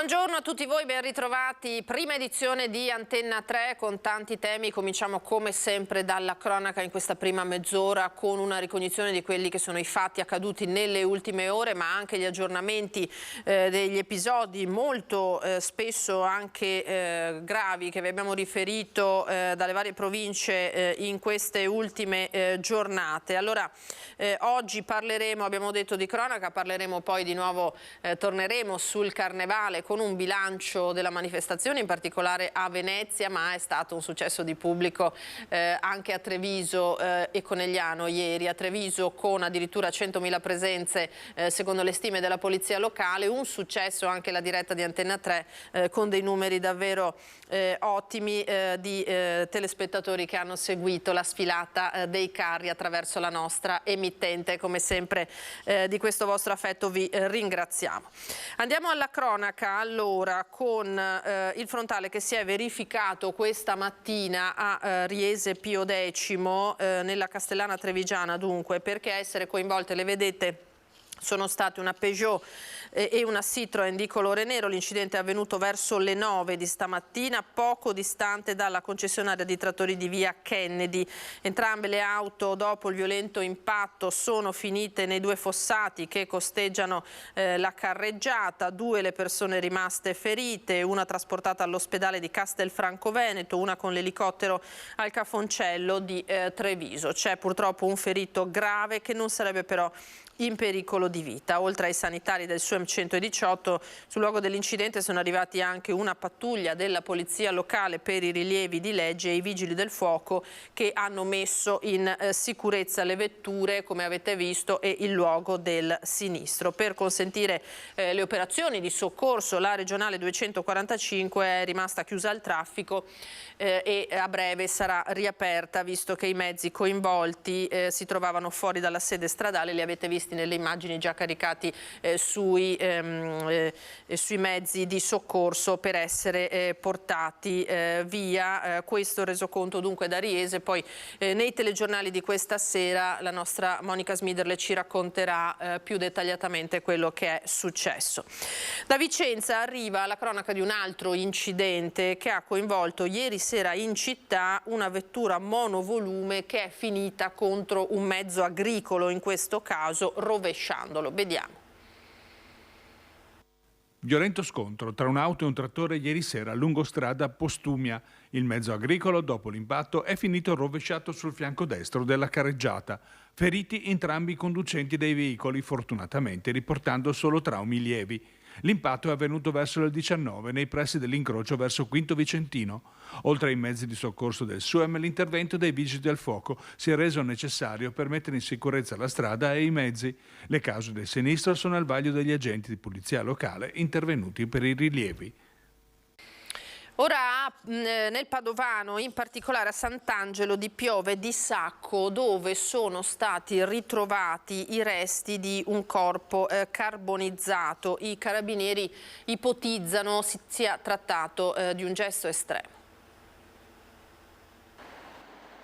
Buongiorno a tutti voi, ben ritrovati. Prima edizione di Antenna 3 con tanti temi. Cominciamo come sempre dalla cronaca in questa prima mezz'ora con una ricognizione di quelli che sono i fatti accaduti nelle ultime ore, ma anche gli aggiornamenti degli episodi molto spesso anche gravi che vi abbiamo riferito dalle varie province in queste ultime giornate. Allora, oggi parleremo, abbiamo detto, di cronaca, parleremo poi di nuovo, torneremo sul carnevale con un bilancio della manifestazione, in particolare a Venezia, ma è stato un successo di pubblico anche a Treviso e Conegliano ieri. A Treviso con addirittura 100.000 presenze secondo le stime della polizia locale, un successo anche la diretta di Antenna 3 con dei numeri davvero ottimi di telespettatori che hanno seguito la sfilata dei carri attraverso la nostra emittente. Come sempre di questo vostro affetto vi ringraziamo. Andiamo alla cronaca allora con il frontale che si è verificato questa mattina a Riese Pio X nella Castellana Trevigiana. Dunque, perché essere coinvolte, le vedete, sono state una Peugeot e una Citroen di colore nero. L'incidente è avvenuto verso le 9 di stamattina, poco distante dalla concessionaria di trattori di via Kennedy. Entrambe le auto, dopo il violento impatto, sono finite nei due fossati che costeggiano la carreggiata. 2 le persone rimaste ferite, una trasportata all'ospedale di Castelfranco Veneto, una con l'elicottero al Cafoncello di Treviso. C'è purtroppo un ferito grave che non sarebbe però in pericolo di vita. Oltre ai sanitari del SUEM 118, sul luogo dell'incidente sono arrivati anche una pattuglia della polizia locale per i rilievi di legge e i vigili del fuoco che hanno messo in sicurezza le vetture, come avete visto, e il luogo del sinistro. Per consentire le operazioni di soccorso, la regionale 245 è rimasta chiusa al traffico e a breve sarà riaperta, visto che i mezzi coinvolti si trovavano fuori dalla sede stradale. Li avete visti nelle immagini già caricati sui mezzi di soccorso per essere portati via. Questo resoconto dunque da Riese. Poi nei telegiornali di questa sera la nostra Monica Smiderle ci racconterà più dettagliatamente quello che è successo. Da Vicenza arriva la cronaca di un altro incidente che ha coinvolto ieri sera in città una vettura monovolume che è finita contro un mezzo agricolo, in questo caso rovesciandolo. Vediamo. Violento scontro tra un'auto e un trattore ieri sera lungo strada Postumia. Il mezzo agricolo, dopo l'impatto, è finito rovesciato sul fianco destro della carreggiata. Feriti entrambi i conducenti dei veicoli, fortunatamente riportando solo traumi lievi. L'impatto è avvenuto verso le 19 nei pressi dell'incrocio verso Quinto Vicentino. Oltre ai mezzi di soccorso del SUEM, l'intervento dei vigili del fuoco si è reso necessario per mettere in sicurezza la strada e i mezzi. Le cause del sinistro sono al vaglio degli agenti di polizia locale intervenuti per i rilievi. Ora nel Padovano, in particolare a Sant'Angelo di Piove di Sacco, dove sono stati ritrovati i resti di un corpo carbonizzato. I carabinieri ipotizzano si sia trattato di un gesto estremo.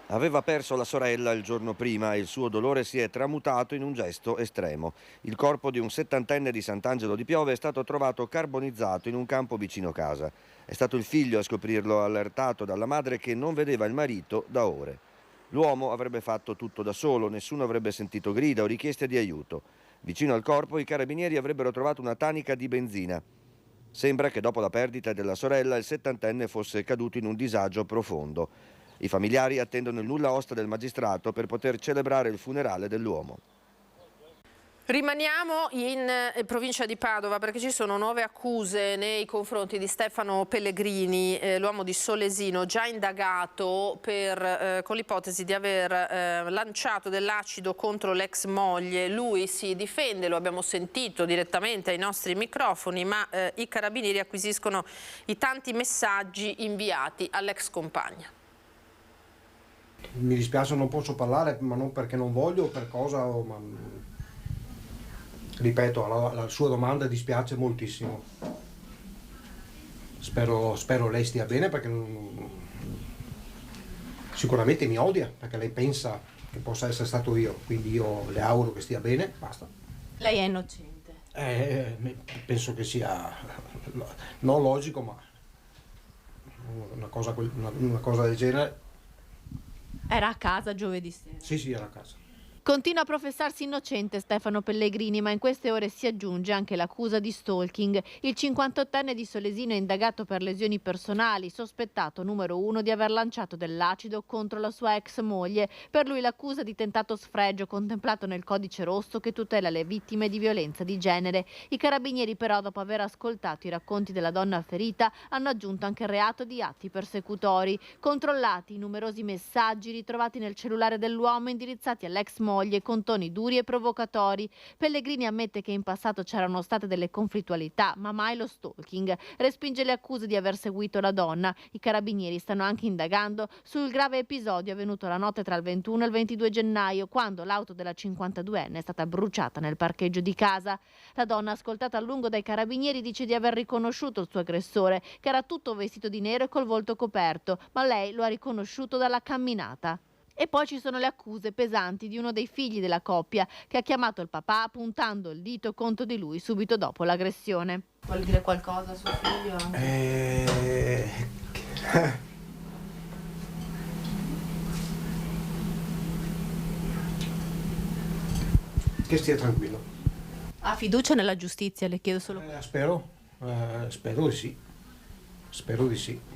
Aveva perso la sorella il giorno prima e il suo dolore si è tramutato in un gesto estremo. Il corpo di un 70enne di Sant'Angelo di Piove è stato trovato carbonizzato in un campo vicino casa. È stato il figlio a scoprirlo, allertato dalla madre che non vedeva il marito da ore. L'uomo avrebbe fatto tutto da solo, nessuno avrebbe sentito grida o richieste di aiuto. Vicino al corpo i carabinieri avrebbero trovato una tanica di benzina. Sembra che dopo la perdita della sorella il 70enne fosse caduto in un disagio profondo. I familiari attendono il nulla osta del magistrato per poter celebrare il funerale dell'uomo. Rimaniamo in provincia di Padova perché ci sono nuove accuse nei confronti di Stefano Pellegrini, l'uomo di Solesino, già indagato con l'ipotesi di aver lanciato dell'acido contro l'ex moglie. Lui si difende, lo abbiamo sentito direttamente ai nostri microfoni, ma i carabinieri acquisiscono i tanti messaggi inviati all'ex compagna. Mi dispiace, non posso parlare, ma non perché non voglio o per cosa, ma ripeto, la sua domanda dispiace moltissimo. Spero lei stia bene, perché sicuramente mi odia, perché lei pensa che possa essere stato io, quindi io le auguro che stia bene, basta. Lei è innocente? Penso che sia non logico, ma una cosa del genere. Era a casa giovedì sera. Sì, era a casa. Continua a professarsi innocente Stefano Pellegrini, ma in queste ore si aggiunge anche l'accusa di stalking. Il 58enne di Solesino è indagato per lesioni personali, sospettato numero 1 di aver lanciato dell'acido contro la sua ex moglie. Per lui l'accusa di tentato sfregio contemplato nel codice rosso che tutela le vittime di violenza di genere. I carabinieri però, dopo aver ascoltato i racconti della donna ferita, hanno aggiunto anche il reato di atti persecutori. Controllati i numerosi messaggi ritrovati nel cellulare dell'uomo indirizzati all'ex moglie con toni duri e provocatori. Pellegrini ammette che in passato c'erano state delle conflittualità, ma mai lo stalking. Respinge le accuse di aver seguito la donna. I carabinieri stanno anche indagando sul grave episodio avvenuto la notte tra il 21 e il 22 gennaio, quando l'auto della 52enne è stata bruciata nel parcheggio di casa. La donna, ascoltata a lungo dai carabinieri, dice di aver riconosciuto il suo aggressore, che era tutto vestito di nero e col volto coperto, ma lei lo ha riconosciuto dalla camminata. E poi ci sono le accuse pesanti di uno dei figli della coppia, che ha chiamato il papà puntando il dito contro di lui subito dopo l'aggressione. Vuole dire qualcosa a suo figlio? Che stia tranquillo. Ha fiducia nella giustizia, le chiedo solo. Spero di sì. Spero di sì.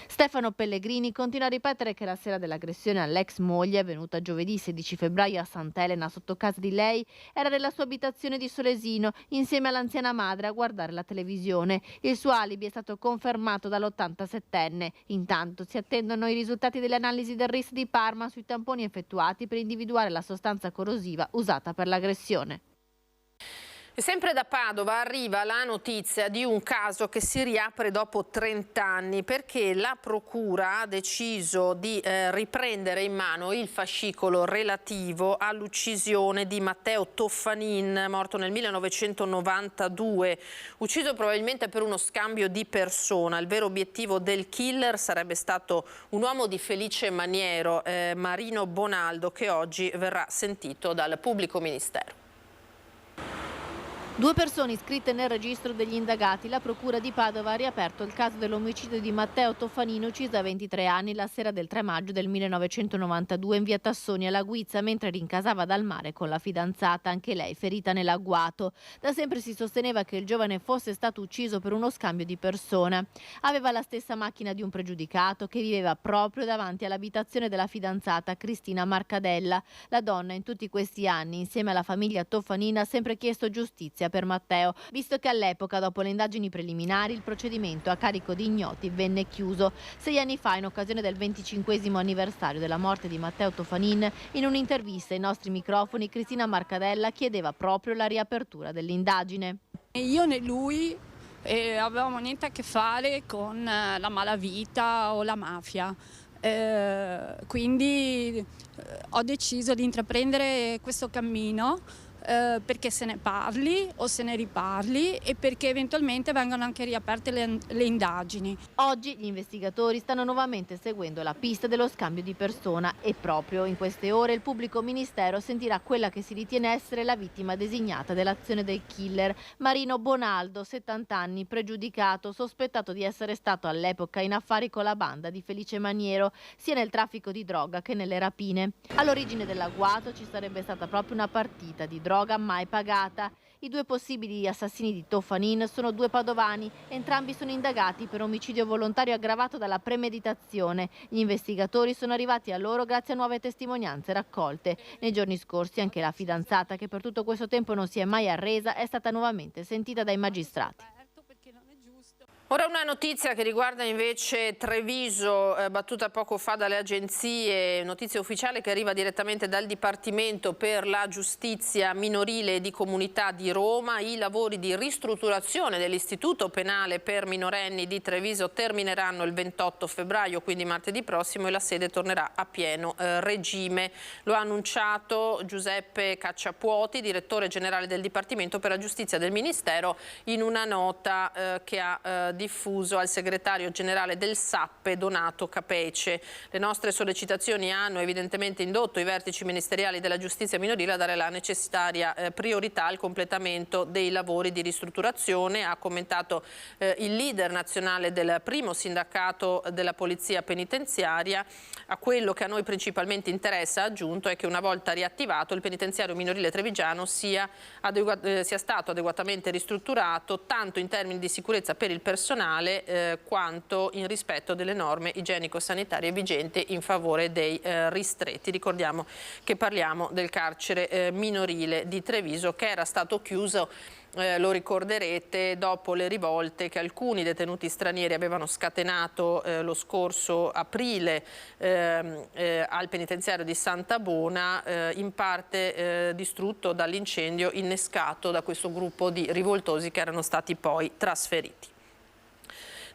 Stefano Pellegrini continua a ripetere che la sera dell'aggressione all'ex moglie, avvenuta giovedì 16 febbraio a Sant'Elena sotto casa di lei, era nella sua abitazione di Solesino insieme all'anziana madre a guardare la televisione. Il suo alibi è stato confermato dall'87enne. Intanto si attendono i risultati delle analisi del RIS di Parma sui tamponi effettuati per individuare la sostanza corrosiva usata per l'aggressione. E sempre da Padova arriva la notizia di un caso che si riapre dopo 30 anni perché la procura ha deciso di riprendere in mano il fascicolo relativo all'uccisione di Matteo Toffanin, morto nel 1992, ucciso probabilmente per uno scambio di persona. Il vero obiettivo del killer sarebbe stato un uomo di felice maniero, Marino Bonaldo, che oggi verrà sentito dal pubblico ministero. 2 persone iscritte nel registro degli indagati. La procura di Padova ha riaperto il caso dell'omicidio di Matteo Toffanin, ucciso a 23 anni la sera del 3 maggio del 1992 in via Tassoni alla Guizza mentre rincasava dal mare con la fidanzata, anche lei ferita nell'agguato. Da sempre si sosteneva che il giovane fosse stato ucciso per uno scambio di persona. Aveva la stessa macchina di un pregiudicato che viveva proprio davanti all'abitazione della fidanzata Cristina Marcadella. La donna in tutti questi anni, insieme alla famiglia Toffanin, ha sempre chiesto giustizia per Matteo, visto che all'epoca, dopo le indagini preliminari, il procedimento a carico di ignoti venne chiuso. 6 anni fa, in occasione del 25° anniversario della morte di Matteo Toffanin, in un'intervista ai nostri microfoni, Cristina Marcadella chiedeva proprio la riapertura dell'indagine. Io né lui avevamo niente a che fare con la malavita o la mafia. Quindi ho deciso di intraprendere questo cammino perché se ne parli o se ne riparli e perché eventualmente vengano anche riaperte le indagini. Oggi gli investigatori stanno nuovamente seguendo la pista dello scambio di persona e proprio in queste ore il pubblico ministero sentirà quella che si ritiene essere la vittima designata dell'azione del killer, Marino Bonaldo, 70 anni, pregiudicato, sospettato di essere stato all'epoca in affari con la banda di Felice Maniero, sia nel traffico di droga che nelle rapine. All'origine dell'agguato ci sarebbe stata proprio una partita di droga mai pagata. I 2 possibili assassini di Toffanin sono 2 padovani, entrambi sono indagati per omicidio volontario aggravato dalla premeditazione. Gli investigatori sono arrivati a loro grazie a nuove testimonianze raccolte. Nei giorni scorsi anche la fidanzata, che per tutto questo tempo non si è mai arresa, è stata nuovamente sentita dai magistrati. Ora una notizia che riguarda invece Treviso, battuta poco fa dalle agenzie, notizia ufficiale che arriva direttamente dal Dipartimento per la Giustizia Minorile e di Comunità di Roma. I lavori di ristrutturazione dell'Istituto Penale per minorenni di Treviso termineranno il 28 febbraio, quindi martedì prossimo, e la sede tornerà a pieno regime. Lo ha annunciato Giuseppe Cacciapuoti, direttore generale del Dipartimento per la Giustizia del Ministero, in una nota che ha ha diffuso al segretario generale del SAPPE Donato Capece. Le nostre sollecitazioni hanno evidentemente indotto i vertici ministeriali della giustizia minorile a dare la necessaria priorità al completamento dei lavori di ristrutturazione, ha commentato il leader nazionale del primo sindacato della polizia penitenziaria. A quello che a noi principalmente interessa, ha aggiunto, è che una volta riattivato il penitenziario minorile trevigiano sia stato adeguatamente ristrutturato tanto in termini di sicurezza per il personale quanto in rispetto delle norme igienico-sanitarie vigenti in favore dei ristretti. Ricordiamo che parliamo del carcere minorile di Treviso, che era stato chiuso, lo ricorderete, dopo le rivolte che alcuni detenuti stranieri avevano scatenato lo scorso aprile al penitenziario di Santabona, in parte distrutto dall'incendio innescato da questo gruppo di rivoltosi che erano stati poi trasferiti.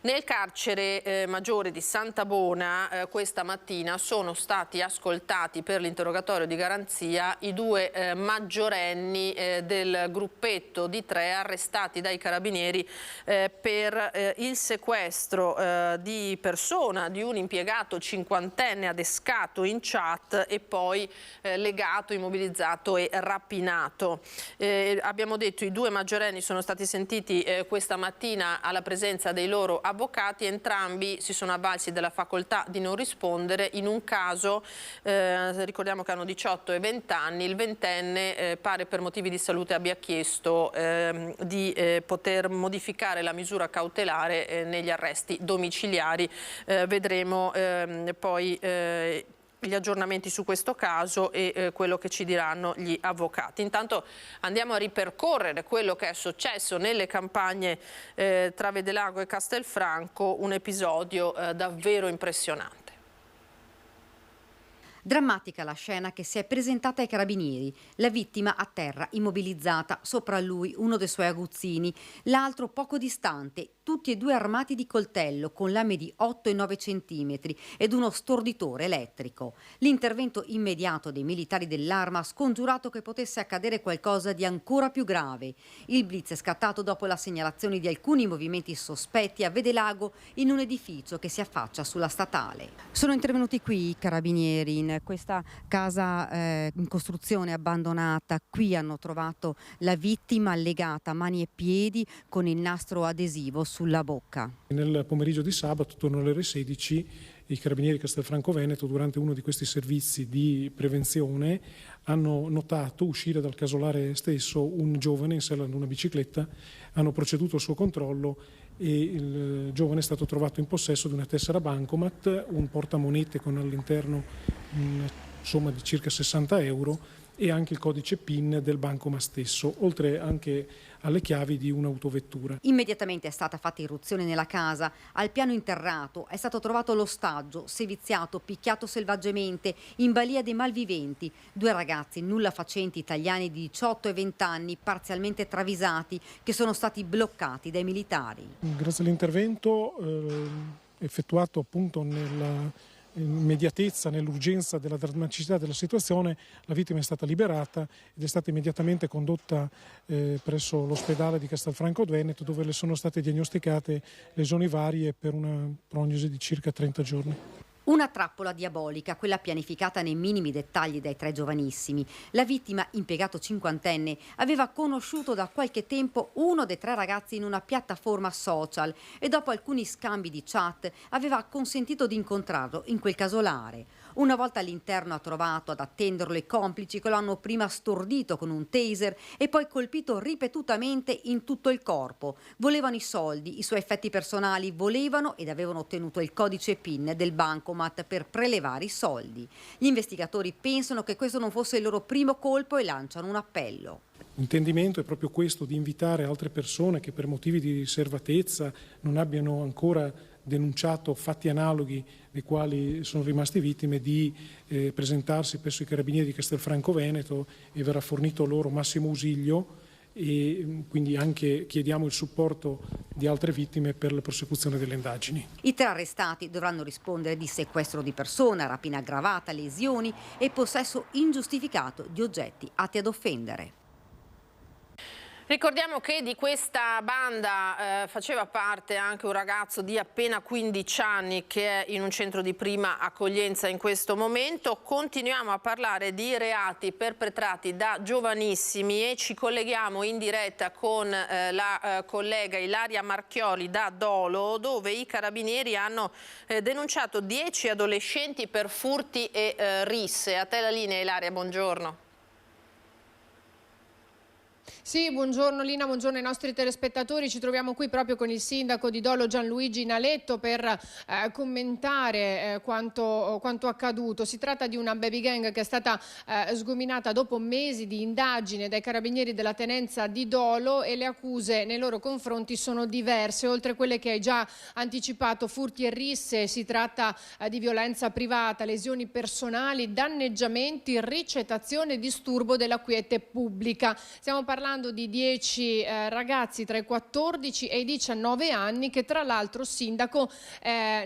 Nel carcere maggiore di Santabona questa mattina sono stati ascoltati per l'interrogatorio di garanzia i due maggiorenni del gruppetto di 3 arrestati dai carabinieri per il sequestro di persona di un impiegato cinquantenne adescato in chat e poi legato, immobilizzato e rapinato. Abbiamo detto i due maggiorenni sono stati sentiti questa mattina alla presenza dei loro avvocati, entrambi si sono avvalsi della facoltà di non rispondere. In un caso, ricordiamo che hanno 18 e 20 anni, il ventenne pare per motivi di salute abbia chiesto di poter modificare la misura cautelare negli arresti domiciliari. Vedremo poi gli aggiornamenti su questo caso e quello che ci diranno gli avvocati. Intanto andiamo a ripercorrere quello che è successo nelle campagne tra Vedelago e Castelfranco, un episodio davvero impressionante. Drammatica la scena che si è presentata ai carabinieri. La vittima a terra, immobilizzata, sopra lui uno dei suoi aguzzini, l'altro poco distante, tutti e due armati di coltello con lame di 8 e 9 centimetri ed uno storditore elettrico. L'intervento immediato dei militari dell'Arma ha scongiurato che potesse accadere qualcosa di ancora più grave. Il blitz è scattato dopo la segnalazione di alcuni movimenti sospetti a Vedelago in un edificio che si affaccia sulla statale. Sono intervenuti qui i carabinieri in questa casa in costruzione abbandonata. Qui hanno trovato la vittima legata a mani e piedi con il nastro adesivo sulla bocca. Nel pomeriggio di sabato, attorno alle ore 16, i carabinieri di Castelfranco Veneto, durante uno di questi servizi di prevenzione, hanno notato uscire dal casolare stesso un giovane in sella ad una bicicletta, hanno proceduto al suo controllo e il giovane è stato trovato in possesso di una tessera bancomat, un portamonete con all'interno una somma di circa 60 euro e anche il codice PIN del bancomat stesso, oltre anche alle chiavi di un'autovettura. Immediatamente è stata fatta irruzione nella casa. Al piano interrato è stato trovato l'ostaggio, seviziato, picchiato selvaggiamente, in balia dei malviventi. 2 ragazzi nulla facenti italiani di 18 e 20 anni, parzialmente travisati, che sono stati bloccati dai militari. Grazie all'intervento effettuato appunto nell'immediatezza, nell'urgenza della drammaticità della situazione, la vittima è stata liberata ed è stata immediatamente condotta presso l'ospedale di Castelfranco Veneto, dove le sono state diagnosticate lesioni varie per una prognosi di circa 30 giorni. Una trappola diabolica, quella pianificata nei minimi dettagli dai 3 giovanissimi. La vittima, impiegato cinquantenne, aveva conosciuto da qualche tempo uno dei 3 ragazzi in una piattaforma social e dopo alcuni scambi di chat aveva consentito di incontrarlo in quel casolare. Una volta all'interno ha trovato ad attenderlo i complici che lo hanno prima stordito con un taser e poi colpito ripetutamente in tutto il corpo. Volevano i soldi, i suoi effetti personali, volevano ed avevano ottenuto il codice PIN del bancomat per prelevare i soldi. Gli investigatori pensano che questo non fosse il loro primo colpo e lanciano un appello. L'intendimento è proprio questo, di invitare altre persone che per motivi di riservatezza non abbiano ancora denunciato fatti analoghi dei quali sono rimasti vittime, di presentarsi presso i carabinieri di Castelfranco Veneto e verrà fornito loro massimo ausilio, e quindi anche chiediamo il supporto di altre vittime per la prosecuzione delle indagini. I 3 arrestati dovranno rispondere di sequestro di persona, rapina aggravata, lesioni e possesso ingiustificato di oggetti atti ad offendere. Ricordiamo che di questa banda faceva parte anche un ragazzo di appena 15 anni che è in un centro di prima accoglienza in questo momento. Continuiamo a parlare di reati perpetrati da giovanissimi e ci colleghiamo in diretta con la collega Ilaria Marchioli da Dolo, dove i carabinieri hanno denunciato 10 adolescenti per furti e risse. A te la linea, Ilaria, buongiorno. Sì, buongiorno Lina, buongiorno ai nostri telespettatori. Ci troviamo qui proprio con il sindaco di Dolo Gianluigi Naletto per commentare quanto accaduto. Si tratta di una baby gang che è stata sgominata dopo mesi di indagine dai carabinieri della tenenza di Dolo e le accuse nei loro confronti sono diverse. Oltre a quelle che hai già anticipato, furti e risse, si tratta di violenza privata, lesioni personali, danneggiamenti, ricettazione e disturbo della quiete pubblica. Stiamo parlando di 10 ragazzi tra i 14 e i 19 anni che tra l'altro, sindaco,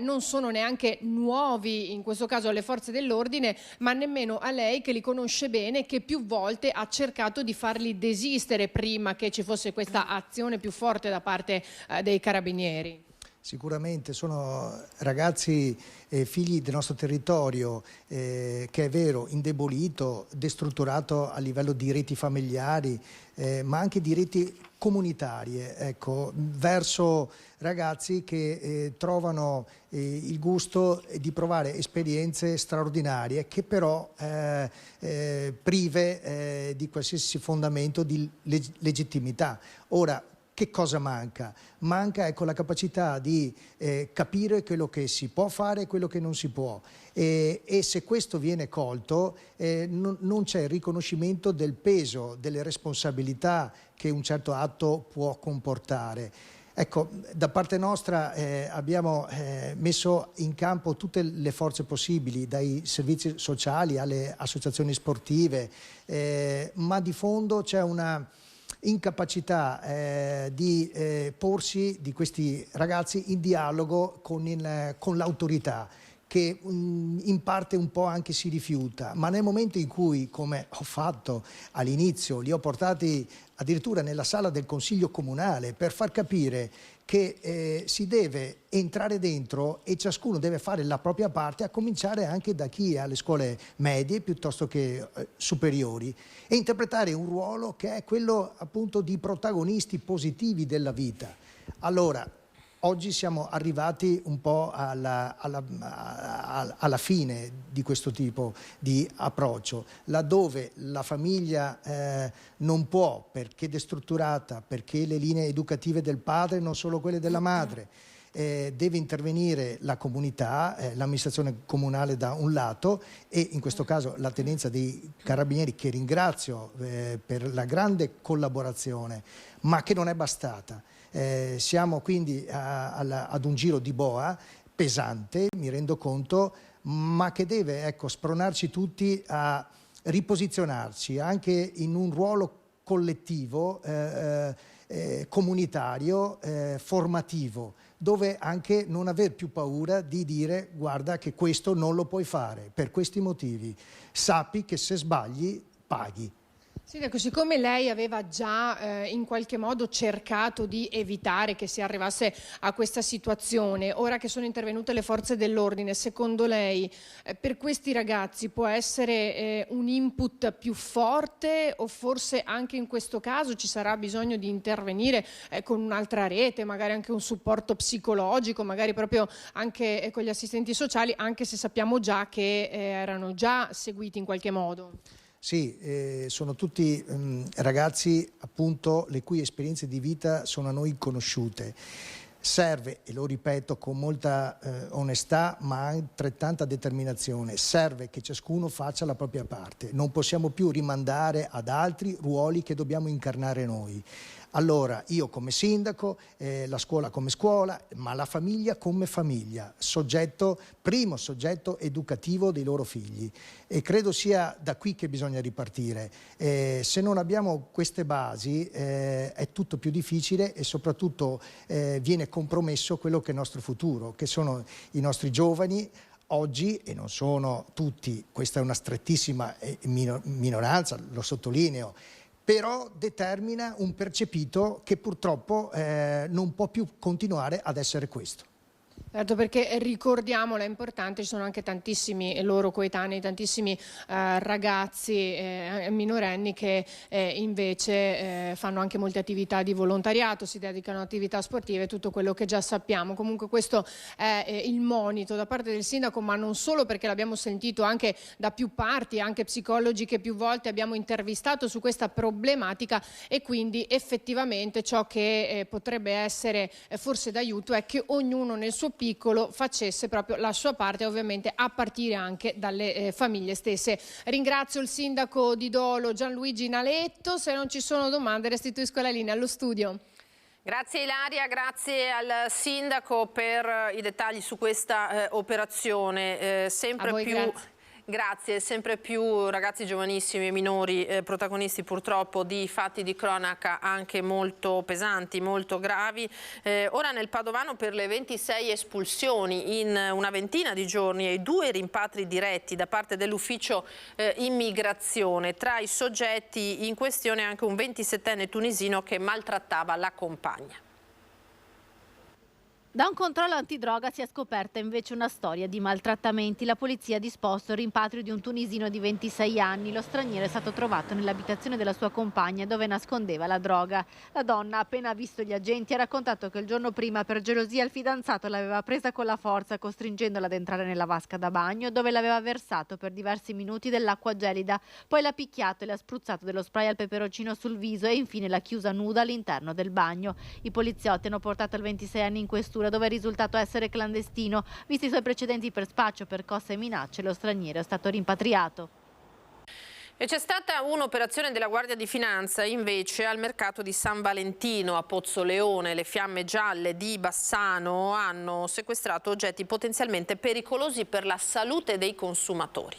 non sono neanche nuovi in questo caso alle forze dell'ordine, ma nemmeno a lei che li conosce bene, che più volte ha cercato di farli desistere prima che ci fosse questa azione più forte da parte dei carabinieri. Sicuramente sono ragazzi figli del nostro territorio che è vero indebolito, destrutturato a livello di reti familiari, ma anche di reti comunitarie, ecco, verso ragazzi che trovano il gusto di provare esperienze straordinarie che però prive di qualsiasi fondamento di legittimità. Ora, che cosa manca? Manca la capacità di capire quello che si può fare e quello che non si può e se questo viene colto non c'è il riconoscimento del peso, delle responsabilità che un certo atto può comportare. Ecco, da parte nostra abbiamo messo in campo tutte le forze possibili, dai servizi sociali alle associazioni sportive, ma di fondo c'è una incapacità di porsi di questi ragazzi in dialogo con l'autorità che in parte un po' anche si rifiuta, ma nel momento in cui, come ho fatto all'inizio, li ho portati addirittura nella sala del Consiglio Comunale per far capire che si deve entrare dentro e ciascuno deve fare la propria parte, a cominciare anche da chi è alle scuole medie piuttosto che superiori, e interpretare un ruolo che è quello appunto di protagonisti positivi della vita. Allora, oggi siamo arrivati un po' alla fine di questo tipo di approccio, laddove la famiglia non può, perché destrutturata, perché le linee educative del padre non sono quelle della madre, deve intervenire la comunità, l'amministrazione comunale da un lato e in questo caso la tenenza dei carabinieri, che ringrazio per la grande collaborazione, ma che non è bastata. Siamo quindi ad un giro di boa pesante, mi rendo conto, ma che deve spronarci tutti a riposizionarci anche in un ruolo collettivo, comunitario, formativo, dove anche non aver più paura di dire guarda che questo non lo puoi fare per questi motivi, sappi che se sbagli paghi. Sindaco, siccome lei aveva già in qualche modo cercato di evitare che si arrivasse a questa situazione, ora che sono intervenute le forze dell'ordine, secondo lei per questi ragazzi può essere un input più forte o forse anche in questo caso ci sarà bisogno di intervenire con un'altra rete, magari anche un supporto psicologico, magari proprio anche con gli assistenti sociali, anche se sappiamo già che erano già seguiti in qualche modo? Sì, sono tutti ragazzi appunto le cui esperienze di vita sono a noi conosciute. Serve, e lo ripeto con molta onestà ma altrettanta determinazione, serve che ciascuno faccia la propria parte. Non possiamo più rimandare ad altri ruoli che dobbiamo incarnare noi. Allora, io come sindaco, la scuola come scuola, ma la famiglia come famiglia, primo soggetto educativo dei loro figli. E credo sia da qui che bisogna ripartire. Se non abbiamo queste basi è tutto più difficile e soprattutto viene compromesso quello che è il nostro futuro, che sono i nostri giovani. Oggi, e non sono tutti, questa è una strettissima minoranza, lo sottolineo, però determina un percepito che purtroppo non può più continuare ad essere questo. Certo, perché ricordiamolo, è importante, ci sono anche tantissimi loro coetanei, tantissimi ragazzi minorenni che invece fanno anche molte attività di volontariato, si dedicano a attività sportive, tutto quello che già sappiamo. Comunque questo è il monito da parte del sindaco, ma non solo, perché l'abbiamo sentito anche da più parti, anche psicologi che più volte abbiamo intervistato su questa problematica, e quindi effettivamente ciò che potrebbe essere forse d'aiuto è che ognuno nel suo piccolo facesse proprio la sua parte, ovviamente a partire anche dalle famiglie stesse. Ringrazio il sindaco di Dolo Gianluigi Naletto. Se non ci sono domande restituisco la linea allo studio. Grazie Ilaria, grazie al sindaco per i dettagli su questa operazione. Sempre a voi, più Grazie, sempre più ragazzi giovanissimi e minori protagonisti purtroppo di fatti di cronaca anche molto pesanti, molto gravi. Ora nel Padovano per le 26 espulsioni in una ventina di giorni e 2 rimpatri diretti da parte dell'ufficio immigrazione. Tra i soggetti in questione anche un 27enne tunisino che maltrattava la compagna. Da un controllo antidroga si è scoperta invece una storia di maltrattamenti. La polizia ha disposto il rimpatrio di un tunisino di 26 anni. Lo straniero è stato trovato nell'abitazione della sua compagna dove nascondeva la droga. La donna, appena visto gli agenti, ha raccontato che il giorno prima per gelosia il fidanzato l'aveva presa con la forza costringendola ad entrare nella vasca da bagno dove l'aveva versato per diversi minuti dell'acqua gelida. Poi l'ha picchiato e le ha spruzzato dello spray al peperoncino sul viso e infine l'ha chiusa nuda all'interno del bagno. I poliziotti hanno portato il 26enne in questura dove è risultato essere clandestino. Visti i suoi precedenti per spaccio, percosse e minacce, lo straniero è stato rimpatriato. E c'è stata un'operazione della Guardia di Finanza invece al mercato di San Valentino a Pozzoleone. Le Fiamme Gialle di Bassano hanno sequestrato oggetti potenzialmente pericolosi per la salute dei consumatori.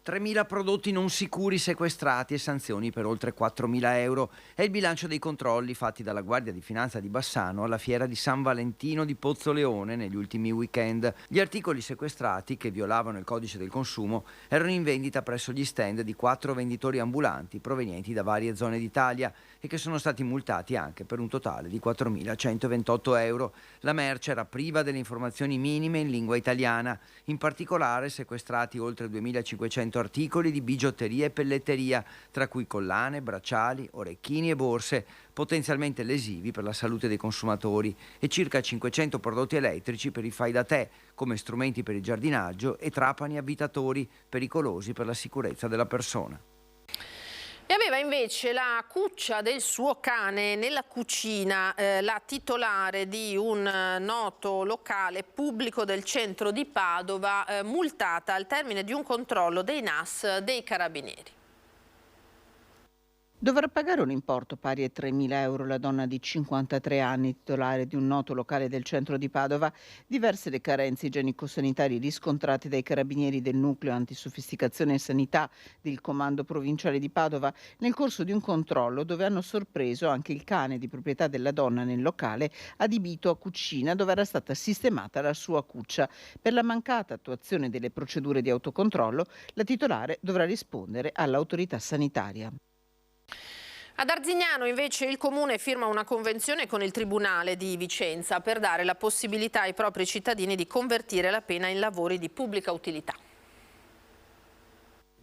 3.000 prodotti non sicuri sequestrati e sanzioni per oltre 4.000 euro. È il bilancio dei controlli fatti dalla Guardia di Finanza di Bassano alla fiera di San Valentino di Pozzoleone negli ultimi weekend. Gli articoli sequestrati, che violavano il codice del consumo, erano in vendita presso gli stand di 4 venditori ambulanti provenienti da varie zone d'Italia e che sono stati multati anche per un totale di 4.128 euro. La merce era priva delle informazioni minime in lingua italiana. In particolare sequestrati oltre 2.500 articoli di bigiotteria e pelletteria, tra cui collane, bracciali, orecchini e borse, potenzialmente lesivi per la salute dei consumatori, e circa 500 prodotti elettrici per i fai da te, come strumenti per il giardinaggio e trapani avvitatori pericolosi per la sicurezza della persona. E aveva invece la cuccia del suo cane nella cucina, la titolare di un noto locale pubblico del centro di Padova, multata al termine di un controllo dei NAS dei Carabinieri. Dovrà pagare un importo pari a 3.000 euro la donna di 53 anni, titolare di un noto locale del centro di Padova. Diverse le carenze igienico-sanitarie riscontrate dai carabinieri del nucleo antisofisticazione e sanità del comando provinciale di Padova nel corso di un controllo dove hanno sorpreso anche il cane di proprietà della donna nel locale adibito a cucina dove era stata sistemata la sua cuccia. Per la mancata attuazione delle procedure di autocontrollo, la titolare dovrà rispondere all'autorità sanitaria. Ad Arzignano invece il Comune firma una convenzione con il Tribunale di Vicenza per dare la possibilità ai propri cittadini di convertire la pena in lavori di pubblica utilità.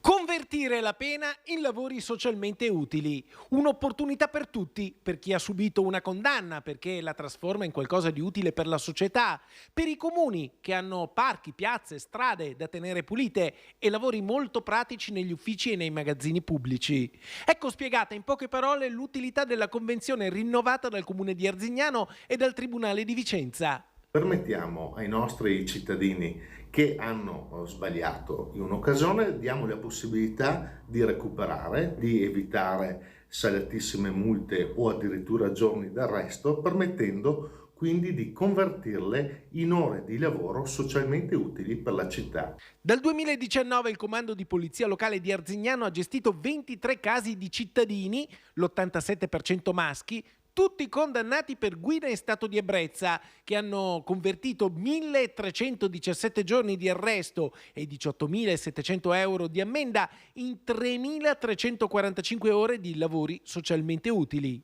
Convertire la pena in lavori socialmente utili, un'opportunità per tutti, per chi ha subito una condanna perché la trasforma in qualcosa di utile per la società, per i comuni che hanno parchi, piazze, strade da tenere pulite e lavori molto pratici negli uffici e nei magazzini pubblici. Ecco spiegata in poche parole l'utilità della convenzione rinnovata dal Comune di Arzignano e dal Tribunale di Vicenza. Permettiamo ai nostri cittadini che hanno sbagliato in un'occasione, diamo la possibilità di recuperare, di evitare salatissime multe o addirittura giorni d'arresto, permettendo quindi di convertirle in ore di lavoro socialmente utili per la città. Dal 2019 il comando di polizia locale di Arzignano ha gestito 23 casi di cittadini, l'87% maschi, tutti condannati per guida in stato di ebbrezza, che hanno convertito 1.317 giorni di arresto e 18.700 euro di ammenda in 3.345 ore di lavori socialmente utili.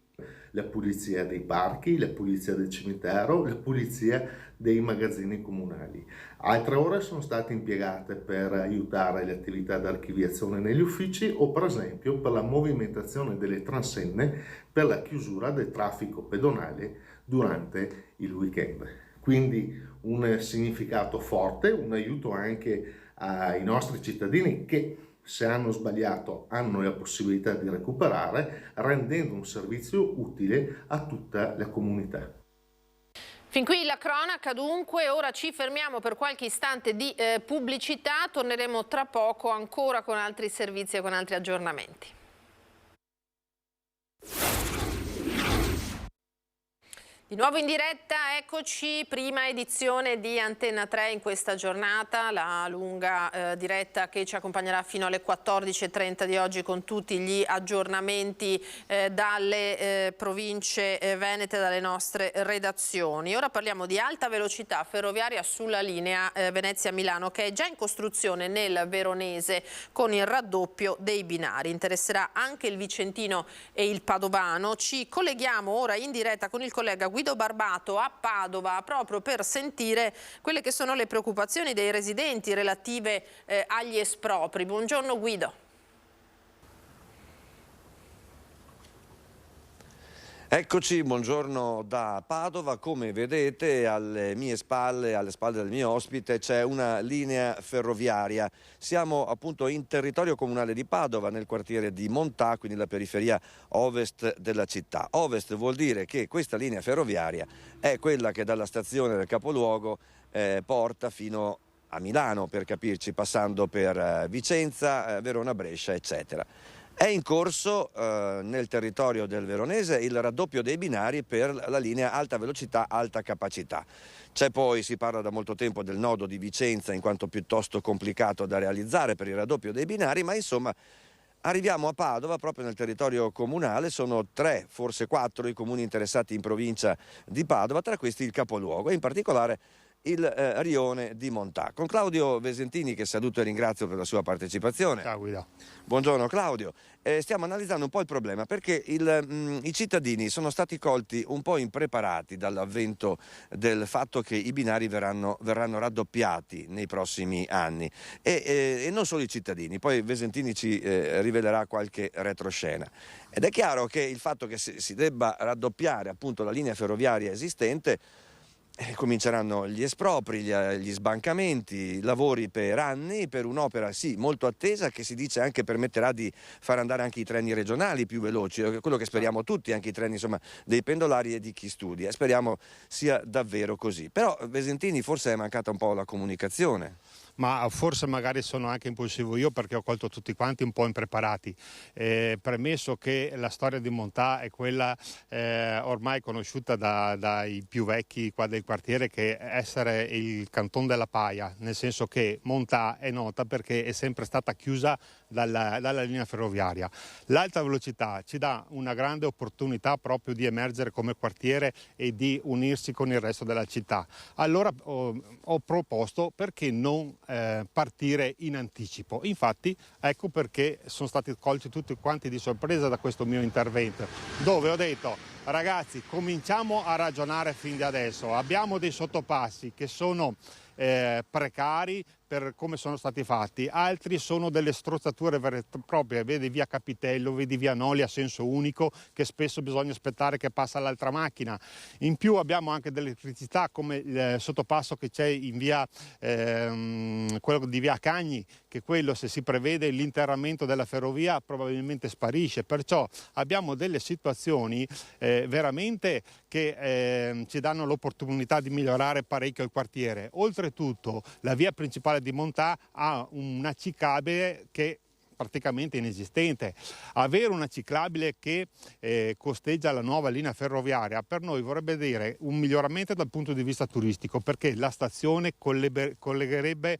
La pulizia dei parchi, la pulizia del cimitero, la pulizia dei magazzini comunali. Altre ore sono state impiegate per aiutare le attività di archiviazione negli uffici o per esempio per la movimentazione delle transenne per la chiusura del traffico pedonale durante il weekend. Quindi un significato forte, un aiuto anche ai nostri cittadini che, se hanno sbagliato, hanno la possibilità di recuperare, rendendo un servizio utile a tutta la comunità. Fin qui la cronaca, dunque ora ci fermiamo per qualche istante di pubblicità, torneremo tra poco ancora con altri servizi e con altri aggiornamenti. Di nuovo in diretta, eccoci, prima edizione di Antenna 3 in questa giornata, la lunga diretta che ci accompagnerà fino alle 14:30 di oggi con tutti gli aggiornamenti dalle province venete, dalle nostre redazioni. Ora parliamo di alta velocità ferroviaria sulla linea Venezia-Milano, che è già in costruzione nel Veronese con il raddoppio dei binari. Interesserà anche il Vicentino e il Padovano. Ci colleghiamo ora in diretta con il collega Guido Barbato a Padova proprio per sentire quelle che sono le preoccupazioni dei residenti relative agli espropri. Buongiorno Guido. Eccoci, buongiorno da Padova. Come vedete alle mie spalle, alle spalle del mio ospite, c'è una linea ferroviaria. Siamo appunto in territorio comunale di Padova, nel quartiere di Montà, quindi la periferia ovest della città. Ovest vuol dire che questa linea ferroviaria è quella che dalla stazione del capoluogo porta fino a Milano, per capirci, passando per Vicenza, Verona, Brescia, eccetera. È in corso nel territorio del Veronese il raddoppio dei binari per la linea alta velocità, alta capacità. C'è poi, si parla da molto tempo del nodo di Vicenza in quanto piuttosto complicato da realizzare per il raddoppio dei binari, ma insomma arriviamo a Padova, proprio nel territorio comunale. Sono 3, forse 4 i comuni interessati in provincia di Padova, tra questi il capoluogo e in particolare il rione di Montà. Con Claudio Vesentini, che saluto e ringrazio per la sua partecipazione. Ciao Guido. Buongiorno Claudio. Stiamo analizzando un po' il problema perché i cittadini sono stati colti un po' impreparati dall'avvento del fatto che i binari verranno raddoppiati nei prossimi anni e non solo i cittadini, poi Vesentini ci rivelerà qualche retroscena. Ed è chiaro che il fatto che si debba raddoppiare appunto la linea ferroviaria esistente, cominceranno gli espropri, gli sbancamenti, lavori per anni, per un'opera sì molto attesa, che si dice anche permetterà di far andare anche i treni regionali più veloci, quello che speriamo tutti, anche i treni insomma dei pendolari e di chi studia, speriamo sia davvero così. Però Vesentini, forse è mancata un po' la comunicazione. Ma forse magari sono anche impulsivo io, perché ho colto tutti quanti un po' impreparati. Premesso che la storia di Montà è quella ormai conosciuta dai più vecchi qua del quartiere, che essere il Canton della Paia, nel senso che Montà è nota perché è sempre stata chiusa dalla linea ferroviaria. L'alta velocità ci dà una grande opportunità proprio di emergere come quartiere e di unirsi con il resto della città. Allora ho proposto perché non partire in anticipo. Infatti ecco perché sono stati colti tutti quanti di sorpresa da questo mio intervento, dove ho detto: ragazzi, cominciamo a ragionare fin da adesso, abbiamo dei sottopassi che sono precari per come sono stati fatti, altri sono delle strozzature vere e proprie, vedi via Capitello, vedi via Noli a senso unico, che spesso bisogna aspettare che passa l'altra macchina. In più abbiamo anche delle criticità come il sottopasso che c'è in via quello di via Cagni, che quello, se si prevede l'interramento della ferrovia, probabilmente sparisce. Perciò abbiamo delle situazioni veramente che ci danno l'opportunità di migliorare parecchio il quartiere. Oltretutto la via principale di Montà ha una cicabile che praticamente inesistente. Avere una ciclabile che costeggia la nuova linea ferroviaria per noi vorrebbe dire un miglioramento dal punto di vista turistico, perché la stazione collegherebbe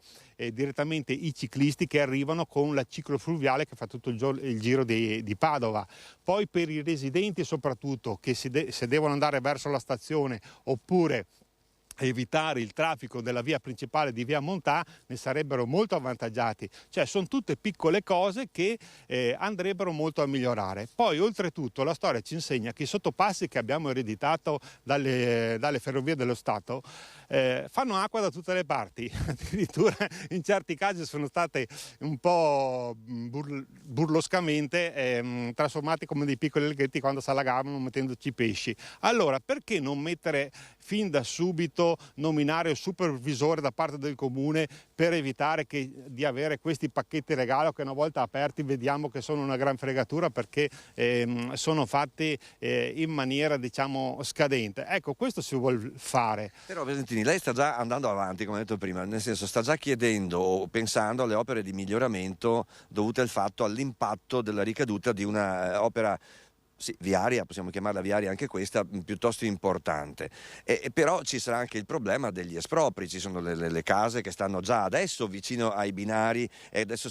direttamente i ciclisti che arrivano con la ciclofluviale che fa tutto il giro di Padova. Poi per i residenti soprattutto, che se devono andare verso la stazione oppure evitare il traffico della via principale di via Montà, ne sarebbero molto avvantaggiati. Cioè sono tutte piccole cose che andrebbero molto a migliorare. Poi oltretutto la storia ci insegna che i sottopassi che abbiamo ereditato dalle ferrovie dello Stato fanno acqua da tutte le parti, addirittura in certi casi sono state un po' burloscamente trasformati come dei piccoli laghetti quando si allagavano mettendoci pesci. Allora perché non mettere fin da subito, nominare un supervisore da parte del comune per evitare di avere questi pacchetti regalo che una volta aperti vediamo che sono una gran fregatura, perché sono fatti in maniera diciamo scadente. Ecco, questo si vuol fare. Però Vesentini, lei sta già andando avanti, come ho detto prima, nel senso sta già chiedendo o pensando alle opere di miglioramento dovute al fatto, all'impatto della ricaduta di una opera viaria, possiamo chiamarla viaria anche questa, piuttosto importante. Però ci sarà anche il problema degli espropri, ci sono le case che stanno già adesso vicino ai binari e adesso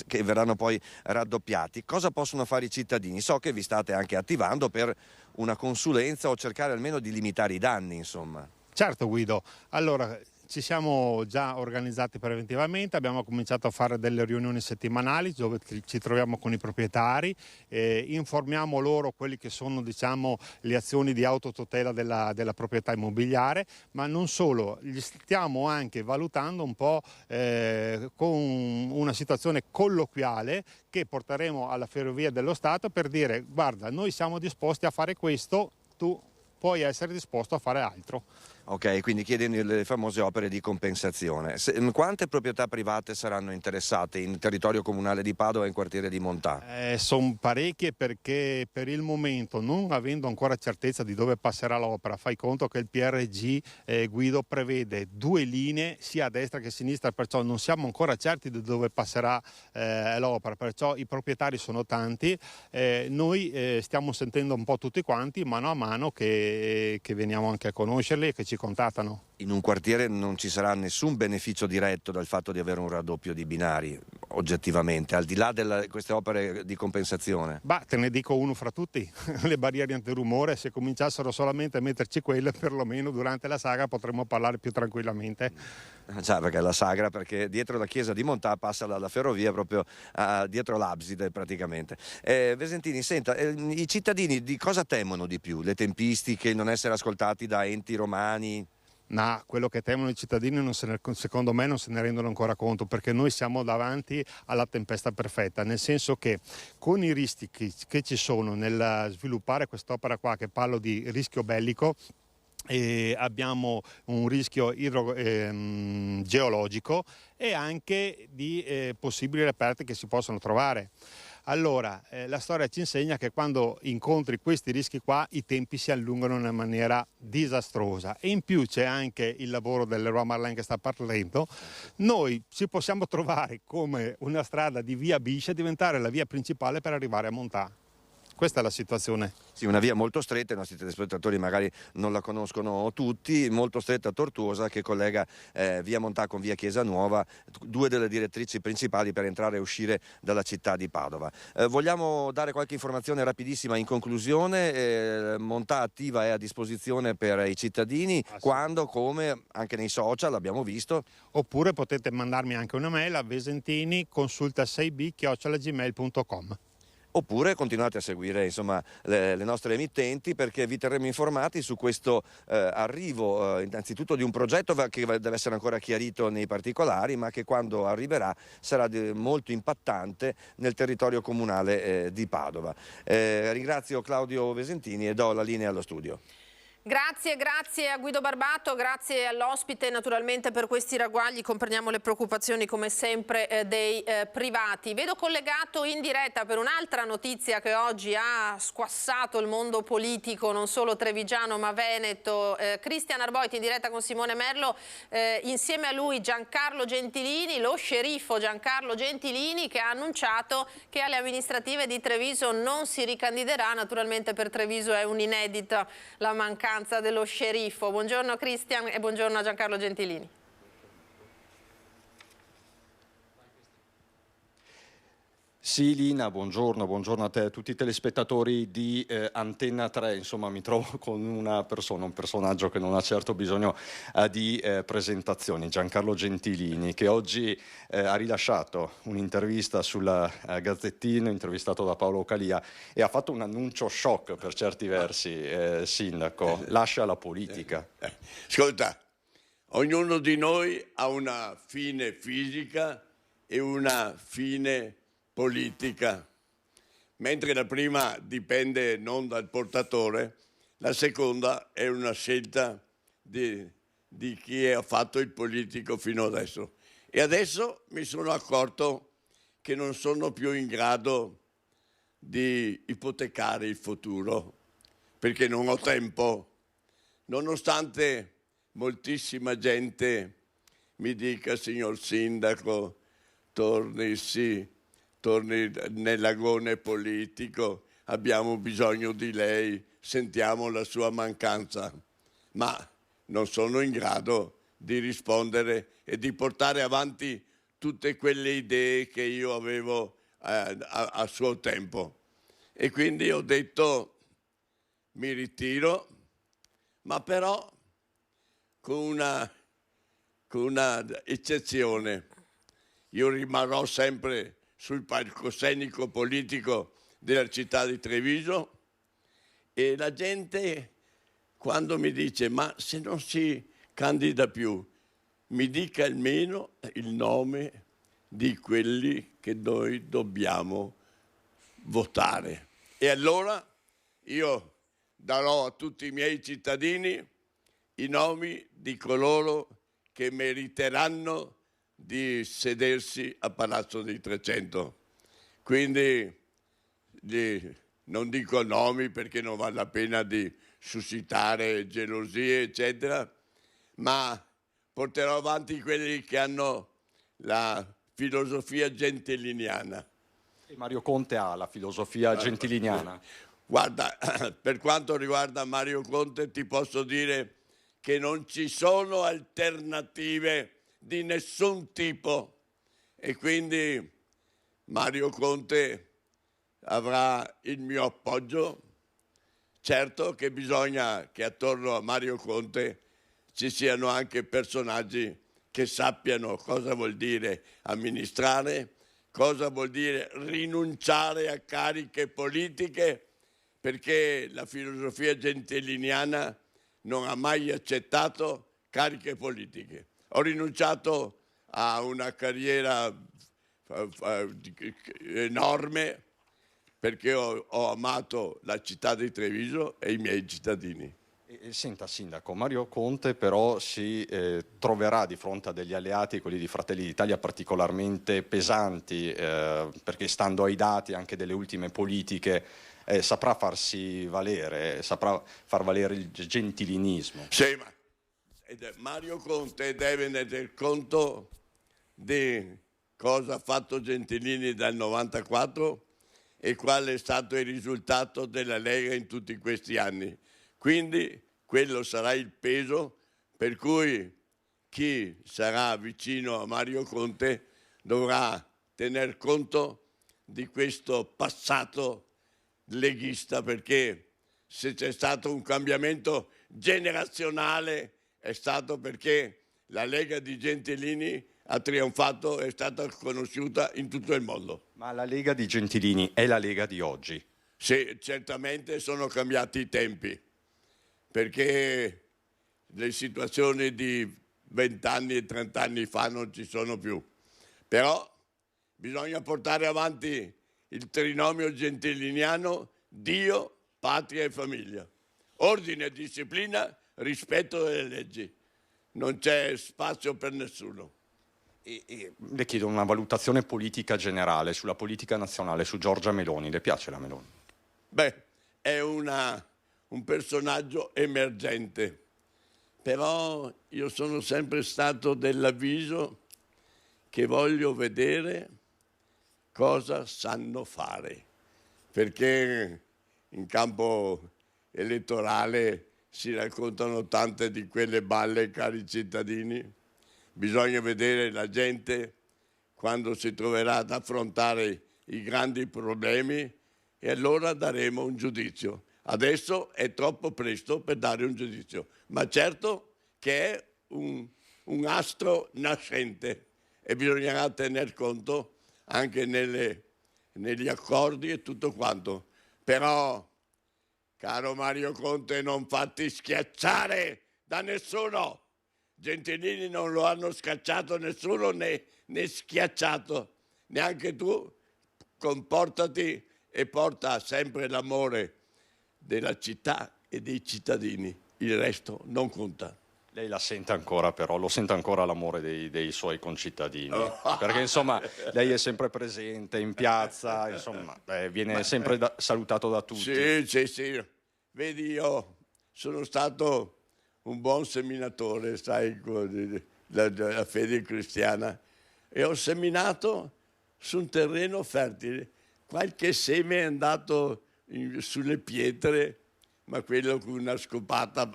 che verranno poi raddoppiati. Cosa possono fare i cittadini? So che vi state anche attivando per una consulenza o cercare almeno di limitare i danni, insomma. Certo Guido, allora ci siamo già organizzati preventivamente, abbiamo cominciato a fare delle riunioni settimanali dove ci troviamo con i proprietari, informiamo loro quelli che sono diciamo le azioni di autotutela della proprietà immobiliare, ma non solo, li stiamo anche valutando un po' con una situazione colloquiale che porteremo alla Ferrovia dello Stato per dire: guarda, noi siamo disposti a fare questo, tu puoi essere disposto a fare altro. Ok, quindi chiedendo le famose opere di compensazione. Quante proprietà private saranno interessate in territorio comunale di Padova e in quartiere di Montà? Sono parecchie, perché per il momento, non avendo ancora certezza di dove passerà l'opera, fai conto che il PRG Guido prevede 2 linee sia a destra che a sinistra, perciò non siamo ancora certi di dove passerà l'opera, perciò i proprietari sono tanti. Noi stiamo sentendo un po' tutti quanti mano a mano che veniamo anche a conoscerli e che ci contattano. In un quartiere non ci sarà nessun beneficio diretto dal fatto di avere un raddoppio di binari, oggettivamente, al di là di queste opere di compensazione? Te ne dico uno fra tutti, le barriere antirumore. Se cominciassero solamente a metterci quelle, perlomeno durante la sagra potremmo parlare più tranquillamente. Già, perché la sagra, perché dietro la chiesa di Montà passa la ferrovia proprio dietro l'abside praticamente. Vesentini, senta, i cittadini di cosa temono di più? Le tempistiche, il non essere ascoltati da enti romani? No, quello che temono i cittadini secondo me non se ne rendono ancora conto, perché noi siamo davanti alla tempesta perfetta, nel senso che con i rischi che ci sono nel sviluppare quest'opera qua, che parlo di rischio bellico, abbiamo un rischio geologico e anche di possibili reperti che si possono trovare. Allora, la storia ci insegna che quando incontri questi rischi qua i tempi si allungano in una maniera disastrosa, e in più c'è anche il lavoro del Leroy Merlin che sta partendo. Noi ci possiamo trovare come una strada di via Bisce diventare la via principale per arrivare a Montà. Questa è la situazione. Sì, una via molto stretta, i nostri telespettatori magari non la conoscono tutti, molto stretta, tortuosa, che collega via Montà con via Chiesa Nuova, 2 delle direttrici principali per entrare e uscire dalla città di Padova. Vogliamo dare qualche informazione rapidissima in conclusione? Montà attiva è a disposizione per i cittadini, quando, come, anche nei social abbiamo visto. Oppure potete mandarmi anche una mail a vesentini@6b@gmail.com. Oppure continuate a seguire insomma, le nostre emittenti, perché vi terremo informati su questo arrivo innanzitutto di un progetto che deve essere ancora chiarito nei particolari, ma che quando arriverà sarà molto impattante nel territorio comunale di Padova. Ringrazio Claudio Vesentini e do la linea allo studio. Grazie a Guido Barbato, grazie all'ospite naturalmente per questi ragguagli, comprendiamo le preoccupazioni come sempre dei privati. Vedo collegato in diretta per un'altra notizia che oggi ha squassato il mondo politico, non solo trevigiano ma veneto, Cristian Arboiti in diretta con Simone Merlo, insieme a lui Giancarlo Gentilini, lo sceriffo Giancarlo Gentilini, che ha annunciato che alle amministrative di Treviso non si ricandiderà. Naturalmente per Treviso è un inedito la mancanza dello sceriffo. Buongiorno Cristian e buongiorno a Giancarlo Gentilini. Sì Lina, buongiorno a te, a tutti i telespettatori di Antenna 3. Insomma, mi trovo con una persona, un personaggio che non ha certo bisogno di presentazioni, Giancarlo Gentilini, che oggi ha rilasciato un'intervista sul Gazzettino, intervistato da Paolo Calia, e ha fatto un annuncio shock per certi versi, sindaco, lascia la politica. Ascolta, ognuno di noi ha una fine fisica e una fine politica. Mentre la prima dipende non dal portatore, la seconda è una scelta di chi ha fatto il politico fino adesso. E adesso mi sono accorto che non sono più in grado di ipotecare il futuro, perché non ho tempo, nonostante moltissima gente mi dica: signor sindaco, torni nell'agone politico, abbiamo bisogno di lei, sentiamo la sua mancanza, ma non sono in grado di rispondere e di portare avanti tutte quelle idee che io avevo a suo tempo. E quindi ho detto: mi ritiro, ma però con una eccezione. Io rimarrò sempre sul palcoscenico politico della città di Treviso, e la gente, quando mi dice: ma se non si candida più, mi dica almeno il nome di quelli che noi dobbiamo votare. E allora io darò a tutti i miei cittadini i nomi di coloro che meriteranno di sedersi a Palazzo dei 300. Quindi non dico nomi perché non vale la pena di suscitare gelosie, eccetera, ma porterò avanti quelli che hanno la filosofia gentiliniana. E Mario Conte ha la filosofia gentiliniana. Guarda, per quanto riguarda Mario Conte ti posso dire che non ci sono alternative di nessun tipo, e quindi Mario Conte avrà il mio appoggio. Certo che bisogna che attorno a Mario Conte ci siano anche personaggi che sappiano cosa vuol dire amministrare, cosa vuol dire rinunciare a cariche politiche, perché la filosofia gentiliniana non ha mai accettato cariche politiche. Ho rinunciato a una carriera enorme perché ho amato la città di Treviso e i miei cittadini. Senta sindaco, Mario Conte però si troverà di fronte a degli alleati, quelli di Fratelli d'Italia, particolarmente pesanti, perché stando ai dati anche delle ultime politiche saprà farsi valere, saprà far valere il gentilinismo. Sì, ma Mario Conte deve tener conto di cosa ha fatto Gentilini dal 94 e qual è stato il risultato della Lega in tutti questi anni. Quindi quello sarà il peso per cui chi sarà vicino a Mario Conte dovrà tener conto di questo passato leghista, perché se c'è stato un cambiamento generazionale è stato perché la Lega di Gentilini ha trionfato, è stata conosciuta in tutto il mondo. Ma la Lega di Gentilini è la Lega di oggi? Sì, certamente sono cambiati i tempi, perché le situazioni di 20 anni e 30 anni fa non ci sono più. Però bisogna portare avanti il trinomio gentiliniano: Dio, patria e famiglia. ordine, disciplina, rispetto delle leggi. Non c'è spazio per nessuno. E le chiedo una valutazione politica generale sulla politica nazionale, su Giorgia Meloni. Le piace la Meloni? Beh, è un personaggio emergente, però io sono sempre stato dell'avviso che voglio vedere cosa sanno fare, perché in campo elettorale si raccontano tante di quelle balle, cari cittadini. Bisogna vedere la gente quando si troverà ad affrontare i grandi problemi e allora daremo un giudizio. Adesso è troppo presto per dare un giudizio, ma certo che è un astro nascente e bisognerà tener conto anche negli accordi e tutto quanto. Però, caro Mario Conte, non fatti schiacciare da nessuno. Gentilini non lo hanno scacciato nessuno né schiacciato. Neanche tu. Comportati e porta sempre l'amore della città e dei cittadini. Il resto non conta. Lei la sente ancora però, lo sente ancora l'amore dei suoi concittadini, perché insomma lei è sempre presente in piazza, insomma viene sempre salutato da tutti. Sì. Vedi, io sono stato un buon seminatore, sai, la fede cristiana, e ho seminato su un terreno fertile. Qualche seme è andato sulle pietre, ma quello con una scopata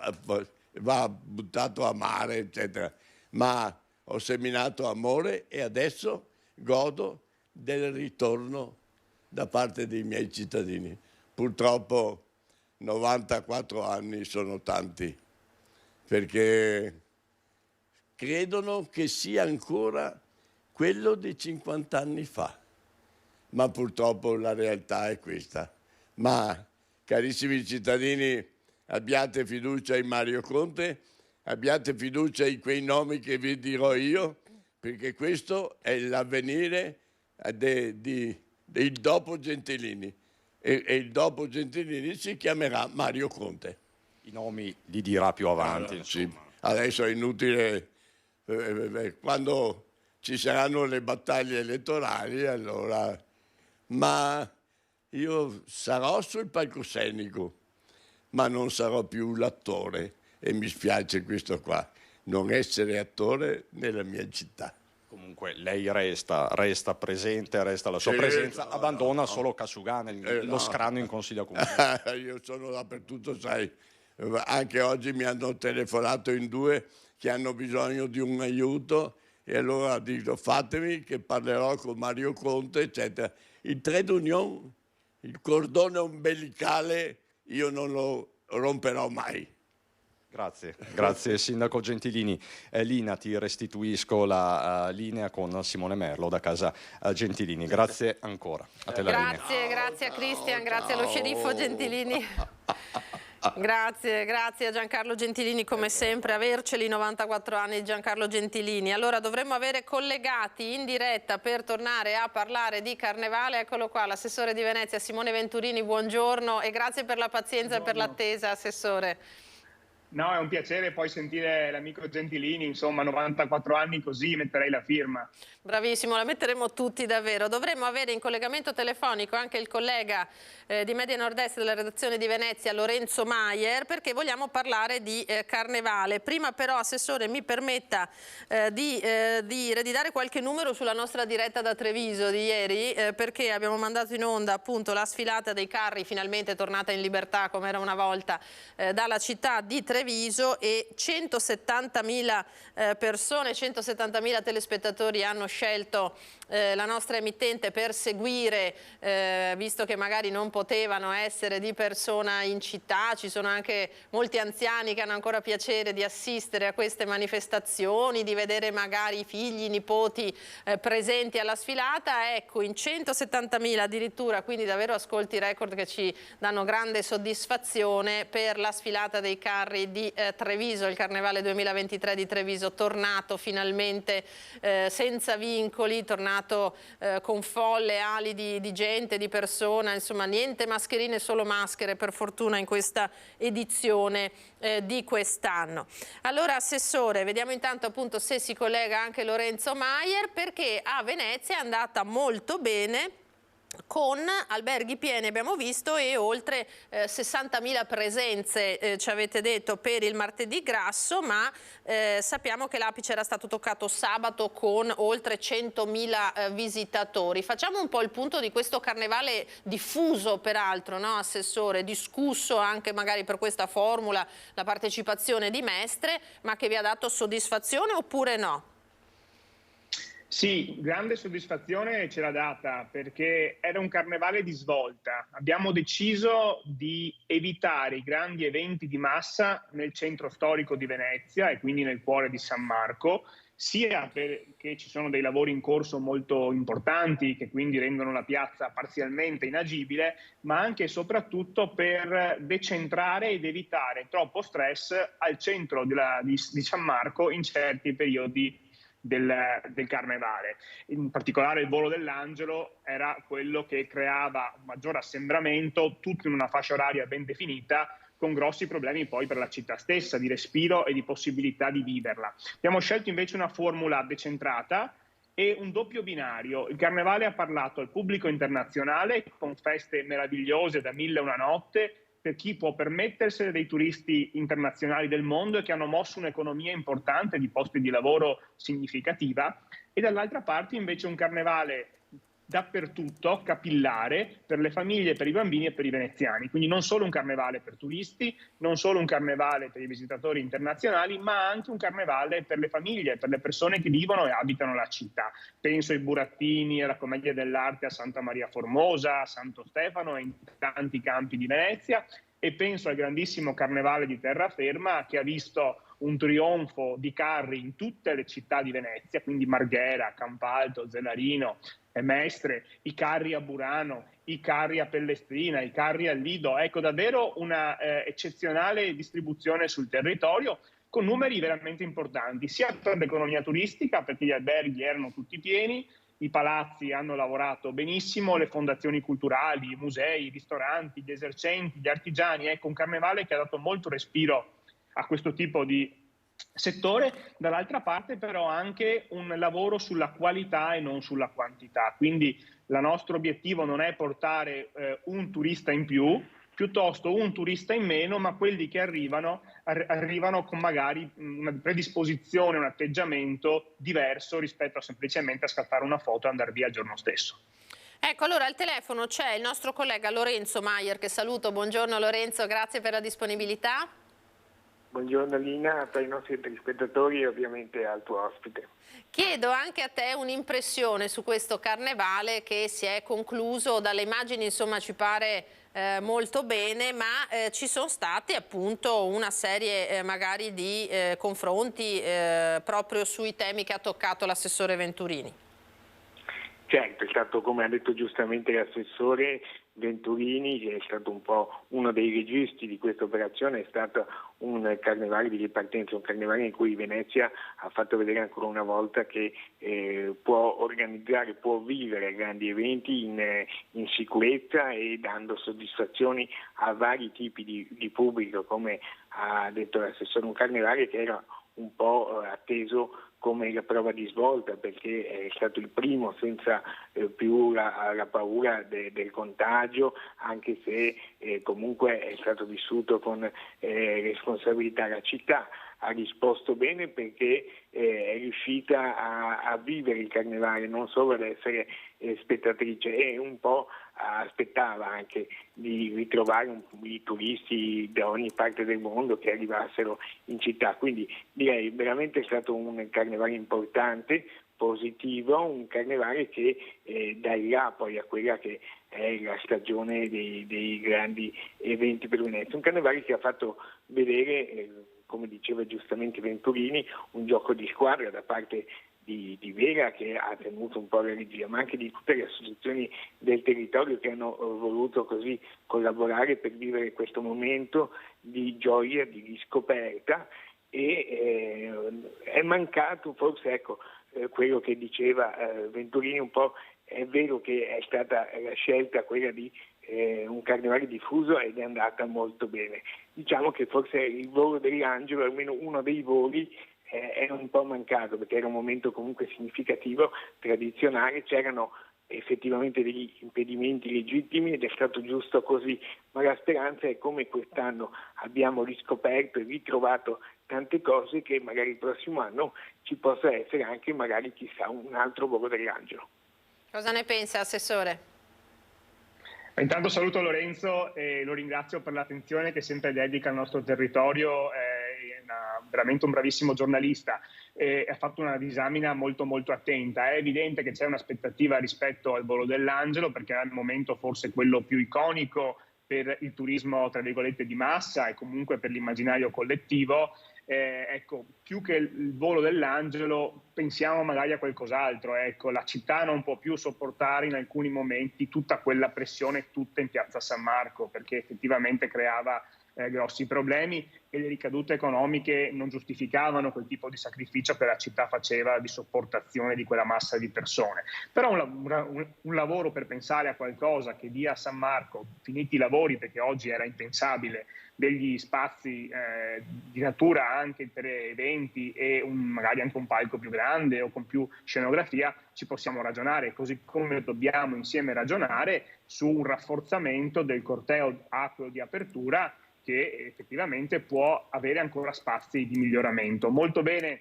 va buttato a mare, eccetera. Ma ho seminato amore e adesso godo del ritorno da parte dei miei cittadini. Purtroppo 94 anni sono tanti, perché credono che sia ancora quello di 50 anni fa. Ma purtroppo la realtà è questa. Ma, carissimi cittadini, abbiate fiducia in Mario Conte, abbiate fiducia in quei nomi che vi dirò io, perché questo è l'avvenire del dopo Gentilini. E il dopo Gentilini si chiamerà Mario Conte. I nomi li dirà più avanti. Sì. Adesso è inutile, quando ci saranno le battaglie elettorali, allora... Ma io sarò sul palcoscenico, ma non sarò più l'attore, e mi spiace questo qua, non essere attore nella mia città. Comunque lei resta presente, resta la sua presenza, abbandona solo Kasugane, lo scranno in Consiglio Comunale. Io sono dappertutto, sai, anche oggi mi hanno telefonato in 2 che hanno bisogno di un aiuto e allora dico fatemi che parlerò con Mario Conte, eccetera. Il trade union, il cordone ombelicale, io non lo romperò mai. Grazie Sindaco Gentilini. Lina, ti restituisco la linea con Simone Merlo da casa Gentilini. Grazie ancora. A te la linea. Grazie a Cristian, grazie allo sceriffo Gentilini. Grazie a Giancarlo Gentilini, come sempre, averceli 94 anni di Giancarlo Gentilini. Allora dovremmo avere collegati in diretta per tornare a parlare di Carnevale. Eccolo qua, l'assessore di Venezia Simone Venturini, buongiorno e grazie per la pazienza e per l'attesa, assessore. No, è un piacere poi sentire l'amico Gentilini, insomma, 94 anni così, metterei la firma. Bravissimo, la metteremo tutti davvero. Dovremmo avere in collegamento telefonico anche il collega di Media Nord-Est della redazione di Venezia, Lorenzo Maier, perché vogliamo parlare di Carnevale. Prima però, assessore, mi permetta di dare qualche numero sulla nostra diretta da Treviso di ieri, perché abbiamo mandato in onda appunto la sfilata dei carri, finalmente tornata in libertà come era una volta, dalla città di Treviso, e 170.000 persone, 170.000 telespettatori hanno scelto la nostra emittente per seguire, visto che magari non potevano essere di persona in città. Ci sono anche molti anziani che hanno ancora piacere di assistere a queste manifestazioni, di vedere magari i figli, i nipoti presenti alla sfilata. Ecco, in 170.000 addirittura, quindi davvero ascolti record che ci danno grande soddisfazione per la sfilata dei carri carnevali di Treviso, il Carnevale 2023 di Treviso, tornato finalmente senza vincoli, tornato con folle ali di gente, di persona, insomma niente mascherine, solo maschere per fortuna in questa edizione di quest'anno. Allora Assessore, vediamo intanto appunto se si collega anche Lorenzo Maier, perché a Venezia è andata molto bene, con alberghi pieni abbiamo visto e oltre 60.000 presenze, ci avete detto, per il martedì grasso, ma sappiamo che l'apice era stato toccato sabato con oltre 100.000 visitatori. Facciamo un po' il punto di questo carnevale diffuso peraltro, no Assessore? Discusso anche magari per questa formula, la partecipazione di Mestre, ma che vi ha dato soddisfazione oppure no? Sì, grande soddisfazione ce l'ha data, perché era un carnevale di svolta. Abbiamo deciso di evitare i grandi eventi di massa nel centro storico di Venezia e quindi nel cuore di San Marco, sia perché ci sono dei lavori in corso molto importanti che quindi rendono la piazza parzialmente inagibile, ma anche e soprattutto per decentrare ed evitare troppo stress al centro di San Marco in certi periodi del carnevale. In particolare il volo dell'Angelo era quello che creava un maggior assembramento, tutto in una fascia oraria ben definita, con grossi problemi poi per la città stessa, di respiro e di possibilità di viverla. Abbiamo scelto invece una formula decentrata e un doppio binario. Il carnevale ha parlato al pubblico internazionale con feste meravigliose da 1001 notte, per chi può permettersene, dei turisti internazionali del mondo e che hanno mosso un'economia importante di posti di lavoro significativa, e dall'altra parte invece un carnevale dappertutto, capillare, per le famiglie, per i bambini e per i veneziani. Quindi non solo un carnevale per turisti, non solo un carnevale per i visitatori internazionali, ma anche un carnevale per le famiglie, per le persone che vivono e abitano la città. Penso ai burattini, alla commedia dell'arte a Santa Maria Formosa, a Santo Stefano e in tanti campi di Venezia, e penso al grandissimo carnevale di terraferma che ha visto un trionfo di carri in tutte le città di Venezia, quindi Marghera, Campalto, Zelarino e Mestre, i carri a Burano, i carri a Pellestrina, i carri al Lido. Ecco, davvero una eccezionale distribuzione sul territorio, con numeri veramente importanti, sia per l'economia turistica, perché gli alberghi erano tutti pieni, i palazzi hanno lavorato benissimo, le fondazioni culturali, i musei, i ristoranti, gli esercenti, gli artigiani. Ecco, un carnevale che ha dato molto respiro a questo tipo di settore. Dall'altra parte però anche un lavoro sulla qualità e non sulla quantità. Quindi il nostro obiettivo non è portare un turista in più, piuttosto un turista in meno, ma quelli che arrivano con magari una predisposizione, un atteggiamento diverso rispetto a semplicemente a scattare una foto e andare via il giorno stesso. Ecco, allora al telefono c'è il nostro collega Lorenzo Maier, che saluto. Buongiorno Lorenzo, grazie per la disponibilità. Buongiorno Lina, per i nostri telespettatori e ovviamente al tuo ospite. Chiedo anche a te un'impressione su questo carnevale che si è concluso. Dalle immagini insomma ci pare molto bene, ma ci sono stati appunto una serie magari di confronti proprio sui temi che ha toccato l'assessore Venturini. Certo, è stato, come ha detto giustamente l'assessore Venturini, che è stato un po' uno dei registi di questa operazione, è stato un carnevale di ripartenza, un carnevale in cui Venezia ha fatto vedere ancora una volta che può organizzare, può vivere grandi eventi in sicurezza e dando soddisfazioni a vari tipi di pubblico, come ha detto l'assessore, un carnevale che era un po' atteso come la prova di svolta, perché è stato il primo senza più la paura del contagio, anche se comunque è stato vissuto con responsabilità. La città ha risposto bene perché è riuscita a vivere il carnevale, non solo ad essere spettatrice, e un po' aspettava anche di ritrovare i turisti da ogni parte del mondo che arrivassero in città. Quindi direi veramente è stato un carnevale importante, positivo, un carnevale che dà il là poi a quella che è la stagione dei grandi eventi per Venezia. Un carnevale che ha fatto vedere, come diceva giustamente Venturini, un gioco di squadra da parte di Vera, che ha tenuto un po' la regia, ma anche di tutte le associazioni del territorio che hanno voluto così collaborare per vivere questo momento di gioia, di riscoperta. E è mancato forse quello che diceva Venturini un po'. È vero che è stata la scelta quella di un carnevale diffuso ed è andata molto bene. Diciamo che forse il volo dell'Angelo, almeno uno dei voli, è un po' mancato, perché era un momento comunque significativo, tradizionale, c'erano effettivamente degli impedimenti legittimi ed è stato giusto così, ma la speranza è come quest'anno abbiamo riscoperto e ritrovato tante cose, che magari il prossimo anno ci possa essere anche magari chissà un altro volo dell'Angelo. Cosa ne pensa, Assessore? Intanto saluto Lorenzo e lo ringrazio per l'attenzione che sempre dedica al nostro territorio, è veramente un bravissimo giornalista e ha fatto una disamina molto molto attenta. È evidente che c'è un'aspettativa rispetto al volo dell'Angelo, perché è al momento forse quello più iconico per il turismo tra virgolette di massa e comunque per l'immaginario collettivo. Ecco, più che il volo dell'Angelo pensiamo magari a qualcos'altro, ecco, la città non può più sopportare in alcuni momenti tutta quella pressione tutta in piazza San Marco, perché effettivamente creava grossi problemi e le ricadute economiche non giustificavano quel tipo di sacrificio che la città faceva di sopportazione di quella massa di persone. Però un lavoro per pensare a qualcosa che dia a San Marco, finiti i lavori, perché oggi era impensabile, degli spazi di natura anche per eventi e magari anche un palco più grande o con più scenografia, ci possiamo ragionare, così come dobbiamo insieme ragionare su un rafforzamento del corteo acqueo di apertura, che effettivamente può avere ancora spazi di miglioramento. Molto bene,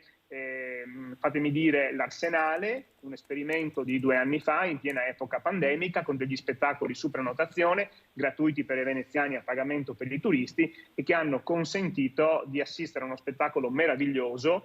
fatemi dire, l'Arsenale, un esperimento di 2 anni fa in piena epoca pandemica, con degli spettacoli su prenotazione gratuiti per i veneziani a pagamento per i turisti, e che hanno consentito di assistere a uno spettacolo meraviglioso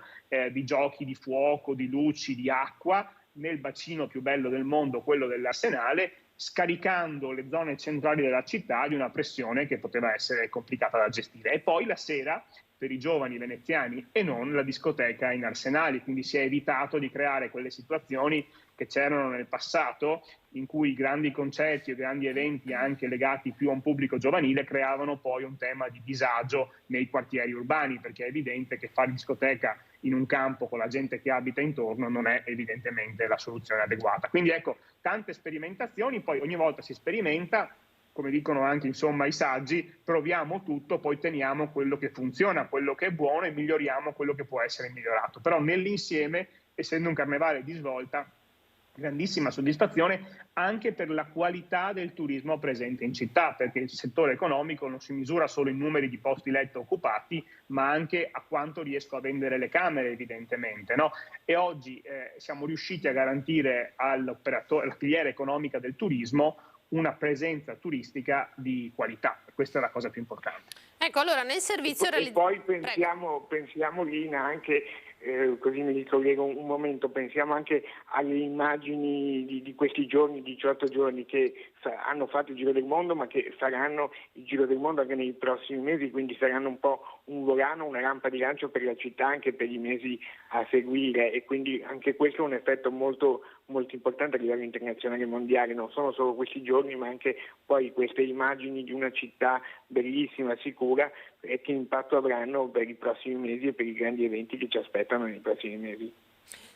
di giochi di fuoco, di luci, di acqua nel bacino più bello del mondo, quello dell'Arsenale, scaricando le zone centrali della città di una pressione che poteva essere complicata da gestire. E poi la sera, per i giovani veneziani e non, la discoteca in Arsenali, quindi si è evitato di creare quelle situazioni che c'erano nel passato, in cui grandi concerti o grandi eventi anche legati più a un pubblico giovanile creavano poi un tema di disagio nei quartieri urbani, perché è evidente che fare discoteca in un campo con la gente che abita intorno non è evidentemente la soluzione adeguata. Quindi ecco, tante sperimentazioni, poi ogni volta si sperimenta, come dicono anche insomma i saggi, proviamo tutto, poi teniamo quello che funziona, quello che è buono e miglioriamo quello che può essere migliorato. Però nell'insieme, essendo un carnevale di svolta, grandissima soddisfazione anche per la qualità del turismo presente in città, perché il settore economico non si misura solo in numeri di posti letto occupati, ma anche a quanto riesco a vendere le camere, evidentemente, no? E oggi siamo riusciti a garantire all'operatore, alla filiera economica del turismo, una presenza turistica di qualità. Questa è la cosa più importante. Ecco, allora nel servizio E poi pensiamo Lina anche, così mi ricollego un momento, pensiamo anche alle immagini di questi giorni, 18 giorni che hanno fatto il Giro del Mondo, ma che faranno il Giro del Mondo anche nei prossimi mesi, quindi saranno un po' un volano, una rampa di lancio per la città anche per i mesi a seguire, e quindi anche questo è un effetto molto, molto importante a livello internazionale e mondiale. Non sono solo questi giorni, ma anche poi queste immagini di una città bellissima, sicura, e che impatto avranno per i prossimi mesi e per i grandi eventi che ci aspettano nei prossimi mesi.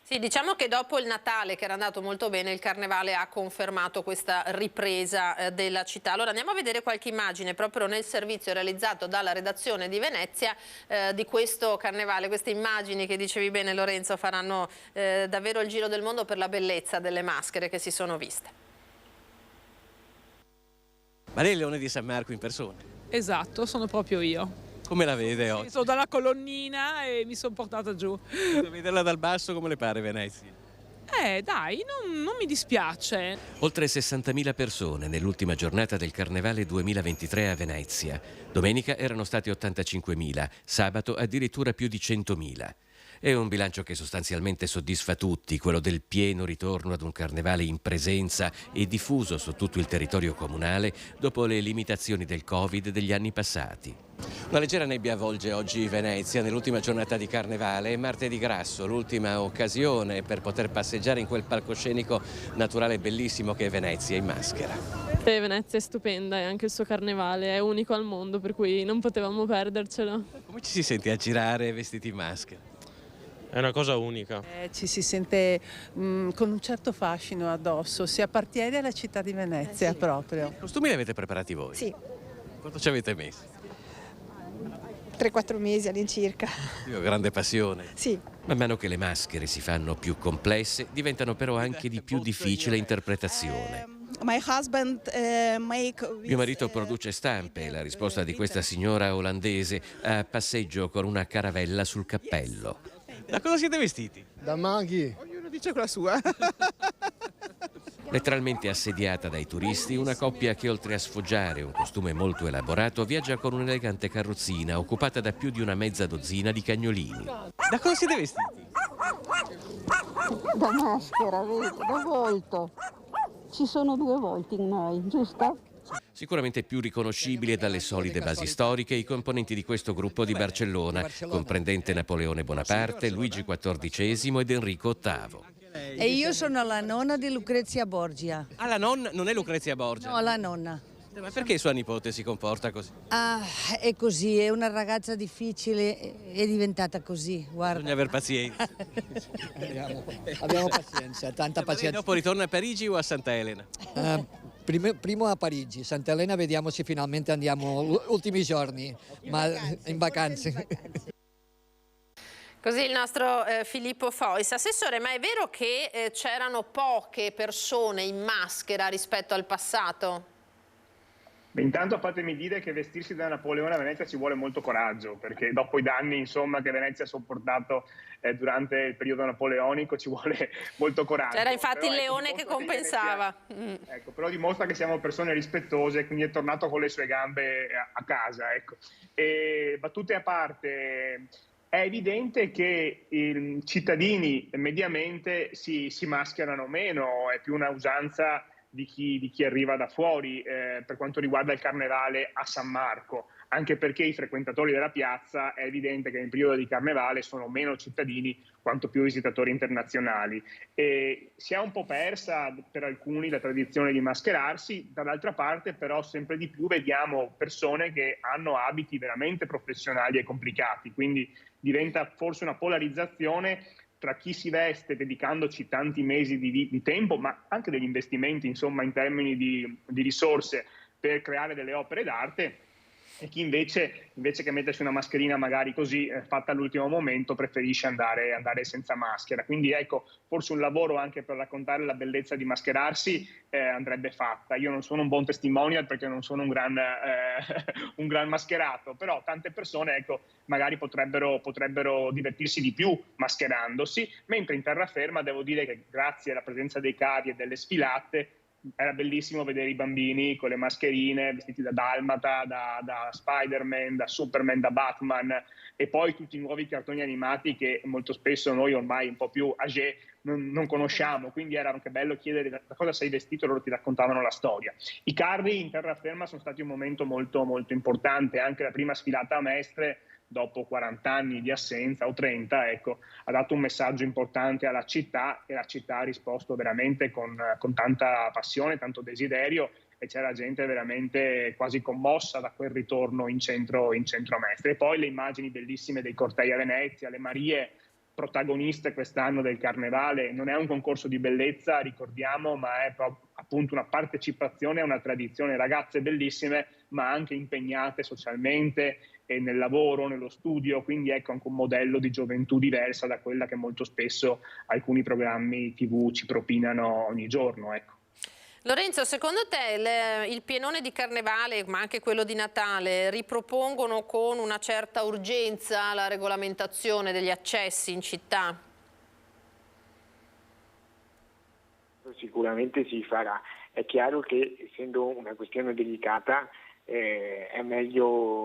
Sì, diciamo che dopo il Natale, che era andato molto bene, il Carnevale ha confermato questa ripresa della città. Allora andiamo a vedere qualche immagine proprio nel servizio realizzato dalla redazione di Venezia di questo Carnevale. Queste immagini che dicevi bene, Lorenzo, faranno davvero il giro del mondo per la bellezza delle maschere che si sono viste. Ma lei è il Leone di San Marco in persona? Esatto, sono proprio io. Come la vede oggi? Sono dalla colonnina e mi sono portata giù. Vederla dal basso come le pare Venezia? Dai, non mi dispiace. Oltre 60.000 persone nell'ultima giornata del Carnevale 2023 a Venezia. Domenica erano stati 85.000, sabato addirittura più di 100.000. È un bilancio che sostanzialmente soddisfa tutti, quello del pieno ritorno ad un carnevale in presenza e diffuso su tutto il territorio comunale dopo le limitazioni del Covid degli anni passati. Una leggera nebbia avvolge oggi Venezia nell'ultima giornata di carnevale e martedì grasso, l'ultima occasione per poter passeggiare in quel palcoscenico naturale bellissimo che è Venezia in maschera. Venezia è stupenda e anche il suo carnevale è unico al mondo, per cui non potevamo perdercelo. Come ci si sente a girare vestiti in maschera? È una cosa unica. Ci si sente con un certo fascino addosso, si appartiene alla città di Venezia proprio. I costumi li avete preparati voi? Sì. Quanto ci avete messo? 3-4 mesi all'incirca. Io ho grande passione. Sì. Man mano che le maschere si fanno più complesse, diventano però anche di più difficile interpretazione. Mio marito produce stampe e la risposta di questa signora olandese a passeggio con una caravella sul cappello. Da cosa siete vestiti? Da maghi. Ognuno dice quella sua. Letteralmente assediata dai turisti, una coppia che oltre a sfoggiare un costume molto elaborato viaggia con un'elegante carrozzina occupata da più di una mezza dozzina di cagnolini. Da cosa siete vestiti? Da maschera, vedi, da volto. Ci sono 2 volti in noi, giusto? Sicuramente più riconoscibili dalle solide basi storiche i componenti di questo gruppo di Barcellona, comprendente Napoleone Bonaparte, Luigi XIV ed Enrico VIII. E io sono la nonna di Lucrezia Borgia. Ah, la nonna non è Lucrezia Borgia? No, la nonna. Ma perché sua nipote si comporta così? Ah, è così, è una ragazza difficile, è diventata così, guarda. Bisogna aver pazienza. Abbiamo pazienza, tanta pazienza. Dopo ritorna a Parigi o a Santa Elena? Primo a Parigi, Santa Elena vediamo se finalmente andiamo ultimi giorni, ma in vacanze. Così il nostro Filippo Fois. Assessore, ma è vero che c'erano poche persone in maschera rispetto al passato? Beh, intanto fatemi dire che vestirsi da Napoleone a Venezia ci vuole molto coraggio, perché dopo i danni insomma, che Venezia ha sopportato durante il periodo napoleonico ci vuole molto coraggio. C'era infatti però, il leone che compensava. Ecco, però dimostra che siamo persone rispettose, quindi è tornato con le sue gambe a casa. Ecco. E, battute a parte, è evidente che i cittadini mediamente si mascherano meno, è più una usanza di chi arriva da fuori per quanto riguarda il carnevale a San Marco, anche perché i frequentatori della piazza è evidente che nel periodo di carnevale sono meno cittadini quanto più visitatori internazionali. E si è un po' persa per alcuni la tradizione di mascherarsi, dall'altra parte però sempre di più vediamo persone che hanno abiti veramente professionali e complicati, quindi diventa forse una polarizzazione tra chi si veste dedicandoci tanti mesi di tempo, ma anche degli investimenti insomma in termini di risorse per creare delle opere d'arte, e chi invece che mettersi una mascherina magari così fatta all'ultimo momento preferisce andare senza maschera. Quindi ecco, forse un lavoro anche per raccontare la bellezza di mascherarsi andrebbe fatta. Io non sono un buon testimonial perché non sono un gran mascherato, però tante persone ecco, magari potrebbero divertirsi di più mascherandosi, mentre in terraferma devo dire che grazie alla presenza dei carri e delle sfilate era bellissimo vedere i bambini con le mascherine, vestiti da Dalmata, da Spider-Man, da Superman, da Batman, e poi tutti i nuovi cartoni animati che molto spesso noi ormai un po' più âgé non conosciamo, quindi era anche bello chiedere da cosa sei vestito e loro ti raccontavano la storia. I carri in terraferma sono stati un momento molto, molto importante, anche la prima sfilata a Mestre dopo 40 anni di assenza o 30, ecco, ha dato un messaggio importante alla città e la città ha risposto veramente con tanta passione, tanto desiderio, e c'era gente veramente quasi commossa da quel ritorno in centro a Mestre. E poi le immagini bellissime dei cortei a Venezia, le Marie protagoniste quest'anno del Carnevale. Non è un concorso di bellezza, ricordiamo, ma è appunto una partecipazione a una tradizione, ragazze bellissime ma anche impegnate socialmente e nel lavoro, nello studio, quindi ecco anche un modello di gioventù diversa da quella che molto spesso alcuni programmi TV ci propinano ogni giorno, ecco. Lorenzo, secondo te il pienone di Carnevale, ma anche quello di Natale, ripropongono con una certa urgenza la regolamentazione degli accessi in città? Sicuramente si farà. È chiaro che, essendo una questione delicata, è meglio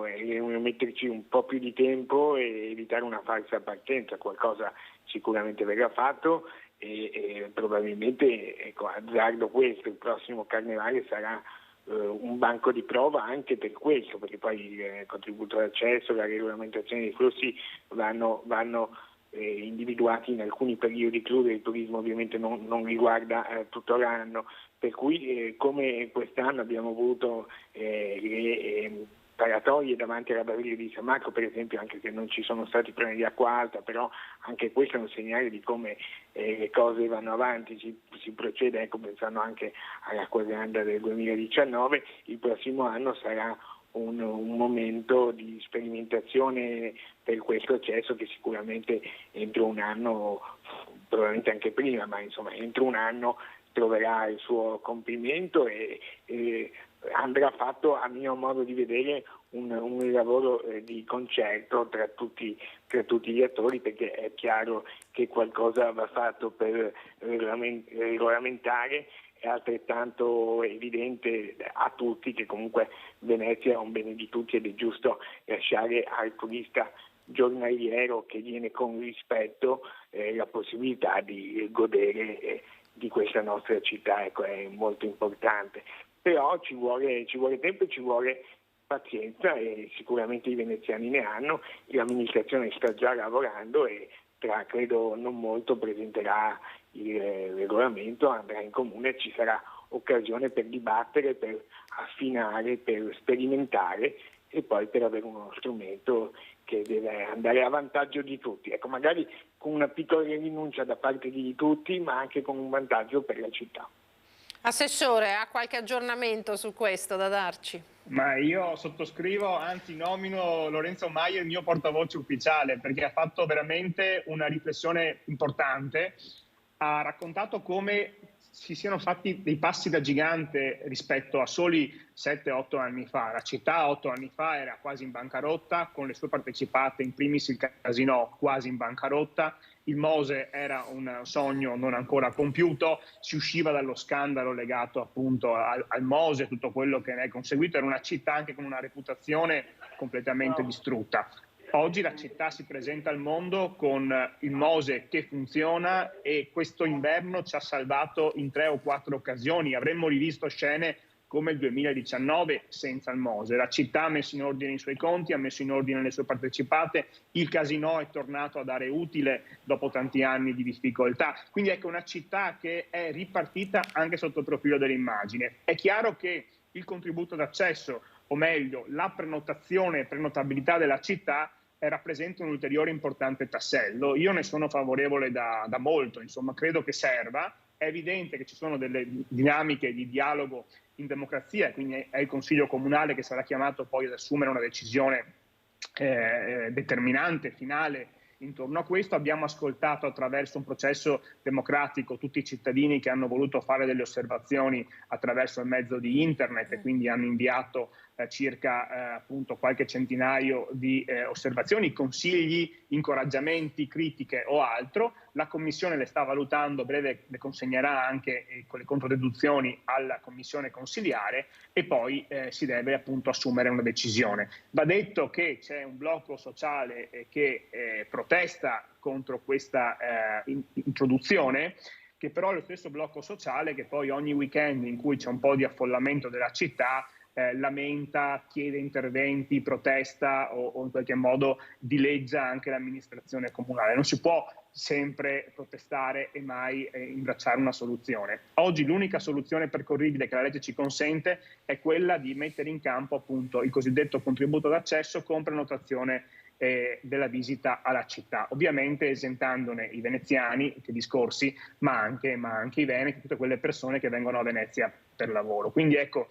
metterci un po' più di tempo e evitare una falsa partenza. Qualcosa sicuramente verrà fatto e probabilmente, ecco, azzardo questo, il prossimo carnevale sarà un banco di prova anche per questo, perché poi il contributo d'accesso, la regolamentazione dei flussi vanno individuati in alcuni periodi clou. Il turismo ovviamente non riguarda tutto l'anno, per cui come quest'anno abbiamo avuto le paratoie davanti alla Baviglia di San Marco, per esempio, anche se non ci sono stati problemi di acqua alta, però anche questo è un segnale di come le cose vanno avanti, si procede, ecco, pensando anche all'Acqua Grande del 2019. Il prossimo anno sarà un momento di sperimentazione per questo accesso che sicuramente entro un anno, probabilmente anche prima, ma insomma entro un anno troverà il suo compimento e andrà fatto, a mio modo di vedere, un lavoro di concerto tra tutti gli attori, perché è chiaro che qualcosa va fatto per regolamentare. È altrettanto evidente a tutti che comunque Venezia è un bene di tutti ed è giusto lasciare al turista giornaliero che viene con rispetto la possibilità di godere di questa nostra città, ecco, è molto importante. Però ci vuole tempo e ci vuole pazienza e sicuramente i veneziani ne hanno, l'amministrazione sta già lavorando e tra credo non molto presenterà il regolamento, andrà in comune, ci sarà occasione per dibattere, per affinare, per sperimentare e poi per avere uno strumento che deve andare a vantaggio di tutti. Ecco, magari con una piccola rinuncia da parte di tutti, ma anche con un vantaggio per la città. Assessore, ha qualche aggiornamento su questo da darci? Ma io sottoscrivo, anzi nomino Lorenzo Maia il mio portavoce ufficiale, perché ha fatto veramente una riflessione importante, ha raccontato come si siano fatti dei passi da gigante rispetto a soli 7-8 anni fa. La città 8 anni fa era quasi in bancarotta, con le sue partecipate, in primis il Casino, quasi in bancarotta. Il Mose era un sogno non ancora compiuto, si usciva dallo scandalo legato appunto al Mose, tutto quello che ne è conseguito. Era una città anche con una reputazione completamente distrutta. Oggi la città si presenta al mondo con il Mose che funziona e questo inverno ci ha salvato in 3 o 4 occasioni. Avremmo rivisto scene come il 2019 senza il Mose. La città ha messo in ordine i suoi conti, ha messo in ordine le sue partecipate, il Casino è tornato a dare utile dopo tanti anni di difficoltà. Quindi ecco una città che è ripartita anche sotto il profilo dell'immagine. È chiaro che il contributo d'accesso, o meglio la prenotabilità della città, rappresenta un ulteriore importante tassello. Io ne sono favorevole da molto, insomma, credo che serva. È evidente che ci sono delle dinamiche di dialogo in democrazia, quindi è il Consiglio Comunale che sarà chiamato poi ad assumere una decisione determinante, finale, intorno a questo. Abbiamo ascoltato attraverso un processo democratico tutti i cittadini che hanno voluto fare delle osservazioni attraverso il mezzo di internet e quindi hanno inviato circa appunto qualche centinaio di osservazioni, consigli, incoraggiamenti, critiche o altro. La Commissione le sta valutando, a breve le consegnerà anche con le controdeduzioni alla Commissione consiliare e poi si deve appunto assumere una decisione. Va detto che c'è un blocco sociale che protesta contro questa introduzione, che però è lo stesso blocco sociale che poi ogni weekend in cui c'è un po' di affollamento della città lamenta, chiede interventi, protesta o in qualche modo dileggia anche l'amministrazione comunale. Non si può sempre protestare e mai imbracciare una soluzione. Oggi l'unica soluzione percorribile che la legge ci consente è quella di mettere in campo appunto il cosiddetto contributo d'accesso con prenotazione della visita alla città, ovviamente esentandone i veneziani, i discorsi, ma anche i veneti, tutte quelle persone che vengono a Venezia per lavoro. Quindi ecco,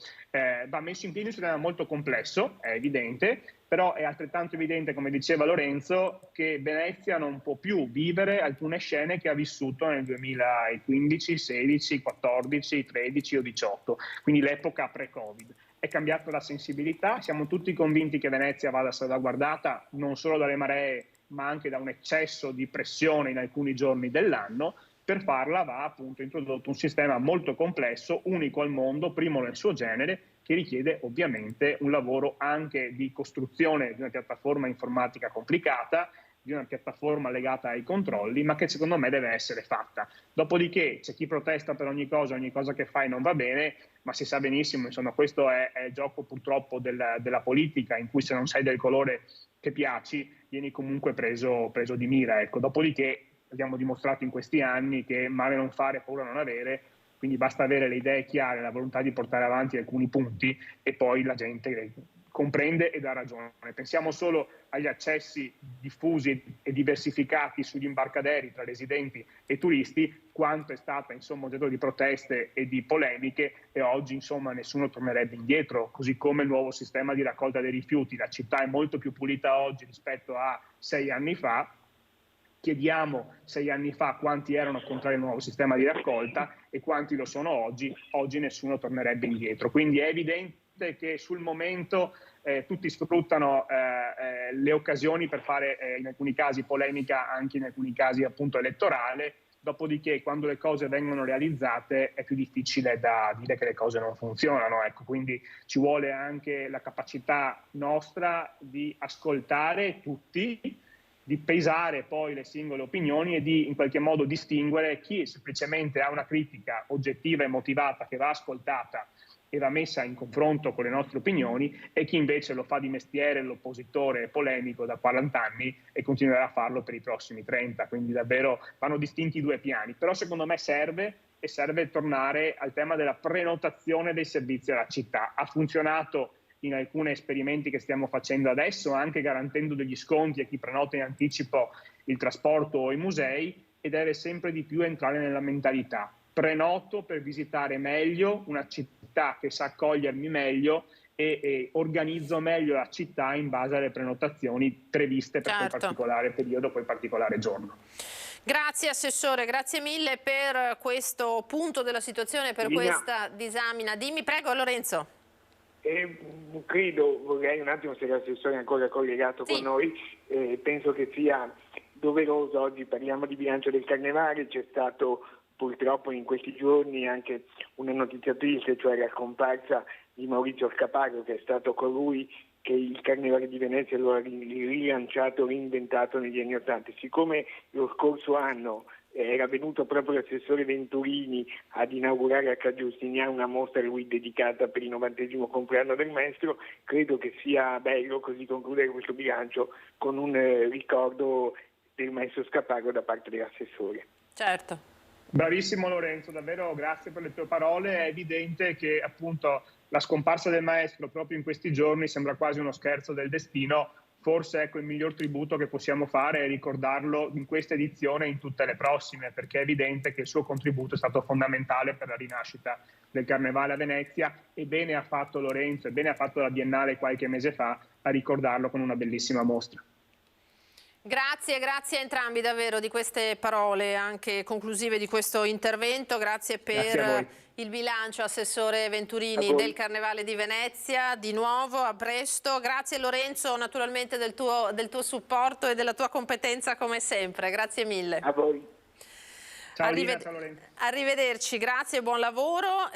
va messo in piedi un sistema molto complesso, è evidente, però è altrettanto evidente, come diceva Lorenzo, che Venezia non può più vivere alcune scene che ha vissuto nel 2015, 16, 14, 13 o 18, quindi l'epoca pre-Covid. È cambiata la sensibilità, siamo tutti convinti che Venezia vada salvaguardata non solo dalle maree, ma anche da un eccesso di pressione in alcuni giorni dell'anno, Per farla va appunto introdotto un sistema molto complesso, unico al mondo, primo nel suo genere, che richiede ovviamente un lavoro anche di costruzione di una piattaforma informatica complicata, di una piattaforma legata ai controlli, ma che secondo me deve essere fatta. Dopodiché c'è chi protesta per ogni cosa che fai non va bene, ma si sa benissimo, insomma, questo è il gioco purtroppo della politica, in cui se non sei del colore che piaci vieni comunque preso di mira. Ecco. Dopodiché abbiamo dimostrato in questi anni che male non fare, paura non avere, quindi basta avere le idee chiare, la volontà di portare avanti alcuni punti e poi la gente comprende e dà ragione. Pensiamo solo agli accessi diffusi e diversificati sugli imbarcaderi tra residenti e turisti, quanto è stata insomma oggetto di proteste e di polemiche, e oggi insomma nessuno tornerebbe indietro, così come il nuovo sistema di raccolta dei rifiuti. La città è molto più pulita oggi rispetto a 6 anni fa. Chiediamo 6 anni fa quanti erano contrari al nuovo sistema di raccolta e quanti lo sono oggi. Oggi nessuno tornerebbe indietro. Quindi è evidente che sul momento tutti sfruttano le occasioni per fare in alcuni casi polemica, anche in alcuni casi appunto elettorale. Dopodiché quando le cose vengono realizzate è più difficile da dire che le cose non funzionano. Ecco, quindi ci vuole anche la capacità nostra di ascoltare tutti, di pesare poi le singole opinioni e di in qualche modo distinguere chi semplicemente ha una critica oggettiva e motivata che va ascoltata e va messa in confronto con le nostre opinioni, e chi invece lo fa di mestiere, l'oppositore polemico da 40 anni, e continuerà a farlo per i prossimi 30. Quindi davvero vanno distinti i due piani. Però secondo me serve tornare al tema della prenotazione dei servizi alla città. Ha funzionato in alcuni esperimenti che stiamo facendo adesso, anche garantendo degli sconti a chi prenota in anticipo il trasporto o i musei, e deve sempre di più entrare nella mentalità. Prenoto per visitare meglio una città che sa accogliermi meglio e organizzo meglio la città in base alle prenotazioni previste per quel particolare periodo, quel particolare giorno. Grazie Assessore, grazie mille per questo punto della situazione, per questa disamina. Dimmi, prego Lorenzo. Credo, vorrei un attimo se l'assessore è ancora collegato con noi, penso che sia doveroso. Oggi parliamo di bilancio del Carnevale, c'è stato purtroppo in questi giorni anche una notizia triste, cioè la scomparsa di Maurizio Scaparo, che è stato colui che il Carnevale di Venezia lo ha rilanciato, reinventato negli anni '80. Siccome lo scorso anno era venuto proprio l'assessore Venturini ad inaugurare a Ca' Giustiniano una mostra a lui dedicata per il 90° compleanno del maestro, credo che sia bello così concludere questo bilancio con un ricordo del maestro Scaparo da parte dell'assessore. Certo. Bravissimo Lorenzo, davvero grazie per le tue parole. È evidente che appunto la scomparsa del maestro proprio in questi giorni sembra quasi uno scherzo del destino. Forse ecco il miglior tributo che possiamo fare è ricordarlo in questa edizione e in tutte le prossime, perché è evidente che il suo contributo è stato fondamentale per la rinascita del Carnevale a Venezia, e bene ha fatto Lorenzo e bene ha fatto la Biennale qualche mese fa a ricordarlo con una bellissima mostra. Grazie a entrambi davvero di queste parole anche conclusive di questo intervento. Grazie per il bilancio, Assessore Venturini, del Carnevale di Venezia. Di nuovo, a presto. Grazie Lorenzo naturalmente del tuo supporto e della tua competenza come sempre. Grazie mille. A voi. Arrivederci, grazie e buon lavoro.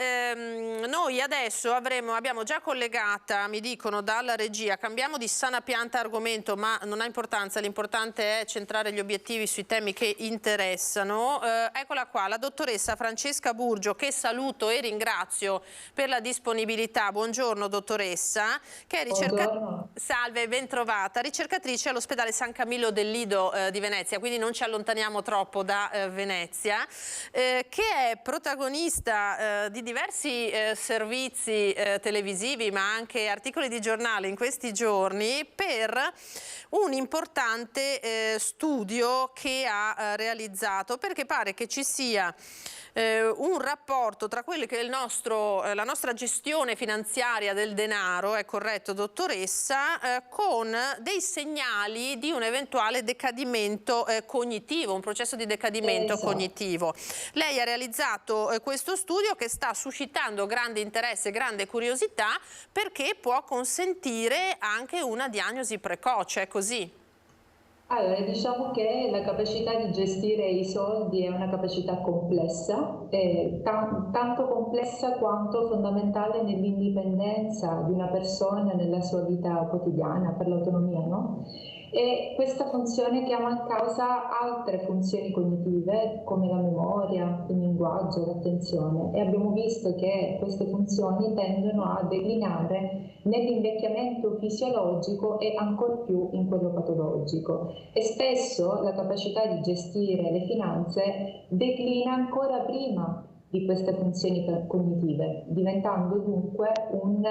Noi adesso abbiamo già collegata, mi dicono dalla regia, cambiamo di sana pianta argomento, ma non ha importanza, l'importante è centrare gli obiettivi sui temi che interessano. Eccola qua, la dottoressa Francesca Burgio, che saluto e ringrazio per la disponibilità. Buongiorno dottoressa, che è salve, ben trovata, ricercatrice all'ospedale San Camillo del Lido di Venezia, quindi non ci allontaniamo troppo da Venezia. Che è protagonista di diversi servizi televisivi ma anche articoli di giornale in questi giorni per un importante studio che ha realizzato, perché pare che ci sia un rapporto tra quello che è la nostra gestione finanziaria del denaro, è corretto dottoressa, con dei segnali di un eventuale decadimento cognitivo, un processo di decadimento cognitivo. Lei ha realizzato questo studio che sta suscitando grande interesse, grande curiosità, perché può consentire anche una diagnosi precoce, è così? Allora, diciamo che la capacità di gestire i soldi è una capacità complessa, tanto complessa quanto fondamentale nell'indipendenza di una persona nella sua vita quotidiana, per l'autonomia, no? E questa funzione chiama in causa altre funzioni cognitive come la memoria, il linguaggio, l'attenzione, e abbiamo visto che queste funzioni tendono a declinare nell'invecchiamento fisiologico e ancor più in quello patologico. E spesso la capacità di gestire le finanze declina ancora prima di queste funzioni cognitive, diventando dunque un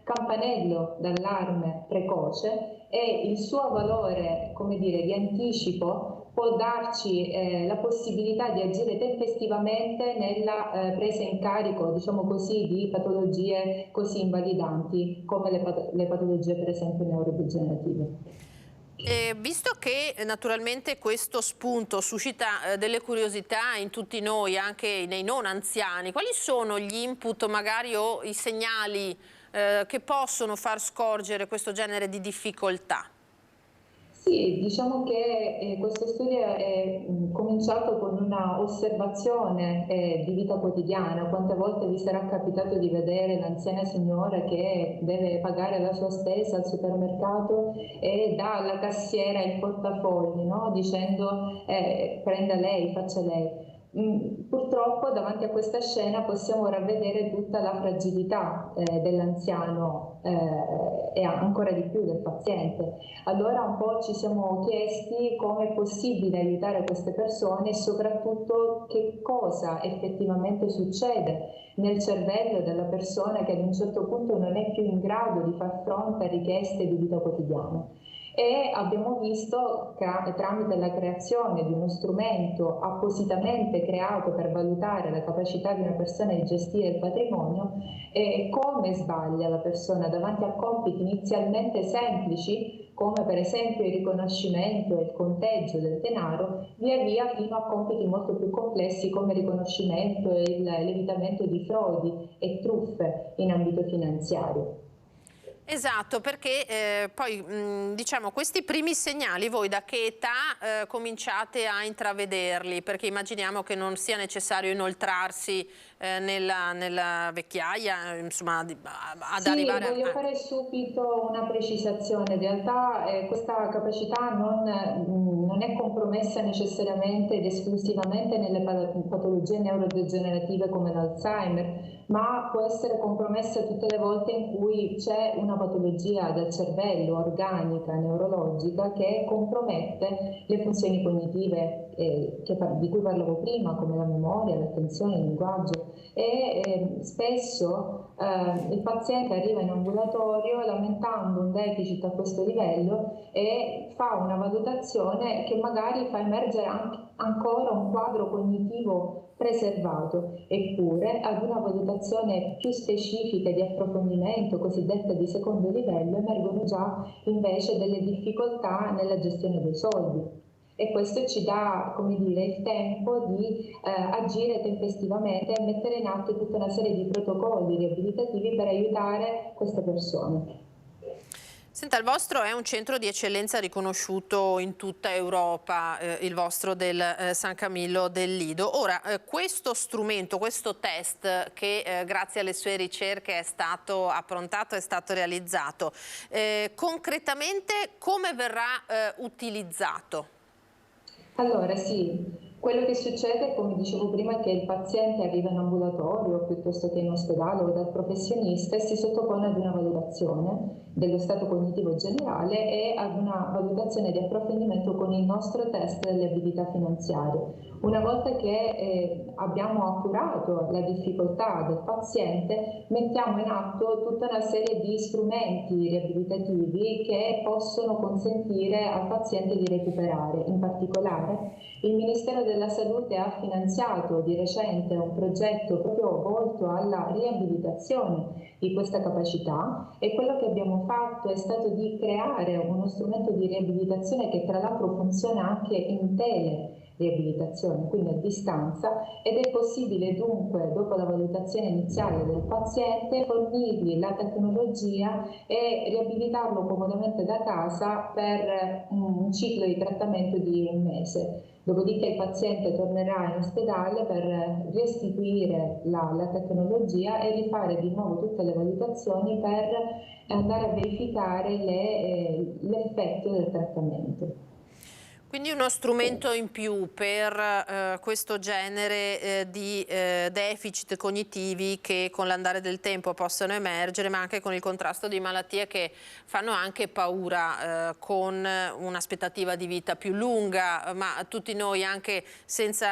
campanello d'allarme precoce, e il suo valore, come dire, di anticipo può darci la possibilità di agire tempestivamente nella presa in carico, diciamo così, di patologie così invalidanti come le patologie per esempio neurodegenerative. Visto che naturalmente questo spunto suscita delle curiosità in tutti noi, anche nei non anziani, quali sono gli input magari o i segnali che possono far scorgere questo genere di difficoltà? Sì, diciamo che questo studio è cominciato con una osservazione di vita quotidiana. Quante volte vi sarà capitato di vedere l'anziana signora che deve pagare la sua spesa al supermercato e dà alla cassiera il portafogli, no? Dicendo prenda lei, faccia lei. Purtroppo davanti a questa scena possiamo ravvedere tutta la fragilità dell'anziano e ancora di più del paziente. Allora un po' ci siamo chiesti come è possibile aiutare queste persone e soprattutto che cosa effettivamente succede nel cervello della persona che ad un certo punto non è più in grado di far fronte a richieste di vita quotidiana. E abbiamo visto tramite la creazione di uno strumento appositamente creato per valutare la capacità di una persona di gestire il patrimonio come sbaglia la persona davanti a compiti inizialmente semplici come per esempio il riconoscimento e il conteggio del denaro, via via fino a compiti molto più complessi come il riconoscimento e l'evitamento di frodi e truffe in ambito finanziario. Esatto, perché poi diciamo questi primi segnali voi da che età cominciate a intravederli? Perché immaginiamo che non sia necessario inoltrarsi nella vecchiaia, insomma, ad arrivare voglio fare subito una precisazione. In realtà questa capacità non è compromessa necessariamente ed esclusivamente nelle patologie neurodegenerative come l'Alzheimer, ma può essere compromessa tutte le volte in cui c'è una patologia del cervello organica, neurologica, che compromette le funzioni cognitive di cui parlavo prima, come la memoria, l'attenzione, il linguaggio. E spesso il paziente arriva in ambulatorio lamentando un deficit a questo livello e fa una valutazione che magari fa emergere ancora un quadro cognitivo preservato, eppure ad una valutazione più specifica di approfondimento, cosiddetta di secondo livello, emergono già invece delle difficoltà nella gestione dei soldi. E questo ci dà, come dire, il tempo di agire tempestivamente e mettere in atto tutta una serie di protocolli riabilitativi per aiutare queste persone. Senta, il vostro è un centro di eccellenza riconosciuto in tutta Europa, il vostro del San Camillo del Lido. Ora, questo strumento, questo test che grazie alle sue ricerche è stato approntato, è stato realizzato, concretamente come verrà utilizzato? Allora sì, quello che succede, come dicevo prima, è che il paziente arriva in ambulatorio piuttosto che in ospedale o dal professionista e si sottopone ad una valutazione dello stato cognitivo generale e ad una valutazione di approfondimento con il nostro test delle abilità finanziarie. Una volta che abbiamo appurato la difficoltà del paziente, mettiamo in atto tutta una serie di strumenti riabilitativi che possono consentire al paziente di recuperare. In particolare, il Ministero della Salute ha finanziato di recente un progetto proprio volto alla riabilitazione di questa capacità, e quello che abbiamo fatto è stato di creare uno strumento di riabilitazione che tra l'altro funziona anche in riabilitazione, quindi a distanza, ed è possibile dunque, dopo la valutazione iniziale del paziente, fornirgli la tecnologia e riabilitarlo comodamente da casa per un ciclo di trattamento di 1 mese. Dopodiché il paziente tornerà in ospedale per restituire la tecnologia e rifare di nuovo tutte le valutazioni per andare a verificare l'effetto del trattamento. Quindi uno strumento in più per questo genere di deficit cognitivi che con l'andare del tempo possono emergere, ma anche con il contrasto di malattie che fanno anche paura, con un'aspettativa di vita più lunga, ma tutti noi, anche senza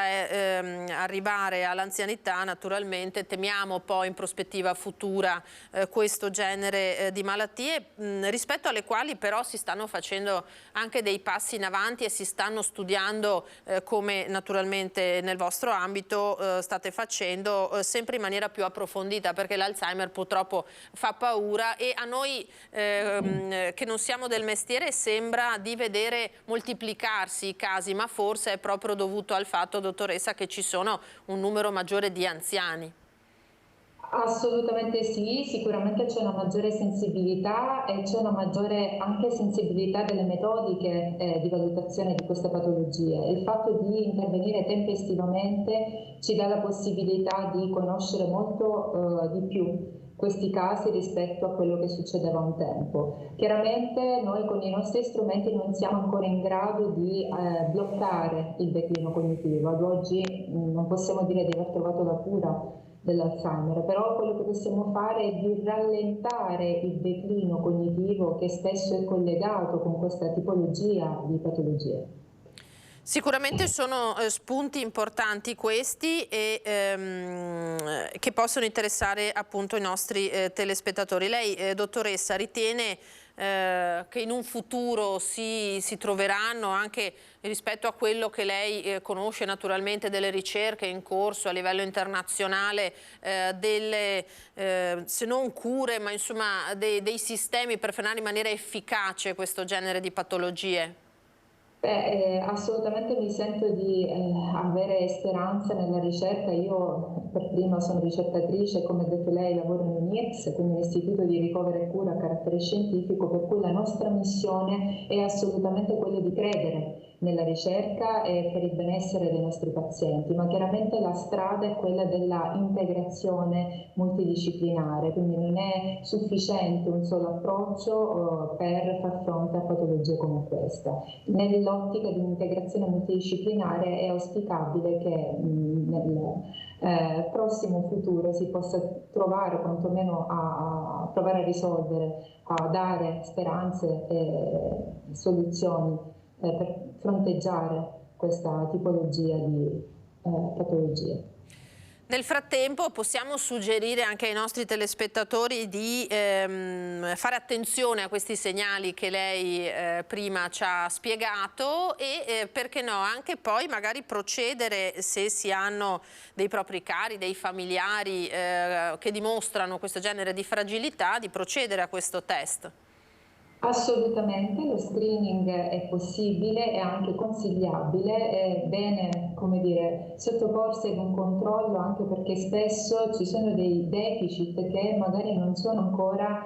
arrivare all'anzianità, naturalmente temiamo poi in prospettiva futura questo genere di malattie, rispetto alle quali però si stanno facendo anche dei passi in avanti e si stanno studiando, come naturalmente nel vostro ambito state facendo, sempre in maniera più approfondita, perché l'Alzheimer purtroppo fa paura e a noi che non siamo del mestiere sembra di vedere moltiplicarsi i casi, ma forse è proprio dovuto al fatto, dottoressa, che ci sono un numero maggiore di anziani. Assolutamente sì, sicuramente c'è una maggiore sensibilità e c'è una maggiore anche sensibilità delle metodiche di valutazione di queste patologie. Il fatto di intervenire tempestivamente ci dà la possibilità di conoscere molto di più questi casi rispetto a quello che succedeva un tempo. Chiaramente noi con i nostri strumenti non siamo ancora in grado di bloccare il declino cognitivo. Ad oggi non possiamo dire di aver trovato la cura dell'Alzheimer, però quello che possiamo fare è di rallentare il declino cognitivo che spesso è collegato con questa tipologia di patologie. Sicuramente sono spunti importanti questi e che possono interessare appunto i nostri telespettatori. Lei, dottoressa, ritiene che in un futuro si troveranno, anche rispetto a quello che lei conosce naturalmente delle ricerche in corso a livello internazionale, delle se non cure, ma insomma dei sistemi per frenare in maniera efficace questo genere di patologie? Assolutamente mi sento di avere speranza nella ricerca. Io per prima sono ricercatrice, come ha detto lei lavoro in UNIEX, quindi l'Istituto di Ricovero e Cura a carattere scientifico, per cui la nostra missione è assolutamente quella di credere nella ricerca e per il benessere dei nostri pazienti, ma chiaramente la strada è quella della integrazione multidisciplinare, quindi non è sufficiente un solo approccio per far fronte a patologie come questa. Nell'ottica di un'integrazione multidisciplinare è auspicabile che nel prossimo futuro si possa trovare quantomeno a provare a risolvere, a dare speranze e soluzioni per fronteggiare questa tipologia di patologie. Nel frattempo possiamo suggerire anche ai nostri telespettatori di fare attenzione a questi segnali che lei prima ci ha spiegato e perché no anche poi magari procedere, se si hanno dei propri cari, dei familiari che dimostrano questo genere di fragilità, di procedere a questo test. Assolutamente, lo screening è possibile, è anche consigliabile, è bene, come dire, sottoporsi ad un controllo, anche perché spesso ci sono dei deficit che magari non sono ancora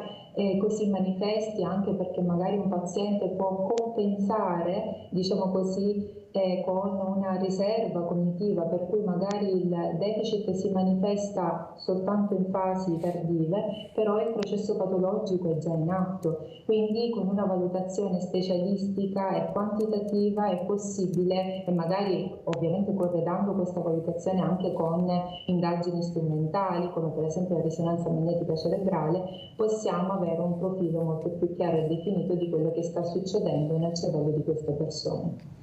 così manifesti, anche perché magari un paziente può compensare, diciamo così, con una riserva cognitiva, per cui magari il deficit si manifesta soltanto in fasi tardive, però il processo patologico è già in atto, quindi con una valutazione specialistica e quantitativa è possibile, e magari ovviamente corredando questa valutazione anche con indagini strumentali come per esempio la risonanza magnetica cerebrale, possiamo avere un profilo molto più chiaro e definito di quello che sta succedendo nel cervello di queste persone.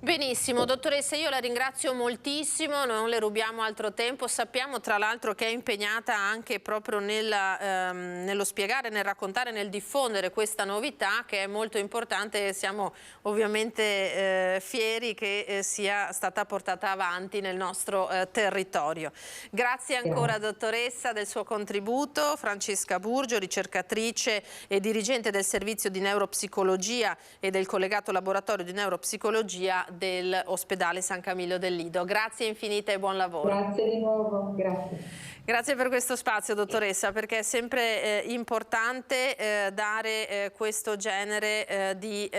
Benissimo, dottoressa, io la ringrazio moltissimo, non le rubiamo altro tempo, sappiamo tra l'altro che è impegnata anche proprio nello spiegare, nel raccontare, nel diffondere questa novità che è molto importante e siamo ovviamente fieri che sia stata portata avanti nel nostro territorio. Grazie ancora dottoressa del suo contributo. Francesca Burgio, ricercatrice e dirigente del servizio di neuropsicologia e del collegato laboratorio di neuropsicologia dell'ospedale San Camillo del Lido. Grazie infinite e buon lavoro. Grazie di nuovo, grazie. Grazie per questo spazio, dottoressa, perché è sempre importante dare questo genere di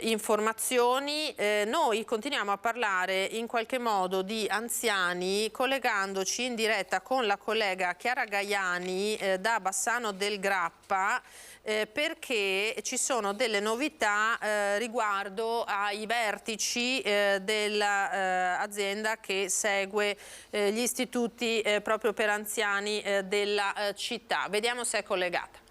informazioni. Noi continuiamo a parlare in qualche modo di anziani collegandoci in diretta con la collega Chiara Gaiani da Bassano del Grappa, perché ci sono delle novità riguardo ai vertici dell'azienda che segue gli istituti proprio per anziani della città. Vediamo se è collegata.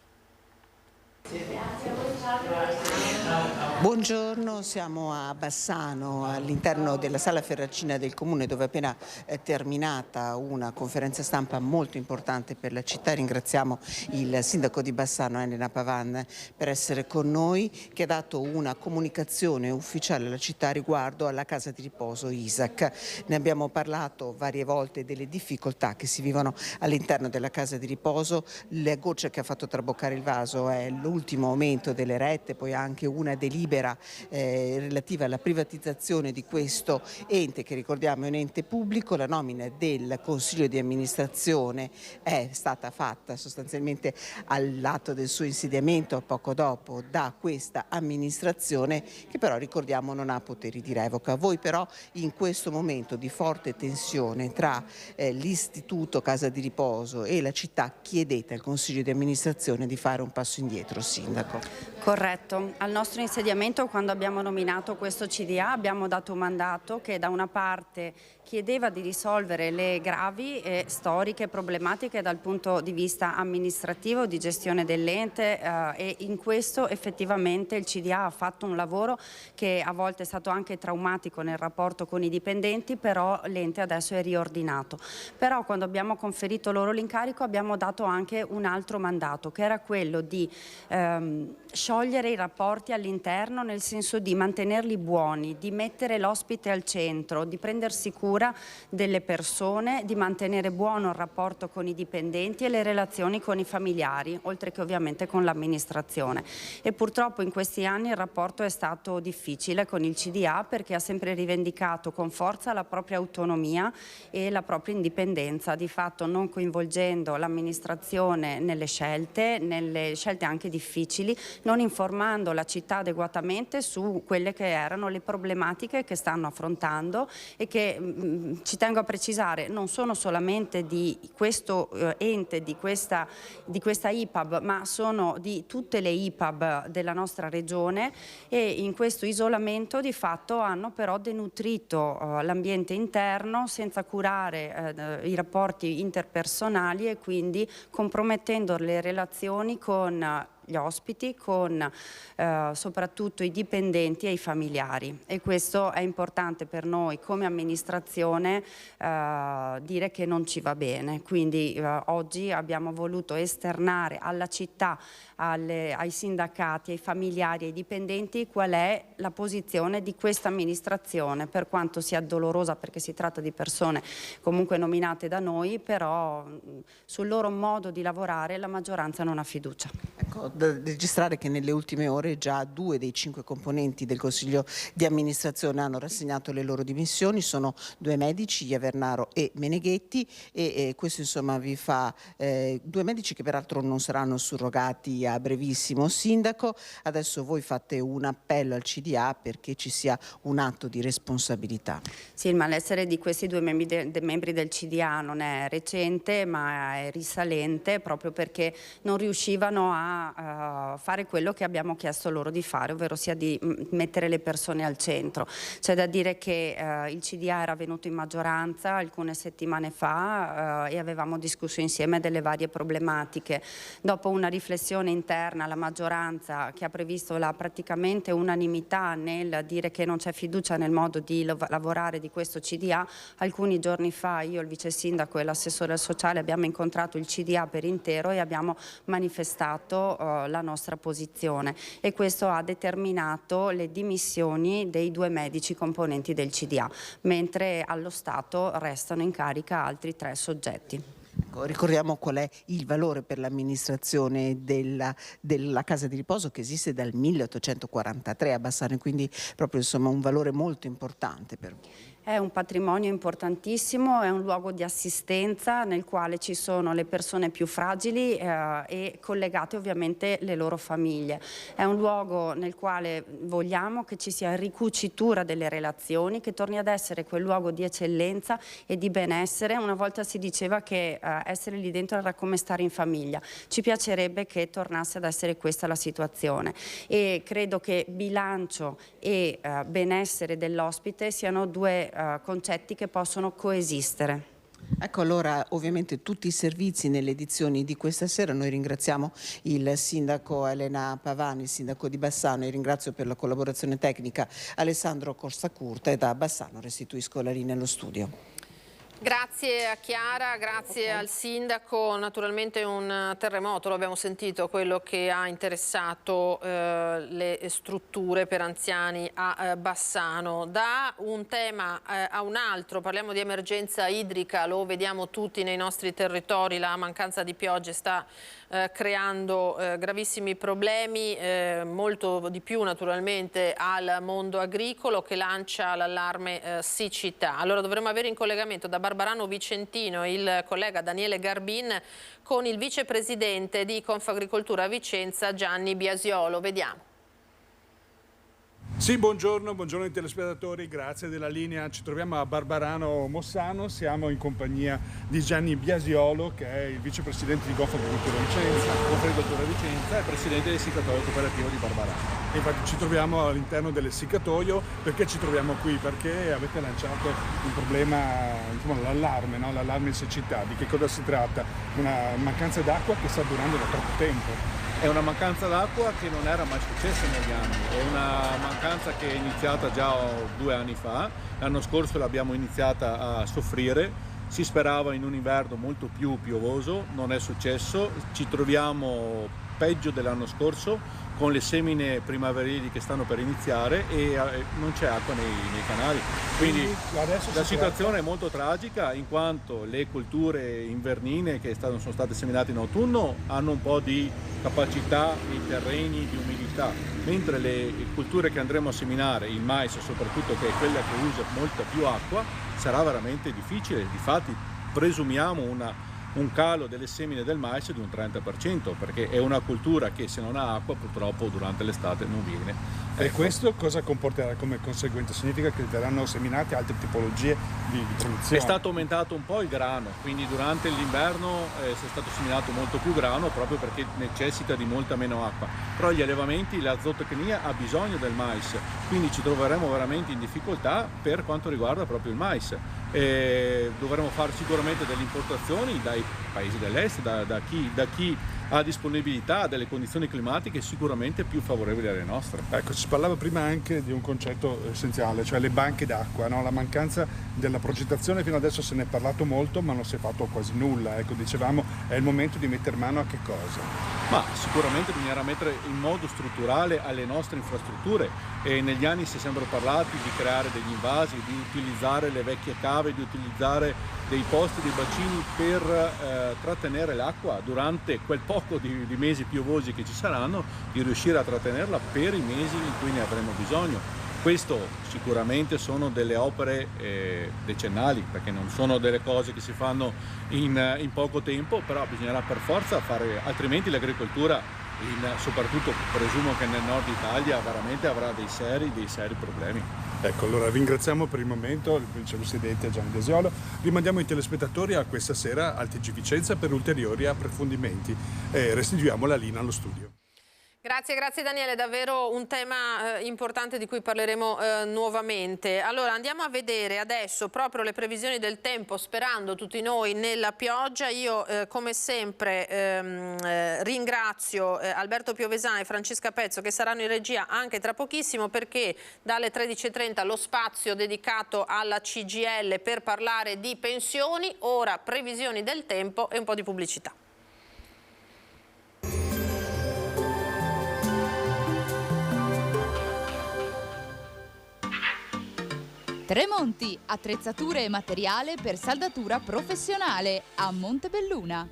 Buongiorno, siamo a Bassano, all'interno della sala Ferracina del Comune, dove è appena terminata una conferenza stampa molto importante per la città. Ringraziamo il sindaco di Bassano, Elena Pavan, per essere con noi, che ha dato una comunicazione ufficiale alla città riguardo alla casa di riposo Isaac. Ne abbiamo parlato varie volte delle difficoltà che si vivono all'interno della casa di riposo. La goccia che ha fatto traboccare il vaso è l'ultimo aumento delle rette, poi anche una delibera relativa alla privatizzazione di questo ente, che ricordiamo è un ente pubblico. La nomina del consiglio di amministrazione è stata fatta sostanzialmente all'atto del suo insediamento, poco dopo, da questa amministrazione, che però ricordiamo non ha poteri di revoca. Voi però in questo momento di forte tensione tra l'istituto casa di riposo e la città chiedete al consiglio di amministrazione di fare un passo indietro, sindaco. Corretto. Al nostro insediamento, quando abbiamo nominato questo CDA, abbiamo dato un mandato che da una parte chiedeva di risolvere le gravi e storiche problematiche dal punto di vista amministrativo, di gestione dell'ente, e in questo effettivamente il CDA ha fatto un lavoro che a volte è stato anche traumatico nel rapporto con i dipendenti, però l'ente adesso è riordinato. Però quando abbiamo conferito loro l'incarico abbiamo dato anche un altro mandato, che era quello di sciogliere i rapporti all'interno, nel senso di mantenerli buoni, di mettere l'ospite al centro, di prendersi cura delle persone, di mantenere buono il rapporto con i dipendenti e le relazioni con i familiari, oltre che ovviamente con l'amministrazione. E purtroppo in questi anni il rapporto è stato difficile con il CDA, perché ha sempre rivendicato con forza la propria autonomia e la propria indipendenza, di fatto non coinvolgendo l'amministrazione nelle scelte anche difficili, non informando la città adeguatamente su quelle che erano le problematiche che stanno affrontando e che, ci tengo a precisare, non sono solamente di questo ente, di questa IPAB, ma sono di tutte le IPAB della nostra regione, e in questo isolamento di fatto hanno però denutrito l'ambiente interno senza curare i rapporti interpersonali, e quindi compromettendo le relazioni con gli ospiti, con soprattutto i dipendenti e i familiari. E questo è importante per noi come amministrazione dire che non ci va bene. Quindi oggi abbiamo voluto esternare alla città, ai sindacati, ai familiari, ai dipendenti qual è la posizione di questa amministrazione, per quanto sia dolorosa, perché si tratta di persone comunque nominate da noi, però sul loro modo di lavorare la maggioranza non ha fiducia. Ecco, da registrare che nelle ultime ore già 2 dei 5 componenti del Consiglio di amministrazione hanno rassegnato le loro dimissioni. Sono 2 medici, Iavernaro e Meneghetti, e questo insomma vi fa 2 medici che peraltro non saranno surrogati a brevissimo. Sindaco, adesso voi fate un appello al CDA perché ci sia un atto di responsabilità. Sì, il malessere di questi 2 membri del CDA non è recente, ma è risalente, proprio perché non riuscivano a fare quello che abbiamo chiesto loro di fare, ovvero sia di mettere le persone al centro. C'è da dire che il CDA era venuto in maggioranza alcune settimane fa e avevamo discusso insieme delle varie problematiche. Dopo una riflessione interna, la maggioranza, che ha previsto la praticamente unanimità nel dire che non c'è fiducia nel modo di lavorare di questo CDA, alcuni giorni fa io, il vice sindaco e l'assessore al sociale abbiamo incontrato il CDA per intero e abbiamo manifestato la nostra posizione, e questo ha determinato le dimissioni dei 2 medici componenti del CDA, mentre allo Stato restano in carica altri 3 soggetti. Ricordiamo qual è il valore per l'amministrazione della casa di riposo, che esiste dal 1843 a Bassano, quindi proprio insomma un valore molto importante per voi. È un patrimonio importantissimo, è un luogo di assistenza nel quale ci sono le persone più fragili e collegate ovviamente le loro famiglie. È un luogo nel quale vogliamo che ci sia ricucitura delle relazioni, che torni ad essere quel luogo di eccellenza e di benessere. Una volta si diceva che essere lì dentro era come stare in famiglia. Ci piacerebbe che tornasse ad essere questa la situazione, e credo che bilancio e benessere dell'ospite siano due concetti che possono coesistere. Ecco, allora ovviamente tutti i servizi nelle edizioni di questa sera. Noi ringraziamo il sindaco Elena Pavani, il sindaco di Bassano, e ringrazio per la collaborazione tecnica Alessandro Corsacurta, e da Bassano restituisco la linea allo studio. Grazie a Chiara, grazie al sindaco. Naturalmente un terremoto, lo abbiamo sentito, quello che ha interessato le strutture per anziani a Bassano. Da un tema a un altro, parliamo di emergenza idrica, lo vediamo tutti nei nostri territori, la mancanza di piogge sta creando gravissimi problemi, molto di più naturalmente al mondo agricolo, che lancia l'allarme siccità. Allora dovremo avere in collegamento da Barbarano Vicentino il collega Daniele Garbin con il vicepresidente di Confagricoltura Vicenza Gianni Biasiolo. Vediamo. Sì, buongiorno ai telespettatori, grazie della linea. Ci troviamo a Barbarano Mossano, siamo in compagnia di Gianni Biasiolo, che è il vicepresidente di Confagricoltura Vicenza e presidente dell'Essiccatoio Cooperativo di Barbarano. E infatti ci troviamo all'interno dell'Essiccatoio. Perché ci troviamo qui? Perché avete lanciato un problema, insomma, l'allarme, no? L'allarme siccità. Di che cosa si tratta? Una mancanza d'acqua che sta durando da troppo tempo. È una mancanza d'acqua che non era mai successa negli anni, è una mancanza che è iniziata già 2 anni fa, l'anno scorso l'abbiamo iniziata a soffrire, si sperava in un inverno molto più piovoso, non è successo, ci troviamo peggio dell'anno scorso con le semine primaverili che stanno per iniziare e non c'è acqua nei canali. Quindi la situazione è molto tragica, in quanto le colture invernine che sono state seminate in autunno hanno un po' di capacità nei terreni di umidità, mentre le colture che andremo a seminare, il mais soprattutto, che è quella che usa molta più acqua, sarà veramente difficile. Difatti presumiamo un calo delle semine del mais di un 30%, perché è una coltura che se non ha acqua purtroppo durante l'estate non viene. E questo cosa comporterà come conseguenza? Significa che verranno seminate altre tipologie di produzione? È stato aumentato un po' il grano, quindi durante l'inverno è stato seminato molto più grano proprio perché necessita di molta meno acqua. Però gli allevamenti, la zootecnia ha bisogno del mais, quindi ci troveremo veramente in difficoltà per quanto riguarda proprio il mais. Dovremo fare sicuramente delle importazioni dai paesi dell'est, da chi ha disponibilità delle condizioni climatiche sicuramente più favorevoli alle nostre. Ecco, si parlava prima anche di un concetto essenziale, cioè le banche d'acqua, no? La mancanza della progettazione, fino adesso se ne è parlato molto ma non si è fatto quasi nulla. Ecco, dicevamo, è il momento di mettere mano a che cosa? Ma sicuramente bisognerà mettere in modo strutturale alle nostre infrastrutture, e negli anni si è sempre parlato di creare degli invasi, di utilizzare le vecchie cave, di utilizzare dei posti, dei bacini per trattenere l'acqua durante quel poco di mesi piovosi che ci saranno, di riuscire a trattenerla per i mesi in cui ne avremo bisogno. Questo sicuramente sono delle opere decennali, perché non sono delle cose che si fanno in poco tempo, però bisognerà per forza fare, altrimenti l'agricoltura, soprattutto presumo che nel nord Italia, veramente avrà dei seri problemi. Ecco, allora ringraziamo per il momento il vicepresidente Gianni Biasiolo. Rimandiamo i telespettatori a questa sera al TG Vicenza per ulteriori approfondimenti e restituiamo la linea allo studio. Grazie Daniele, davvero un tema importante di cui parleremo nuovamente. Allora andiamo a vedere adesso proprio le previsioni del tempo, sperando tutti noi nella pioggia. Io come sempre ringrazio Alberto Piovesani e Francesca Pezzo, che saranno in regia anche tra pochissimo, perché dalle 13:30 lo spazio dedicato alla CGIL per parlare di pensioni. Ora previsioni del tempo e un po' di pubblicità. Tremonti, attrezzature e materiale per saldatura professionale a Montebelluna.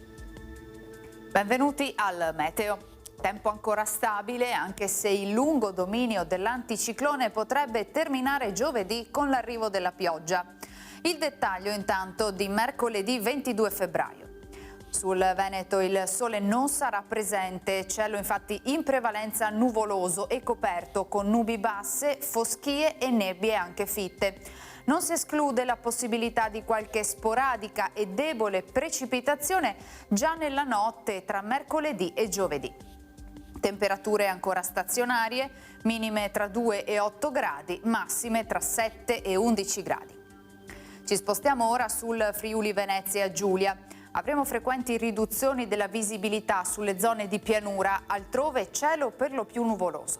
Benvenuti al meteo. Tempo ancora stabile, anche se il lungo dominio dell'anticiclone potrebbe terminare giovedì con l'arrivo della pioggia. Il dettaglio intanto di mercoledì 22 febbraio. Sul Veneto il sole non sarà presente, cielo infatti in prevalenza nuvoloso e coperto con nubi basse, foschie e nebbie anche fitte. Non si esclude la possibilità di qualche sporadica e debole precipitazione già nella notte tra mercoledì e giovedì. Temperature ancora stazionarie, minime tra 2 e 8 gradi, massime tra 7 e 11 gradi. Ci spostiamo ora sul Friuli Venezia Giulia. Avremo frequenti riduzioni della visibilità sulle zone di pianura, altrove cielo per lo più nuvoloso.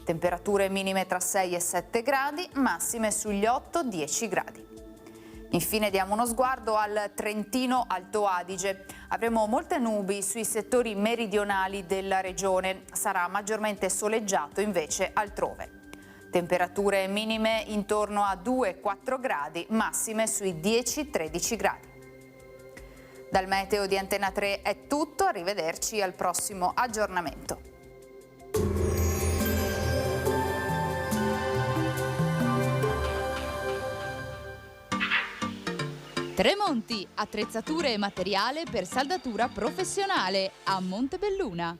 Temperature minime tra 6 e 7 gradi, massime sugli 8-10 gradi. Infine diamo uno sguardo al Trentino Alto Adige. Avremo molte nubi sui settori meridionali della regione, sarà maggiormente soleggiato invece altrove. Temperature minime intorno a 2-4 gradi, massime sui 10-13 gradi. Dal meteo di Antena 3 è tutto, arrivederci al prossimo aggiornamento. Tremonti, attrezzature e materiale per saldatura professionale a Montebelluna.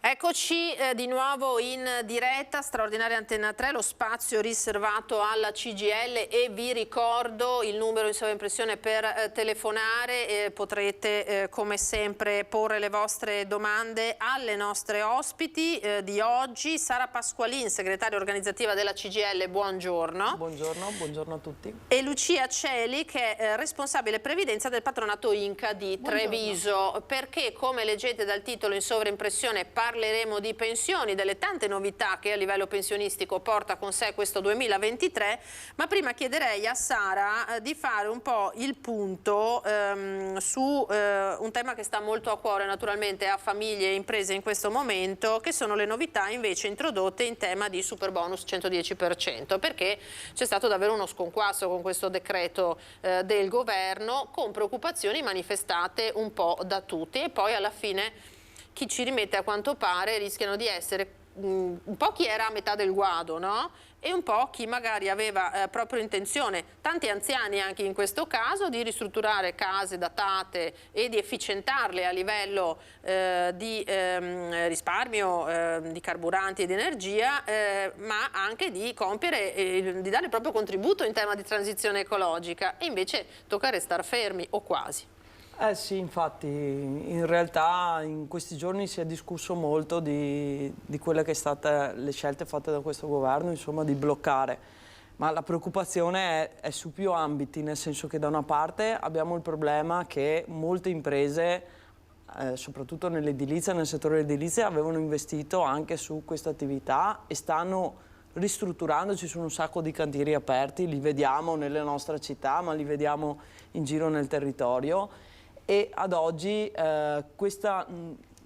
Eccoci di nuovo in diretta, straordinaria Antena 3, lo spazio riservato alla CGIL e vi ricordo il numero in sovraimpressione per telefonare, potrete come sempre porre le vostre domande alle nostre ospiti di oggi. Sara Pasqualin, segretaria organizzativa della CGIL, buongiorno. Buongiorno a tutti. E Lucia Celi, che è responsabile previdenza del patronato Inca di Treviso, perché come leggete dal titolo in sovraimpressione parleremo di pensioni, delle tante novità che a livello pensionistico porta con sé questo 2023, ma prima chiederei a Sara di fare un po' il punto su un tema che sta molto a cuore naturalmente a famiglie e imprese in questo momento, che sono le novità invece introdotte in tema di superbonus 110%, perché c'è stato davvero uno sconquasso con questo decreto del governo, con preoccupazioni manifestate un po' da tutti, e poi alla fine chi ci rimette a quanto pare rischiano di essere un po' chi era a metà del guado, no? E un po' chi magari aveva proprio intenzione, tanti anziani anche in questo caso, di ristrutturare case datate e di efficientarle a livello di risparmio di carburanti e di energia, ma anche di compiere, di dare il proprio contributo in tema di transizione ecologica, e invece tocca restare fermi o quasi. Sì, infatti, in realtà in questi giorni si è discusso molto di quelle che sono state le scelte fatte da questo governo, insomma, di bloccare. Ma la preoccupazione è su più ambiti, nel senso che da una parte abbiamo il problema che molte imprese, soprattutto nell'edilizia, nel settore dell'edilizia, avevano investito anche su questa attività e stanno ristrutturando. Ci sono un sacco di cantieri aperti, li vediamo nelle nostre città, ma li vediamo in giro nel territorio. E ad oggi questa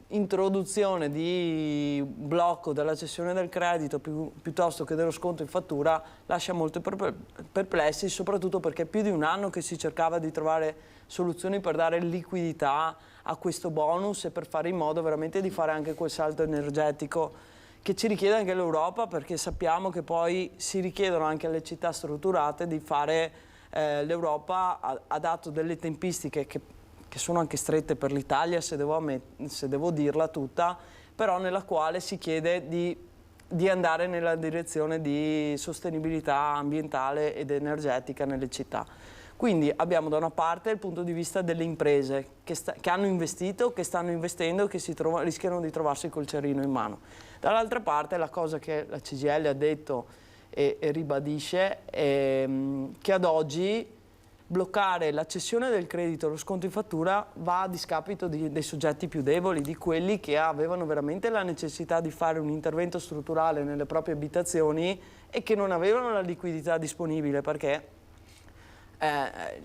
introduzione di blocco della cessione del credito piuttosto che dello sconto in fattura lascia molto perplessi, soprattutto perché è più di un anno che si cercava di trovare soluzioni per dare liquidità a questo bonus e per fare in modo veramente di fare anche quel salto energetico che ci richiede anche l'Europa, perché sappiamo che poi si richiedono anche alle città strutturate di fare, l'Europa ha dato delle tempistiche che sono anche strette per l'Italia, se devo dirla tutta, però nella quale si chiede di andare nella direzione di sostenibilità ambientale ed energetica nelle città. Quindi abbiamo da una parte il punto di vista delle imprese che hanno investito, che stanno investendo e che rischiano di trovarsi col cerino in mano. Dall'altra parte la cosa che la CGIL ha detto e ribadisce è che ad oggi bloccare la cessione del credito, lo sconto in fattura, va a discapito dei soggetti più deboli, di quelli che avevano veramente la necessità di fare un intervento strutturale nelle proprie abitazioni e che non avevano la liquidità disponibile, perché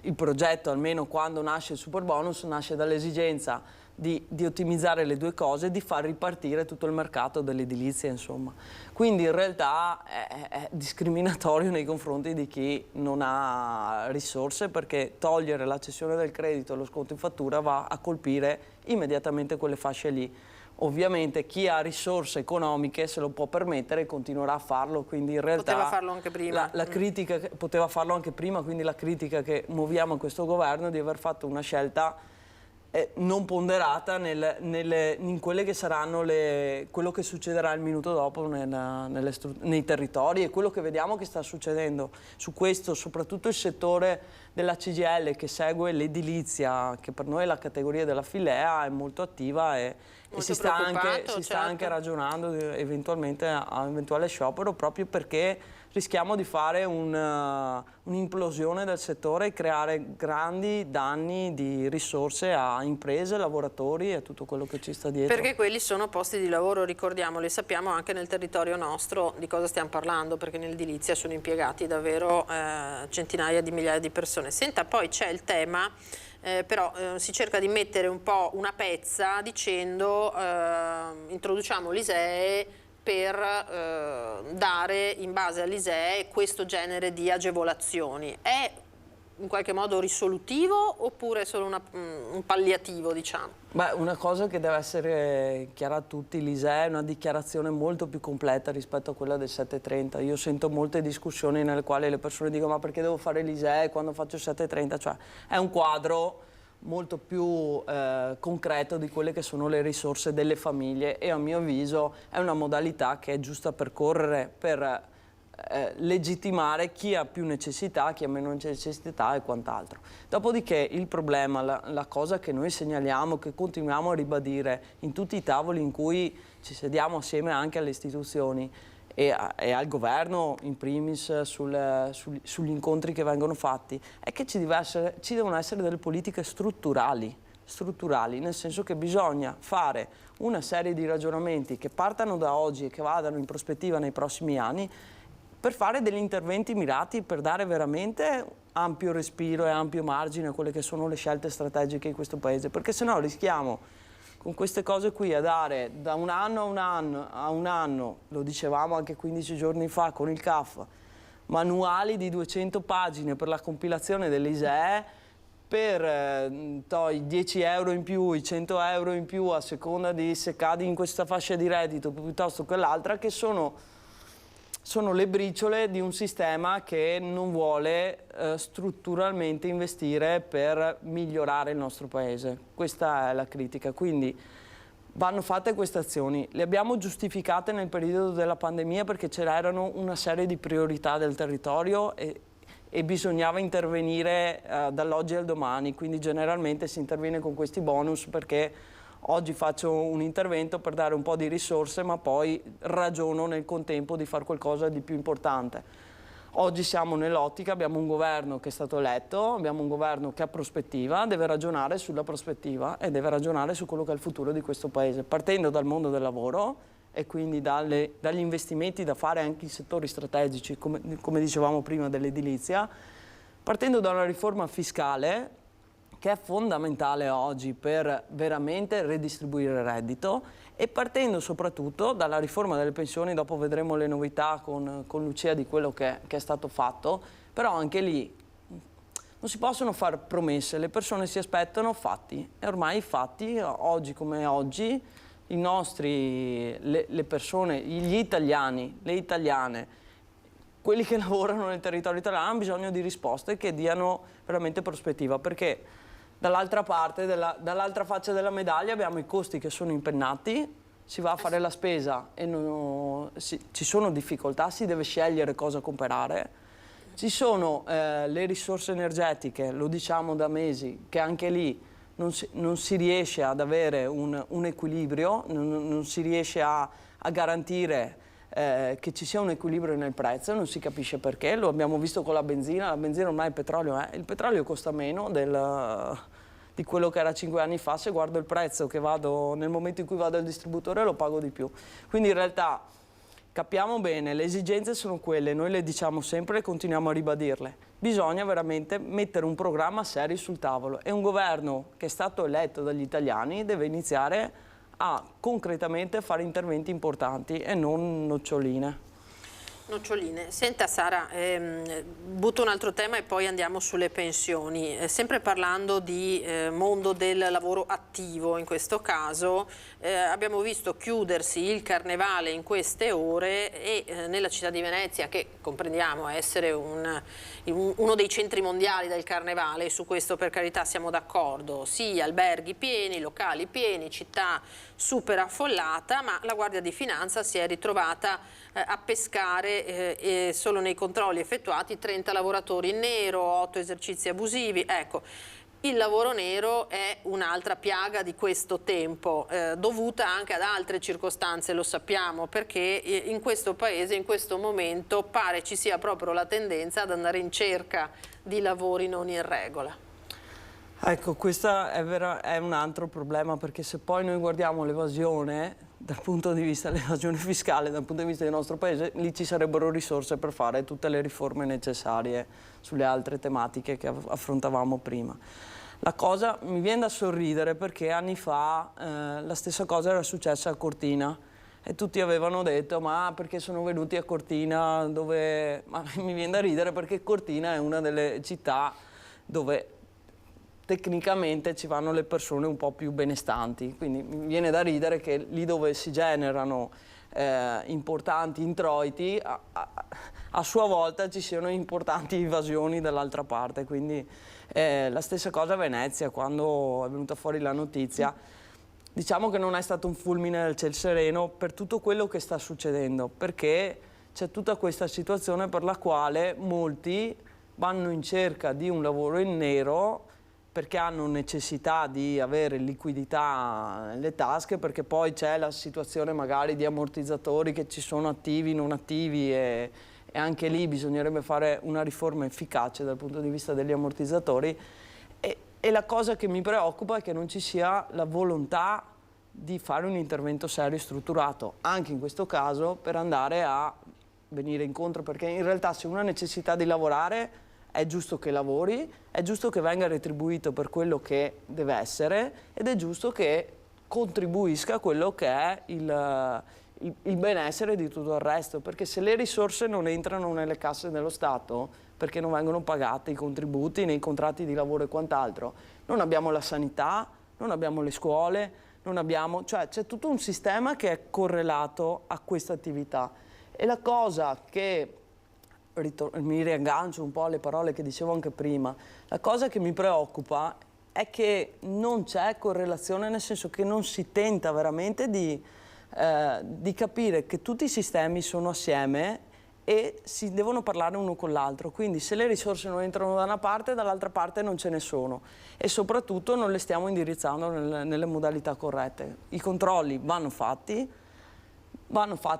il progetto, almeno quando nasce il superbonus, nasce dall'esigenza di ottimizzare le due cose, di far ripartire tutto il mercato dell'edilizia, insomma. Quindi in realtà è discriminatorio nei confronti di chi non ha risorse, perché togliere la cessione del credito e lo sconto in fattura va a colpire immediatamente quelle fasce lì. Ovviamente chi ha risorse economiche se lo può permettere e continuerà a farlo, quindi in realtà poteva farlo anche prima. La critica poteva farlo anche prima, quindi la critica che muoviamo a questo governo è di aver fatto una scelta non ponderata in quelle che saranno quello che succederà il minuto dopo nei territori, e quello che vediamo che sta succedendo su questo, soprattutto il settore della CGIL che segue l'edilizia, che per noi è la categoria della filea, è molto attiva e si sta anche ragionando eventualmente a un eventuale sciopero, proprio perché rischiamo di fare un'implosione del settore e creare grandi danni di risorse a imprese, lavoratori e tutto quello che ci sta dietro. Perché quelli sono posti di lavoro, ricordiamoli, sappiamo anche nel territorio nostro di cosa stiamo parlando, perché nell'edilizia sono impiegati davvero centinaia di migliaia di persone. Senta, poi c'è il tema, però si cerca di mettere un po' una pezza dicendo introduciamo l'ISEE per dare in base all'ISEE questo genere di agevolazioni. È in qualche modo risolutivo oppure è solo un palliativo, diciamo? Beh, una cosa che deve essere chiara a tutti, l'ISEE è una dichiarazione molto più completa rispetto a quella del 730. Io sento molte discussioni nelle quali le persone dicono ma perché devo fare l'ISEE quando faccio il 730? Cioè è un quadro molto più concreto di quelle che sono le risorse delle famiglie, e a mio avviso è una modalità che è giusta percorrere per legittimare chi ha più necessità, chi ha meno necessità e quant'altro. Dopodiché il problema, la cosa che noi segnaliamo, che continuiamo a ribadire in tutti i tavoli in cui ci sediamo assieme anche alle istituzioni e al governo in primis sugli incontri che vengono fatti, è che ci devono essere delle politiche strutturali, nel senso che bisogna fare una serie di ragionamenti che partano da oggi e che vadano in prospettiva nei prossimi anni, per fare degli interventi mirati per dare veramente ampio respiro e ampio margine a quelle che sono le scelte strategiche in questo Paese, perché sennò rischiamo con queste cose qui a dare da un anno a un anno, lo dicevamo anche 15 giorni fa con il CAF, manuali di 200 pagine per la compilazione dell'ISEE per i 10 euro in più, i 100 euro in più a seconda di se cadi in questa fascia di reddito piuttosto che l'altra, che sono le briciole di un sistema che non vuole strutturalmente investire per migliorare il nostro Paese. Questa è la critica, quindi vanno fatte queste azioni. Le abbiamo giustificate nel periodo della pandemia perché c'erano una serie di priorità del territorio e bisognava intervenire dall'oggi al domani, quindi generalmente si interviene con questi bonus perché oggi faccio un intervento per dare un po' di risorse, ma poi ragiono nel contempo di fare qualcosa di più importante. Oggi siamo nell'ottica, abbiamo un governo che è stato eletto, abbiamo un governo che ha prospettiva, deve ragionare sulla prospettiva e deve ragionare su quello che è il futuro di questo Paese, partendo dal mondo del lavoro e quindi dagli investimenti da fare anche in settori strategici, come dicevamo prima, dell'edilizia, partendo da una riforma fiscale che è fondamentale oggi per veramente redistribuire il reddito, e partendo soprattutto dalla riforma delle pensioni. Dopo vedremo le novità con Lucia di quello che è stato fatto, però anche lì non si possono fare promesse, le persone si aspettano fatti, e ormai i fatti, oggi come oggi, le persone, gli italiani, le italiane, quelli che lavorano nel territorio italiano hanno bisogno di risposte che diano veramente prospettiva, perché dall'altra parte, dall'altra faccia della medaglia abbiamo i costi che sono impennati, si va a fare la spesa e ci sono difficoltà, si deve scegliere cosa comprare, ci sono le risorse energetiche, lo diciamo da mesi, che anche lì non si riesce ad avere un equilibrio, non si riesce a garantire che ci sia un equilibrio nel prezzo, non si capisce perché. Lo abbiamo visto con la benzina ormai il petrolio costa meno di quello che era 5 anni fa. Se guardo il prezzo che nel momento in cui vado al distributore lo pago di più, quindi in realtà capiamo bene, le esigenze sono quelle, noi le diciamo sempre e continuiamo a ribadirle. Bisogna veramente mettere un programma serio sul tavolo e un governo che è stato eletto dagli italiani deve iniziare a concretamente fare interventi importanti e non noccioline. Noccioline. Senta Sara, butto un altro tema e poi andiamo sulle pensioni. Sempre parlando di mondo del lavoro attivo, in questo caso abbiamo visto chiudersi il Carnevale in queste ore e nella città di Venezia, che comprendiamo essere uno dei centri mondiali del Carnevale, e su questo per carità siamo d'accordo, sì, alberghi pieni, locali pieni, città super affollata, ma la Guardia di Finanza si è ritrovata a pescare solo nei controlli effettuati 30 lavoratori in nero, 8 esercizi abusivi. Ecco, il lavoro nero è un'altra piaga di questo tempo, dovuta anche ad altre circostanze, lo sappiamo, perché in questo paese, in questo momento, pare ci sia proprio la tendenza ad andare in cerca di lavori non in regola. Ecco, questo è un altro problema, perché se poi noi guardiamo l'evasione dal punto di vista dell'evasione fiscale, dal punto di vista del nostro paese, lì ci sarebbero risorse per fare tutte le riforme necessarie sulle altre tematiche che affrontavamo prima. La cosa mi viene da sorridere perché anni fa la stessa cosa era successa a Cortina e tutti avevano detto ma perché sono venuti a Cortina dove... Ma mi viene da ridere perché Cortina è una delle città dove tecnicamente ci vanno le persone un po' più benestanti, quindi mi viene da ridere che lì dove si generano importanti introiti, a sua volta ci siano importanti evasioni dall'altra parte, quindi la stessa cosa a Venezia, quando è venuta fuori la notizia, diciamo che non è stato un fulmine nel ciel sereno per tutto quello che sta succedendo, perché c'è tutta questa situazione per la quale molti vanno in cerca di un lavoro in nero perché hanno necessità di avere liquidità nelle tasche, perché poi c'è la situazione magari di ammortizzatori che ci sono attivi, non attivi e anche lì bisognerebbe fare una riforma efficace dal punto di vista degli ammortizzatori e la cosa che mi preoccupa è che non ci sia la volontà di fare un intervento serio e strutturato, anche in questo caso per andare a venire incontro, perché in realtà se uno ha necessità di lavorare è giusto che lavori, è giusto che venga retribuito per quello che deve essere ed è giusto che contribuisca a quello che è il benessere di tutto il resto, perché se le risorse non entrano nelle casse dello Stato, perché non vengono pagate i contributi nei contratti di lavoro e quant'altro, non abbiamo la sanità, non abbiamo le scuole, non abbiamo, cioè c'è tutto un sistema che è correlato a questa attività. E la cosa che mi riaggancio un po' alle parole che dicevo anche prima, la cosa che mi preoccupa è che non c'è correlazione, nel senso che non si tenta veramente di capire che tutti i sistemi sono assieme e si devono parlare uno con l'altro, quindi se le risorse non entrano da una parte, dall'altra parte non ce ne sono e soprattutto non le stiamo indirizzando nelle modalità corrette. I controlli vanno fatti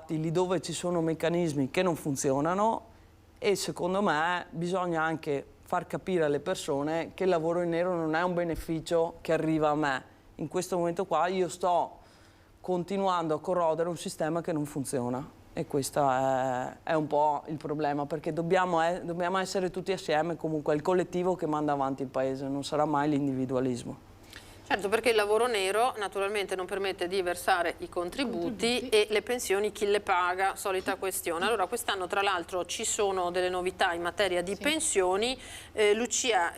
lì dove ci sono meccanismi che non funzionano e secondo me bisogna anche far capire alle persone che il lavoro in nero non è un beneficio che arriva a me. In questo momento qua io sto continuando a corrodere un sistema che non funziona e questo è un po' il problema, perché dobbiamo essere tutti assieme, comunque è il collettivo che manda avanti il paese, non sarà mai l'individualismo. Certo, perché il lavoro nero naturalmente non permette di versare i contributi e le pensioni chi le paga, solita questione. Allora quest'anno tra l'altro ci sono delle novità in materia di pensioni, Lucia,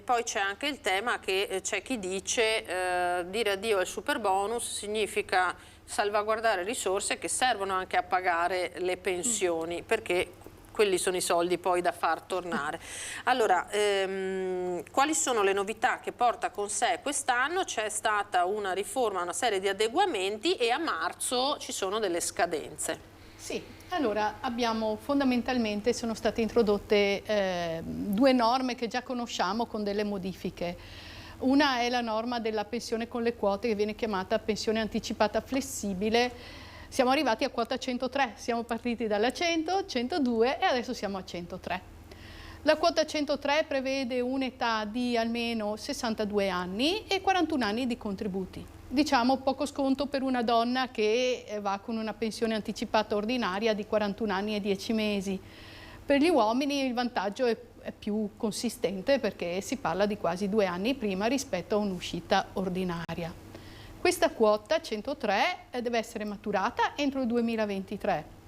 poi c'è anche il tema che c'è chi dice dire addio al super bonus significa salvaguardare risorse che servono anche a pagare le pensioni, perché quelli sono i soldi poi da far tornare. Allora, quali sono le novità che porta con sé quest'anno? C'è stata una riforma, una serie di adeguamenti e a marzo ci sono delle scadenze. Sì, allora fondamentalmente sono state introdotte due norme che già conosciamo con delle modifiche. Una è la norma della pensione con le quote che viene chiamata pensione anticipata flessibile. Siamo arrivati a quota 103, siamo partiti dalla 100, 102 e adesso siamo a 103. La quota 103 prevede un'età di almeno 62 anni e 41 anni di contributi. diciamo poco sconto per una donna che va con una pensione anticipata ordinaria di 41 anni e 10 mesi. Per gli uomini il vantaggio è più consistente perché si parla di quasi 2 anni prima rispetto a un'uscita ordinaria. Questa quota 103 deve essere maturata entro il 2023.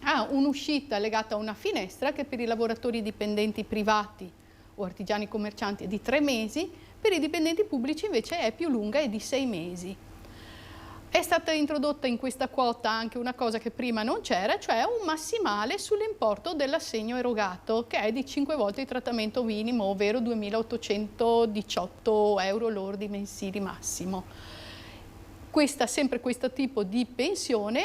Ha un'uscita legata a una finestra che per i lavoratori dipendenti privati o artigiani commercianti è di 3 mesi, per i dipendenti pubblici invece è più lunga e di 6 mesi. È stata introdotta in questa quota anche una cosa che prima non c'era, cioè un massimale sull'importo dell'assegno erogato, che è di 5 volte il trattamento minimo, ovvero 2.818 euro lordi mensili massimo. Sempre questo tipo di pensione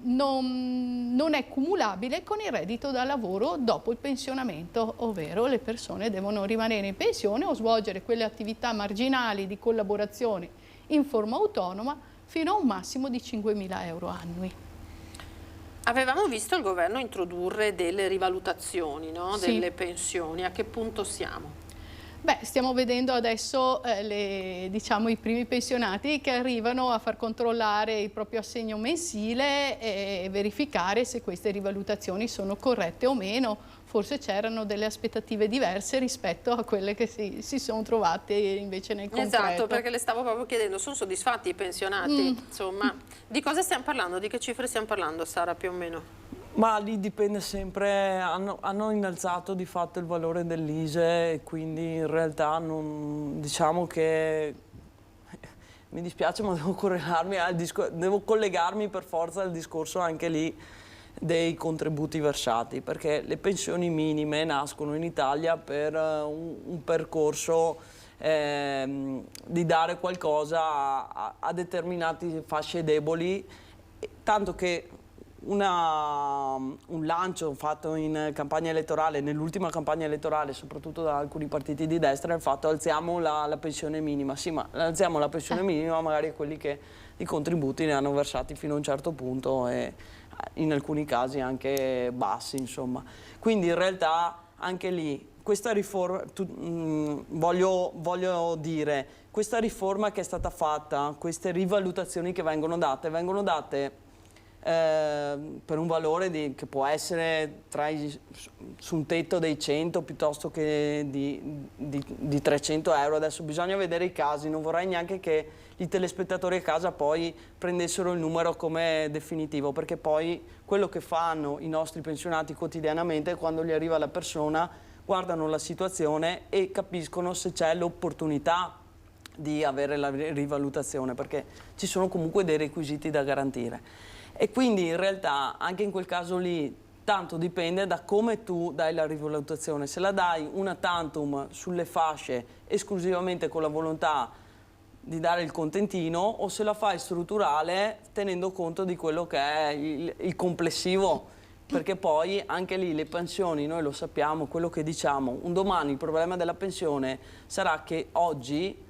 non è cumulabile con il reddito da lavoro dopo il pensionamento, ovvero le persone devono rimanere in pensione o svolgere quelle attività marginali di collaborazione in forma autonoma fino a un massimo di 5.000 euro annui. Avevamo visto il governo introdurre delle rivalutazioni, no? Sì. Delle pensioni, a che punto siamo? Beh, stiamo vedendo adesso i primi pensionati che arrivano a far controllare il proprio assegno mensile e verificare se queste rivalutazioni sono corrette o meno. Forse c'erano delle aspettative diverse rispetto a quelle che si sono trovate invece nel concreto. Esatto, perché le stavo proprio chiedendo, sono soddisfatti i pensionati? Insomma, di cosa stiamo parlando? Di che cifre stiamo parlando, Sara, più o meno? Ma lì dipende sempre, hanno innalzato di fatto il valore dell'ISEE e quindi in realtà diciamo che, mi dispiace ma devo collegarmi per forza al discorso anche lì dei contributi versati, perché le pensioni minime nascono in Italia per un percorso di dare qualcosa a determinate fasce deboli, tanto che un lancio fatto in campagna elettorale, nell'ultima campagna elettorale, soprattutto da alcuni partiti di destra, è il fatto alziamo la pensione minima. Sì, ma alziamo la pensione minima magari a quelli che i contributi ne hanno versati fino a un certo punto e in alcuni casi anche bassi, insomma. Quindi in realtà anche lì questa riforma, voglio dire, questa riforma che è stata fatta, queste rivalutazioni che vengono date per un valore che può essere su un tetto dei 100 piuttosto che di 300 euro. Adesso bisogna vedere i casi, non vorrei neanche che i telespettatori a casa poi prendessero il numero come definitivo, perché poi quello che fanno i nostri pensionati quotidianamente quando gli arriva la persona, guardano la situazione e capiscono se c'è l'opportunità di avere la rivalutazione, perché ci sono comunque dei requisiti da garantire. E quindi in realtà anche in quel caso lì tanto dipende da come tu dai la rivalutazione. Se la dai una tantum sulle fasce esclusivamente con la volontà di dare il contentino, o se la fai strutturale tenendo conto di quello che è il complessivo, perché poi anche lì le pensioni, noi lo sappiamo, quello che diciamo, un domani il problema della pensione sarà che oggi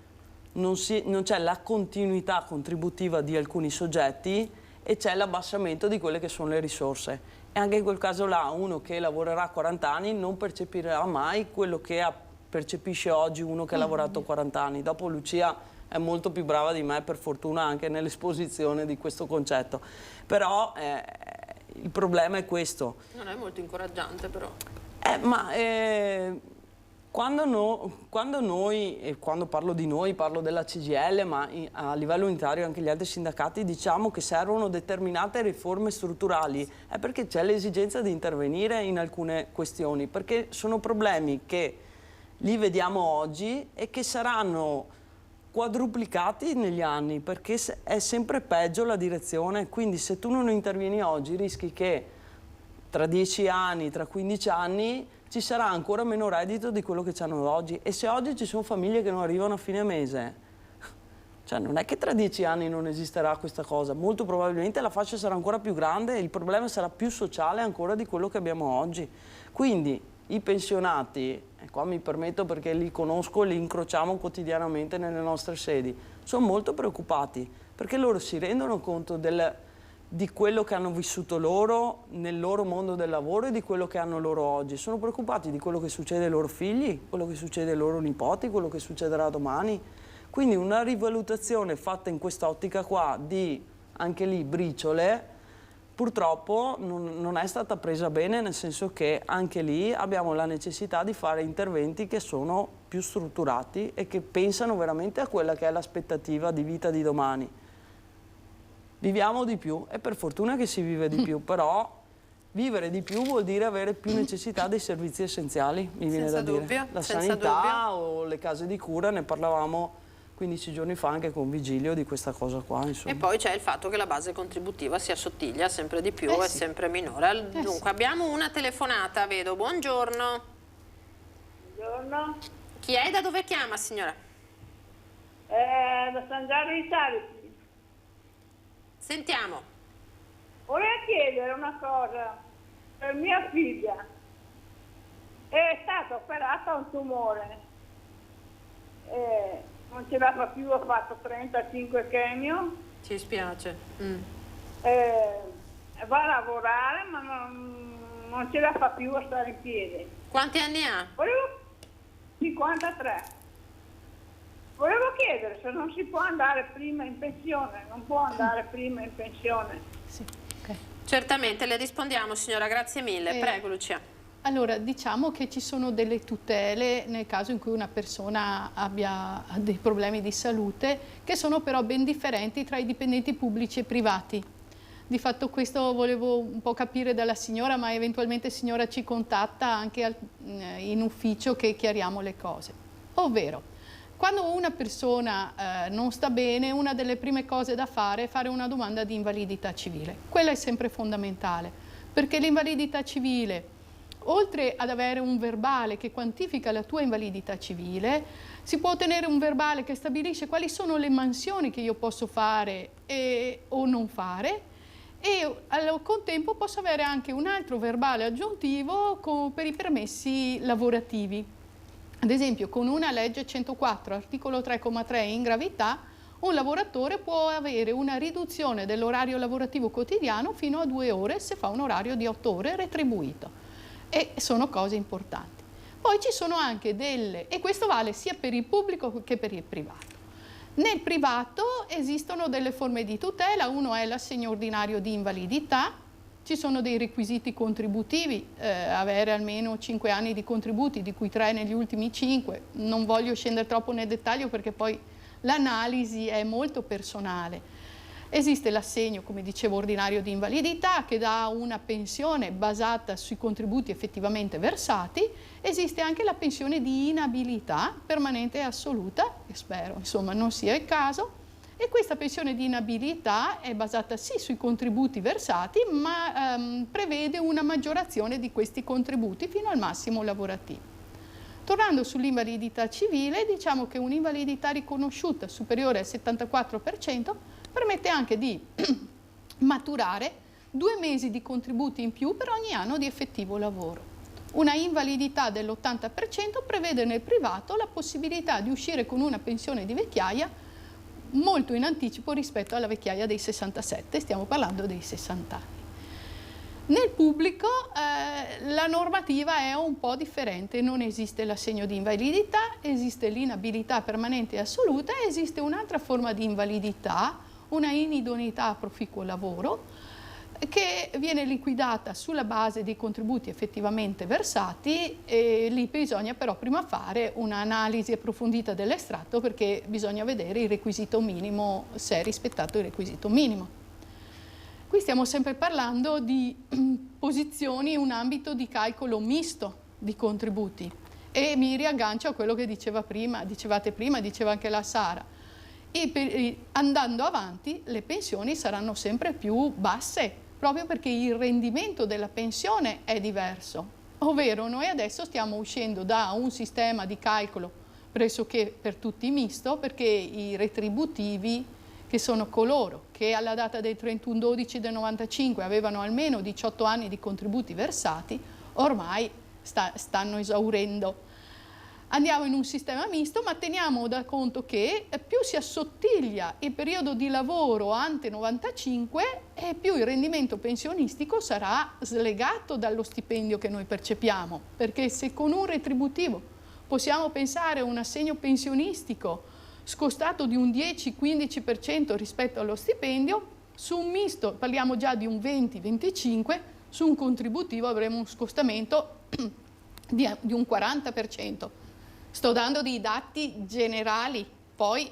non c'è la continuità contributiva di alcuni soggetti e c'è l'abbassamento di quelle che sono le risorse. E anche in quel caso là uno che lavorerà 40 anni non percepirà mai quello che percepisce oggi uno che ha lavorato 40 anni. Dopo Lucia è molto più brava di me, per fortuna, anche nell'esposizione di questo concetto. Però il problema è questo. Non è molto incoraggiante però. Quando noi, e quando parlo di noi, parlo della CGIL, ma a livello unitario anche gli altri sindacati, diciamo che servono determinate riforme strutturali, è perché c'è l'esigenza di intervenire in alcune questioni, perché sono problemi che li vediamo oggi e che saranno quadruplicati negli anni, perché è sempre peggio la direzione. Quindi se tu non intervieni oggi rischi che tra 10 anni, tra 15 anni ci sarà ancora meno reddito di quello che hanno oggi. E se oggi ci sono famiglie che non arrivano a fine mese, cioè non è che tra 10 anni non esisterà questa cosa, molto probabilmente la fascia sarà ancora più grande e il problema sarà più sociale ancora di quello che abbiamo oggi. Quindi i pensionati, e qua mi permetto perché li conosco, li incrociamo quotidianamente nelle nostre sedi, sono molto preoccupati perché loro si rendono conto di quello che hanno vissuto loro nel loro mondo del lavoro e di quello che hanno loro oggi. Sono preoccupati di quello che succede ai loro figli, quello che succede ai loro nipoti, quello che succederà domani. Quindi una rivalutazione fatta in quest'ottica qua di, anche lì, briciole, purtroppo non è stata presa bene, nel senso che anche lì abbiamo la necessità di fare interventi che sono più strutturati e che pensano veramente a quella che è l'aspettativa di vita di domani. Viviamo di più, e per fortuna che si vive di più, però vivere di più vuol dire avere più necessità dei servizi essenziali, mi viene da dire. La sanità o le case di cura, ne parlavamo 15 giorni fa anche con Vigilio di questa cosa qua, insomma. E poi c'è il fatto che la base contributiva si assottiglia sempre di più, è sempre minore. Dunque abbiamo una telefonata, vedo. Buongiorno. Buongiorno. Chi è e da dove chiama, signora? Da San Giorgio di Salvi. Sentiamo. Volevo chiedere una cosa per mia figlia. È stata operata a un tumore. Non ce la fa più, ha fatto 35 chemio. Ci spiace. Va a lavorare ma non ce la fa più a stare in piedi. Quanti anni ha? 53. Volevo chiedere se non si può andare prima in pensione. Non può andare prima in pensione. Sì, okay. Certamente, le rispondiamo signora, grazie mille. Prego Lucia. Allora, diciamo che ci sono delle tutele nel caso in cui una persona abbia dei problemi di salute, che sono però ben differenti tra i dipendenti pubblici e privati. Di fatto questo volevo un po' capire dalla signora, ma eventualmente signora ci contatta anche in ufficio che chiariamo le cose. Ovvero, quando una persona non sta bene, una delle prime cose da fare è fare una domanda di invalidità civile. Quella è sempre fondamentale, perché l'invalidità civile, oltre ad avere un verbale che quantifica la tua invalidità civile, si può ottenere un verbale che stabilisce quali sono le mansioni che io posso fare o non fare, e al contempo posso avere anche un altro verbale aggiuntivo per i permessi lavorativi. Ad esempio, con una legge 104, articolo 3,3 in gravità, un lavoratore può avere una riduzione dell'orario lavorativo quotidiano fino a 2 ore se fa un orario di 8 ore retribuito. E sono cose importanti. Poi ci sono anche e questo vale sia per il pubblico che per il privato. Nel privato esistono delle forme di tutela, uno è l'assegno ordinario di invalidità, ci sono dei requisiti contributivi, avere almeno 5 anni di contributi, di cui 3 negli ultimi 5, non voglio scendere troppo nel dettaglio perché poi l'analisi è molto personale. Esiste l'assegno, come dicevo, ordinario di invalidità, che dà una pensione basata sui contributi effettivamente versati. Esiste anche la pensione di inabilità permanente e assoluta, che spero insomma non sia il caso, e questa pensione di inabilità è basata sì sui contributi versati, ma prevede una maggiorazione di questi contributi fino al massimo lavorativo. Tornando sull'invalidità civile, diciamo che un'invalidità riconosciuta superiore al 74% permette anche di maturare 2 mesi di contributi in più per ogni anno di effettivo lavoro. Una invalidità dell'80% prevede nel privato la possibilità di uscire con una pensione di vecchiaia molto in anticipo rispetto alla vecchiaia dei 67, stiamo parlando dei 60 anni. Nel pubblico la normativa è un po' differente, non esiste l'assegno di invalidità, esiste l'inabilità permanente e assoluta, esiste un'altra forma di invalidità, una inidoneità a proficuo lavoro, che viene liquidata sulla base dei contributi effettivamente versati, e lì bisogna però prima fare un'analisi approfondita dell'estratto perché bisogna vedere il requisito minimo, se è rispettato il requisito minimo. Qui stiamo sempre parlando di posizioni, un ambito di calcolo misto di contributi, e mi riaggancio a quello che dicevate prima, diceva anche la Sara. Andando avanti le pensioni saranno sempre più basse, proprio perché il rendimento della pensione è diverso. Ovvero noi adesso stiamo uscendo da un sistema di calcolo pressoché per tutti misto, perché i retributivi, che sono coloro che alla data del 31/12 del 95 avevano almeno 18 anni di contributi versati, ormai stanno esaurendo. Andiamo in un sistema misto, ma teniamo da conto che più si assottiglia il periodo di lavoro ante 95 e più il rendimento pensionistico sarà slegato dallo stipendio che noi percepiamo, perché se con un retributivo possiamo pensare a un assegno pensionistico scostato di un 10-15% rispetto allo stipendio, su un misto parliamo già di un 20-25%, su un contributivo avremo un scostamento di un 40%. Sto dando dei dati generali, poi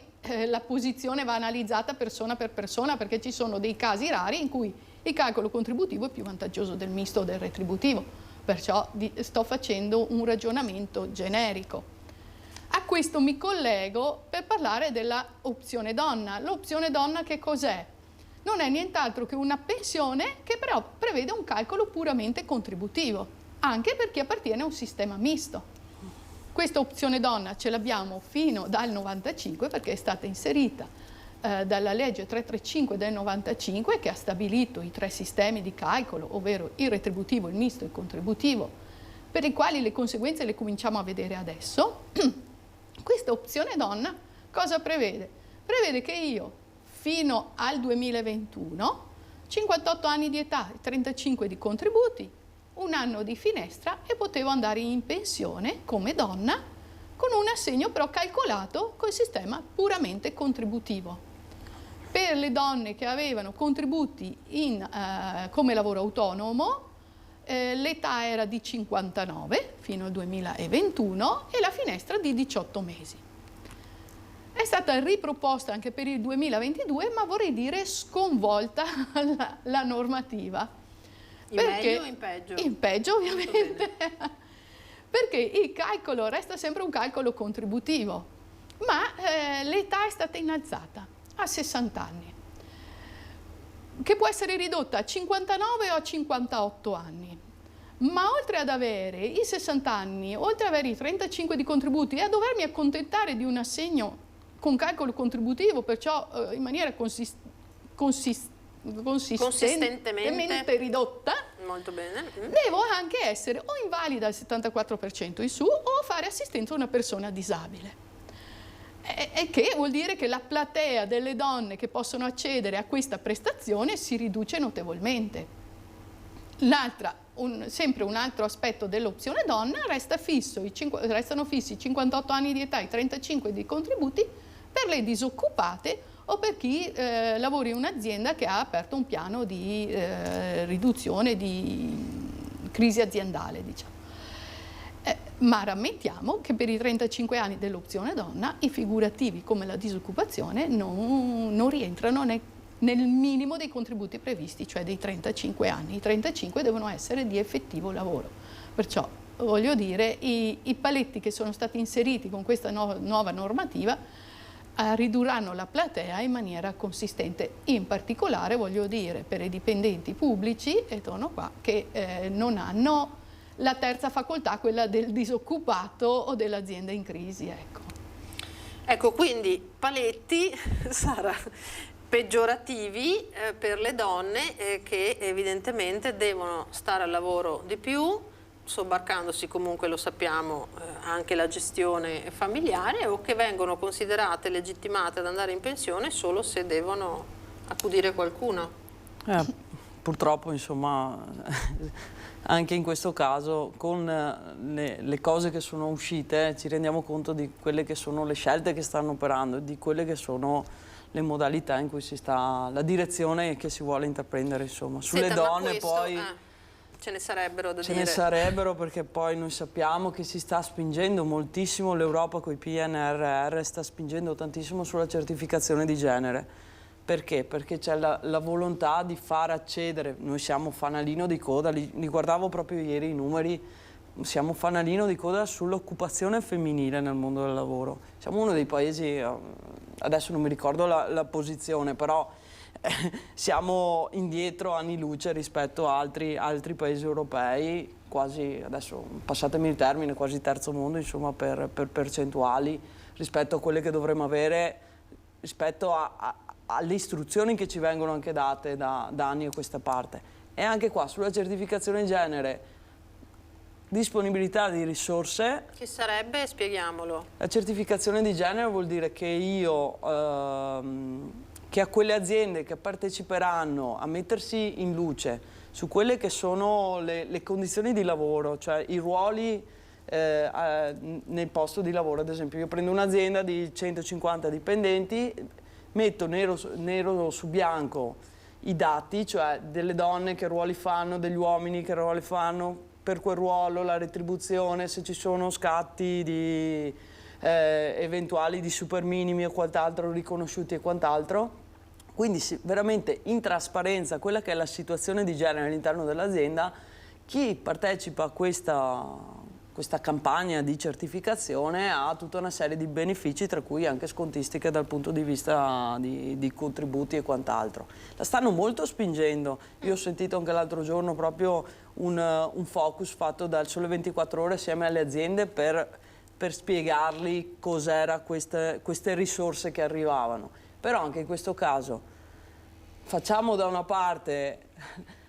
la posizione va analizzata persona per persona, perché ci sono dei casi rari in cui il calcolo contributivo è più vantaggioso del misto o del retributivo, perciò sto facendo un ragionamento generico. A questo mi collego per parlare della opzione donna. L'opzione donna che cos'è? Non è nient'altro che una pensione che però prevede un calcolo puramente contributivo, anche per chi appartiene a un sistema misto. Questa opzione donna ce l'abbiamo fino dal 95, perché è stata inserita dalla legge 335 del 95, che ha stabilito i 3 sistemi di calcolo, ovvero il retributivo, il misto e il contributivo, per i quali le conseguenze le cominciamo a vedere adesso. Questa opzione donna cosa prevede? Prevede che io fino al 2021, 58 anni di età, 35 di contributi, un anno di finestra e potevo andare in pensione come donna con un assegno però calcolato col sistema puramente contributivo. Per le donne che avevano contributi come lavoro autonomo, l'età era di 59 fino al 2021 e la finestra di 18 mesi. È stata riproposta anche per il 2022, ma vorrei dire sconvolta la normativa. In meglio o in peggio? In peggio, ovviamente. Perché il calcolo resta sempre un calcolo contributivo, ma l'età è stata innalzata a 60 anni, che può essere ridotta a 59 o a 58 anni. Ma oltre ad avere i 60 anni, oltre ad avere i 35 di contributi e a dovermi accontentare di un assegno con calcolo contributivo, perciò in maniera consistentemente ridotta, molto bene. Devo anche essere o invalida al 74% in su o fare assistenza a una persona disabile. E che vuol dire che la platea delle donne che possono accedere a questa prestazione si riduce notevolmente. Sempre un altro aspetto dell'opzione donna, restano fissi i 58 anni di età e i 35 di contributi per le disoccupate o per chi lavori in un'azienda che ha aperto un piano di riduzione di crisi aziendale, diciamo. Ma rammentiamo che per i 35 anni dell'opzione donna i figurativi come la disoccupazione non rientrano nel minimo dei contributi previsti, cioè dei 35 anni. I 35 devono essere di effettivo lavoro. Perciò, voglio dire, i paletti che sono stati inseriti con questa nuova normativa ridurranno la platea in maniera consistente. In particolare, voglio dire, per i dipendenti pubblici, e torno qua, che non hanno la terza facoltà, quella del disoccupato o dell'azienda in crisi. Ecco, quindi paletti, Sara, peggiorativi per le donne che evidentemente devono stare al lavoro di più, sobbarcandosi comunque, lo sappiamo, anche la gestione familiare, o che vengono considerate legittimate ad andare in pensione solo se devono accudire qualcuno. Purtroppo, insomma, anche in questo caso, con le cose che sono uscite, ci rendiamo conto di quelle che sono le scelte che stanno operando e di quelle che sono le modalità in cui si sta, la direzione che si vuole intraprendere, insomma. Sulle donne poi ce ne sarebbero da dire. Ce ne sarebbero, perché poi noi sappiamo che si sta spingendo moltissimo, l'Europa con i PNRR sta spingendo tantissimo sulla certificazione di genere. Perché? Perché c'è la volontà di far accedere, noi siamo fanalino di coda, li guardavo proprio ieri i numeri, siamo fanalino di coda sull'occupazione femminile nel mondo del lavoro. Siamo uno dei paesi, adesso non mi ricordo la posizione, però siamo indietro anni luce rispetto a altri paesi europei, quasi, adesso passatemi il termine, quasi terzo mondo, insomma, per percentuali rispetto a quelle che dovremmo avere, rispetto alle istruzioni che ci vengono anche date da anni a questa parte. E anche qua, sulla certificazione di genere, disponibilità di risorse. Che sarebbe? Spieghiamolo. La certificazione di genere vuol dire che che a quelle aziende che parteciperanno a mettersi in luce su quelle che sono le condizioni di lavoro, cioè i ruoli nel posto di lavoro. Ad esempio, io prendo un'azienda di 150 dipendenti, metto nero su bianco i dati, cioè delle donne che ruoli fanno, degli uomini che ruoli fanno per quel ruolo, la retribuzione, se ci sono scatti di, eventuali di super minimi o quant'altro riconosciuti e quant'altro. Quindi veramente in trasparenza quella che è la situazione di genere all'interno dell'azienda. Chi partecipa a questa campagna di certificazione ha tutta una serie di benefici, tra cui anche scontistiche dal punto di vista di contributi e quant'altro. La stanno molto spingendo. Io ho sentito anche l'altro giorno proprio un focus fatto dal Sole 24 Ore assieme alle aziende per spiegargli cos'era queste risorse che arrivavano. Però anche in questo caso facciamo da una parte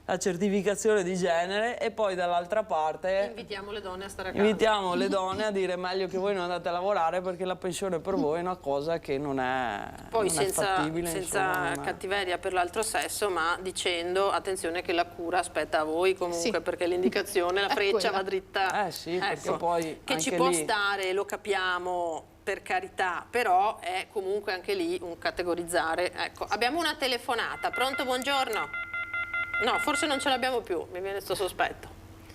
la certificazione di genere e poi dall'altra parte invitiamo le donne a stare a casa. Invitiamo le donne a dire meglio che voi non andate a lavorare perché la pensione per voi è una cosa che non è, poi non è fattibile. Senza cattiveria per l'altro sesso, ma dicendo attenzione che la cura aspetta a voi comunque, perché l'indicazione, la freccia va dritta. Sì, perché poi che ci anche può lì stare, lo capiamo, per carità, però è comunque anche lì un categorizzare. Ecco, abbiamo una telefonata. Pronto, buongiorno? No, forse non ce l'abbiamo più, mi viene sto sospetto.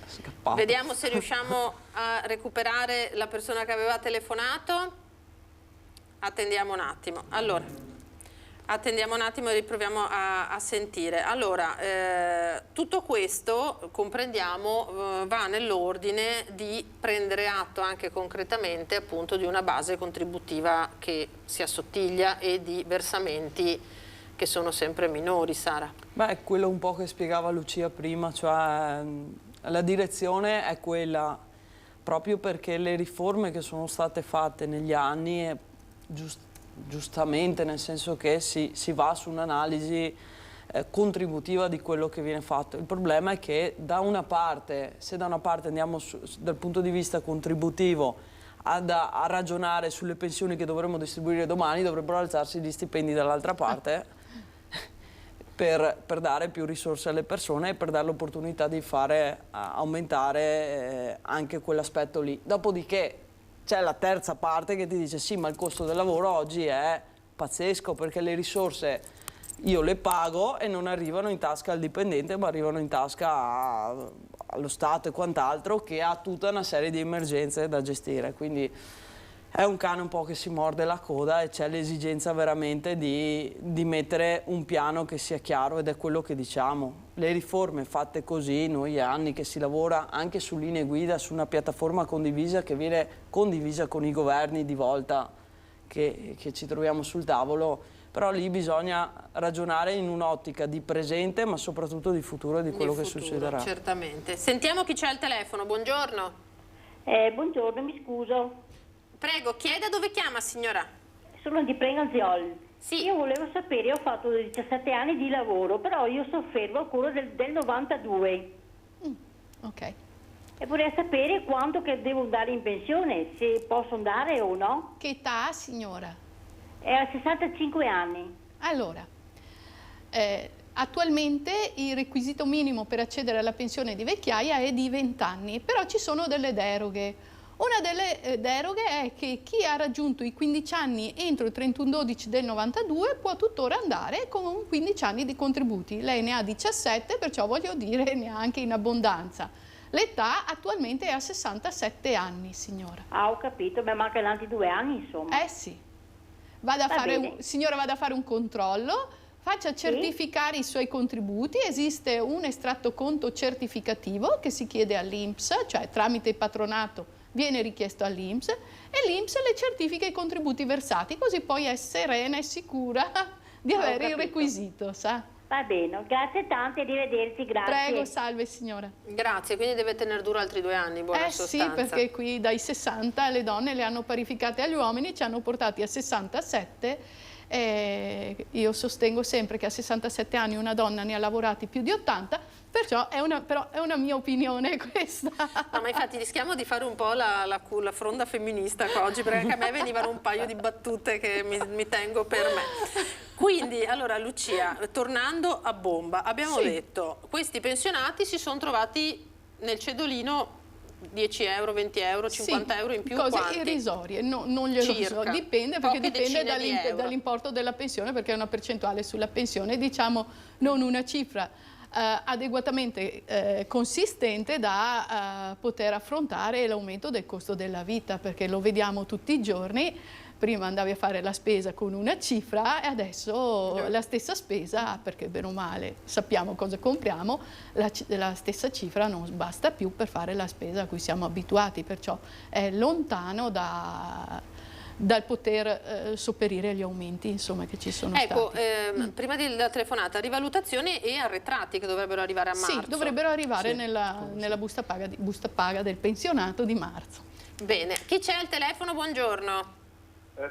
Scappato. Vediamo se riusciamo a recuperare la persona che aveva telefonato. Attendiamo un attimo. Allora, attendiamo un attimo e riproviamo a sentire. Allora, tutto questo, comprendiamo, va nell'ordine di prendere atto anche concretamente appunto di una base contributiva che si assottiglia e di versamenti che sono sempre minori, Sara. Beh, quello un po' che spiegava Lucia prima, cioè la direzione è quella, proprio perché le riforme che sono state fatte negli anni, giustamente, nel senso che si va su un'analisi contributiva di quello che viene fatto. Il problema è che da una parte, se da una parte andiamo dal punto di vista contributivo a ragionare sulle pensioni che dovremmo distribuire domani, dovrebbero alzarsi gli stipendi dall'altra parte. Per dare più risorse alle persone e per dare l'opportunità di fare aumentare anche quell'aspetto lì. Dopodiché c'è la terza parte che ti dice sì, ma il costo del lavoro oggi è pazzesco perché le risorse io le pago e non arrivano in tasca al dipendente ma arrivano in tasca allo Stato e quant'altro che ha tutta una serie di emergenze da gestire. Quindi è un cane un po' che si morde la coda e c'è l'esigenza veramente di mettere un piano che sia chiaro ed è quello che diciamo. Le riforme fatte così, noi anni che si lavora anche su linee guida, su una piattaforma condivisa che viene condivisa con i governi di volta che ci troviamo sul tavolo, però lì bisogna ragionare in un'ottica di presente ma soprattutto di futuro e di quello che succederà. Certamente. Sentiamo chi c'è al telefono, buongiorno. Buongiorno, mi scuso. Prego, chieda dove chiama, signora. Sono di Prengaziol. Sì. Io volevo sapere, ho fatto 17 anni di lavoro, però io soffervo ancora del 92. Ok. E vorrei sapere quanto che devo andare in pensione, se posso andare o no. Che età ha, signora? È a 65 anni. Allora, attualmente il requisito minimo per accedere alla pensione di vecchiaia è di 20 anni, però ci sono delle deroghe. Una delle deroghe è che chi ha raggiunto i 15 anni entro il 31/12 del 92 può tuttora andare con 15 anni di contributi. Lei ne ha 17, perciò voglio dire ne ha anche in abbondanza. L'età attualmente è a 67 anni, signora. Ah, ho capito, ma manca altri 2 anni, insomma. Sì. Signora, vada a fare un controllo, faccia certificare i suoi contributi. Esiste un estratto conto certificativo che si chiede all'INPS, cioè tramite il patronato viene richiesto all'INPS e l'INPS le certifica i contributi versati, così poi è serena e sicura di avere il requisito, sa? Va bene, grazie tante, arrivederci, grazie. Prego, salve signora. Grazie, quindi deve tenere duro altri 2 anni, buona sostanza. Sì, perché qui dai 60 le donne le hanno parificate agli uomini, ci hanno portati a 67. Io sostengo sempre che a 67 anni una donna ne ha lavorati più di 80, perciò è una mia opinione questa. No, ma infatti rischiamo di fare un po' la fronda femminista qua oggi, perché anche a me venivano un paio di battute che mi tengo per me. Quindi, allora Lucia, tornando a bomba, abbiamo detto, questi pensionati si sono trovati nel cedolino 10 euro, 20 euro, 50 euro in più? Cose quanti? irrisorie, non glielo so, dipende, perché Poche dipende decine di euro. dall'importo della pensione, perché è una percentuale sulla pensione, diciamo non una cifra adeguatamente consistente da poter affrontare l'aumento del costo della vita, perché lo vediamo tutti i giorni. Prima andavi a fare la spesa con una cifra e adesso la stessa spesa, perché bene o male sappiamo cosa compriamo, la stessa cifra non basta più per fare la spesa a cui siamo abituati, perciò è lontano dal poter sopperire agli aumenti, insomma, che ci sono stati. Prima della telefonata, rivalutazioni e arretrati che dovrebbero arrivare a marzo. Sì, dovrebbero arrivare nella busta paga del pensionato di marzo. Bene, chi c'è al telefono? Buongiorno.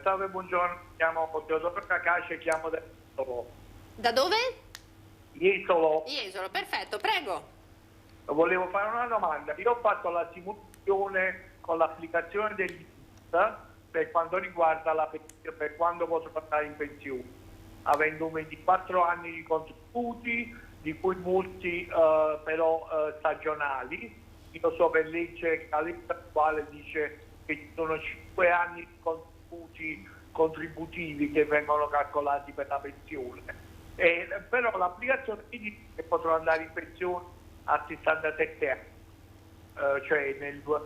Salve, buongiorno, chiamo Teodoro Cacace, chiamo da Jesolo. Da dove? Jesolo. Jesolo, perfetto, prego. Volevo fare una domanda. Io ho fatto la simulazione con l'applicazione dell'INPS per quanto riguarda per quando posso andare in pensione, avendo 24 anni di contributi, di cui molti però stagionali. Io so per legge che la legge attuale dice che ci sono 5 anni di contributivi che vengono calcolati per la pensione, però l'applicazione mi dice che potrò andare in pensione a 67 anni, cioè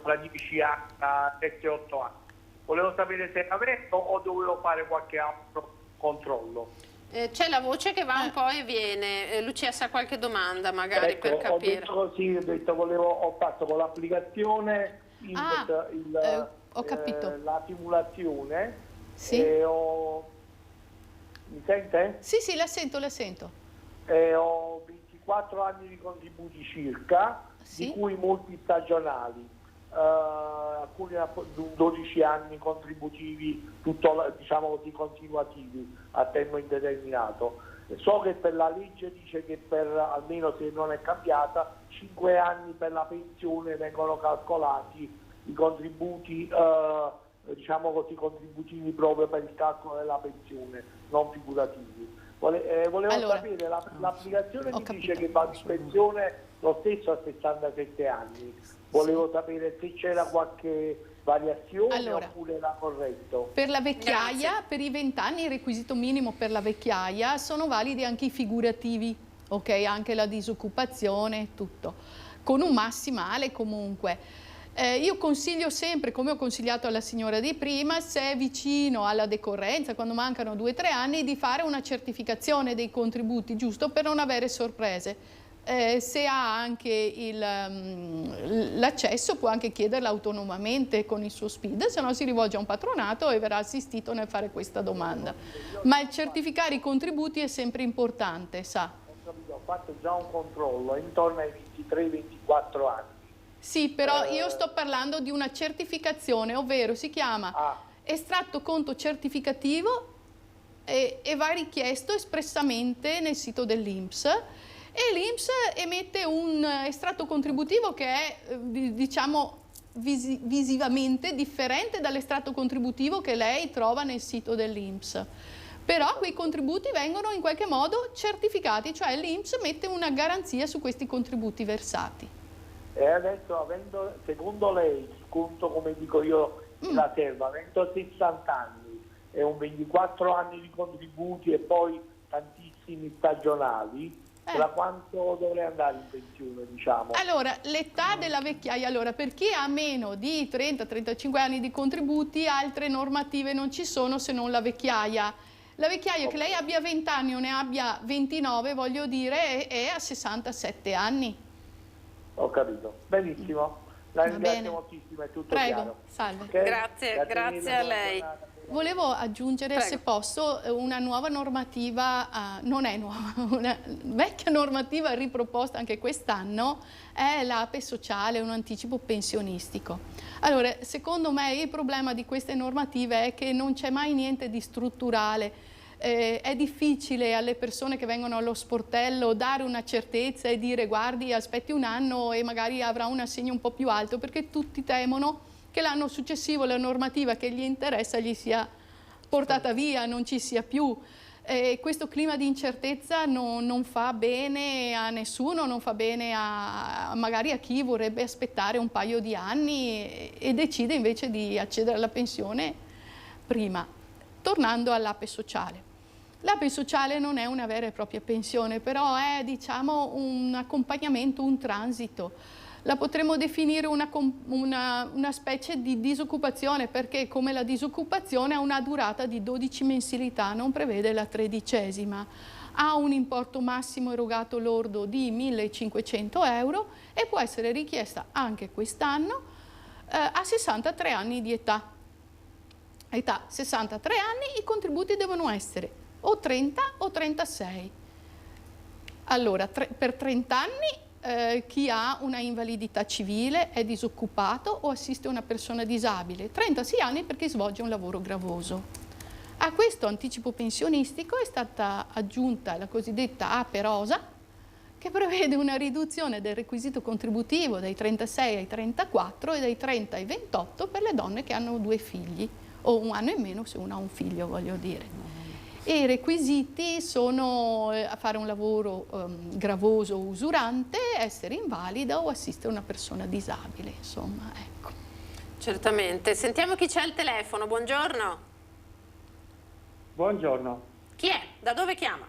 tra 10 anni, a 7-8 anni. Volevo sapere se era vero o dovevo fare qualche altro controllo. C'è la voce che va un po' e viene. Lucia sa qualche domanda magari per capire. Ho detto così, ho fatto con l'applicazione ho capito. La simulazione. Sì. Mi sente? Sì, la sento. Ho 24 anni di contributi circa, sì, di cui molti stagionali, alcuni 12 anni contributivi, diciamo così, continuativi a tempo indeterminato. So che per la legge dice che almeno se non è cambiata, 5 anni per la pensione vengono calcolati i contributi, diciamo così, contributivi proprio per il calcolo della pensione, non figurativi. Volevo sapere, l'applicazione mi dice che va in pensione lo stesso a 67 anni. Volevo sapere se c'era qualche variazione oppure era corretto. Per la vecchiaia, per i 20 anni, il requisito minimo per la vecchiaia sono validi anche i figurativi, ok? Anche la disoccupazione, tutto, con un massimale comunque. Io consiglio sempre, come ho consigliato alla signora di prima, se è vicino alla decorrenza, quando mancano 2 o 3 anni, di fare una certificazione dei contributi, giusto per non avere sorprese. Se ha anche l'accesso può anche chiederla autonomamente con il suo SPID, se no si rivolge a un patronato e verrà assistito nel fare questa domanda. Ma il certificare i contributi è sempre importante, sa. Ho fatto già un controllo intorno ai 23-24 anni. Sì, però io sto parlando di una certificazione, ovvero si chiama estratto conto certificativo e va richiesto espressamente nel sito dell'INPS, e l'INPS emette un estratto contributivo che è, diciamo, visivamente differente dall'estratto contributivo che lei trova nel sito dell'INPS. Però quei contributi vengono in qualche modo certificati, cioè l'INPS mette una garanzia su questi contributi versati. E adesso, secondo lei, il conto, come dico io, la serva, avendo 60 anni e un 24 anni di contributi e poi tantissimi stagionali, da quanto dovrei andare in pensione, diciamo? Allora, l'età della vecchiaia, per chi ha meno di 30-35 anni di contributi, altre normative non ci sono se non la vecchiaia. La vecchiaia, che lei abbia 20 anni o ne abbia 29, voglio dire, è a 67 anni. Ho capito, benissimo. La ringrazio moltissimo, è tutto chiaro. Salve. Okay? Grazie a lei. Volevo aggiungere, se posso, una nuova normativa, non è nuova, una vecchia normativa riproposta anche quest'anno, è l'APE sociale, un anticipo pensionistico. Allora, secondo me il problema di queste normative è che non c'è mai niente di strutturale. È difficile alle persone che vengono allo sportello dare una certezza e dire guardi, aspetti un anno e magari avrà un assegno un po' più alto, perché tutti temono che l'anno successivo la normativa che gli interessa gli sia portata via, non ci sia più. Questo clima di incertezza non fa bene a nessuno, non fa bene magari a chi vorrebbe aspettare un paio di anni e decide invece di accedere alla pensione prima. Tornando all'APE sociale. L'APE sociale non è una vera e propria pensione, però è, diciamo, un accompagnamento, un transito. La potremmo definire una specie di disoccupazione, perché come la disoccupazione ha una durata di 12 mensilità, non prevede la 13ª. Ha un importo massimo erogato lordo di 1.500 euro e può essere richiesta anche quest'anno a 63 anni di età. Età 63 anni, i contributi devono essere o 30 o 36. Allora, per 30 anni chi ha una invalidità civile, è disoccupato o assiste una persona disabile, 36 anni per chi svolge un lavoro gravoso. A questo anticipo pensionistico è stata aggiunta la cosiddetta APE rosa, che prevede una riduzione del requisito contributivo dai 36 ai 34 e dai 30 ai 28 per le donne che hanno 2 figli, o un anno in meno se uno ha un figlio, voglio dire. E i requisiti sono fare un lavoro gravoso o usurante, essere invalida o assistere una persona disabile, insomma, ecco. Certamente. Sentiamo chi c'è al telefono. Buongiorno. Buongiorno. Chi è? Da dove chiama?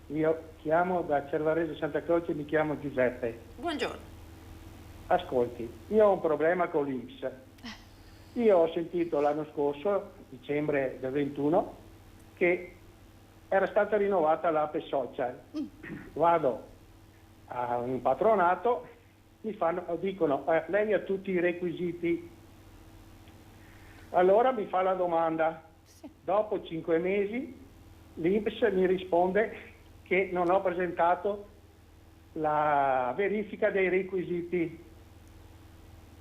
Io chiamo da Cervarese Santa Croce, mi chiamo Giuseppe. Buongiorno. Ascolti, io ho un problema con l'INPS. Io ho sentito l'anno scorso, dicembre del 21, che era stata rinnovata l'APE social. Vado a un patronato, mi dicono lei ha tutti i requisiti. Allora mi fa la domanda. Dopo 5 mesi l'INPS mi risponde che non ho presentato la verifica dei requisiti.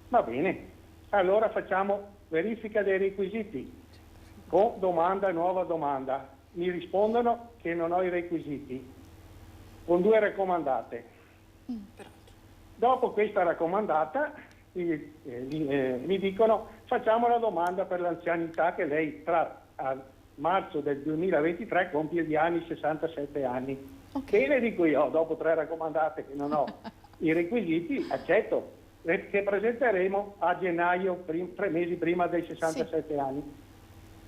Va bene, allora facciamo verifica dei requisiti. Con domanda, nuova domanda. Mi rispondono che non ho i requisiti, con 2 raccomandate. Dopo questa raccomandata mi dicono facciamo la domanda per l'anzianità che lei tra marzo del 2023 compie gli anni 67 anni. Bene, dico io, dopo 3 raccomandate che non ho i requisiti, accetto, che presenteremo a gennaio, 3 mesi prima dei 67 anni.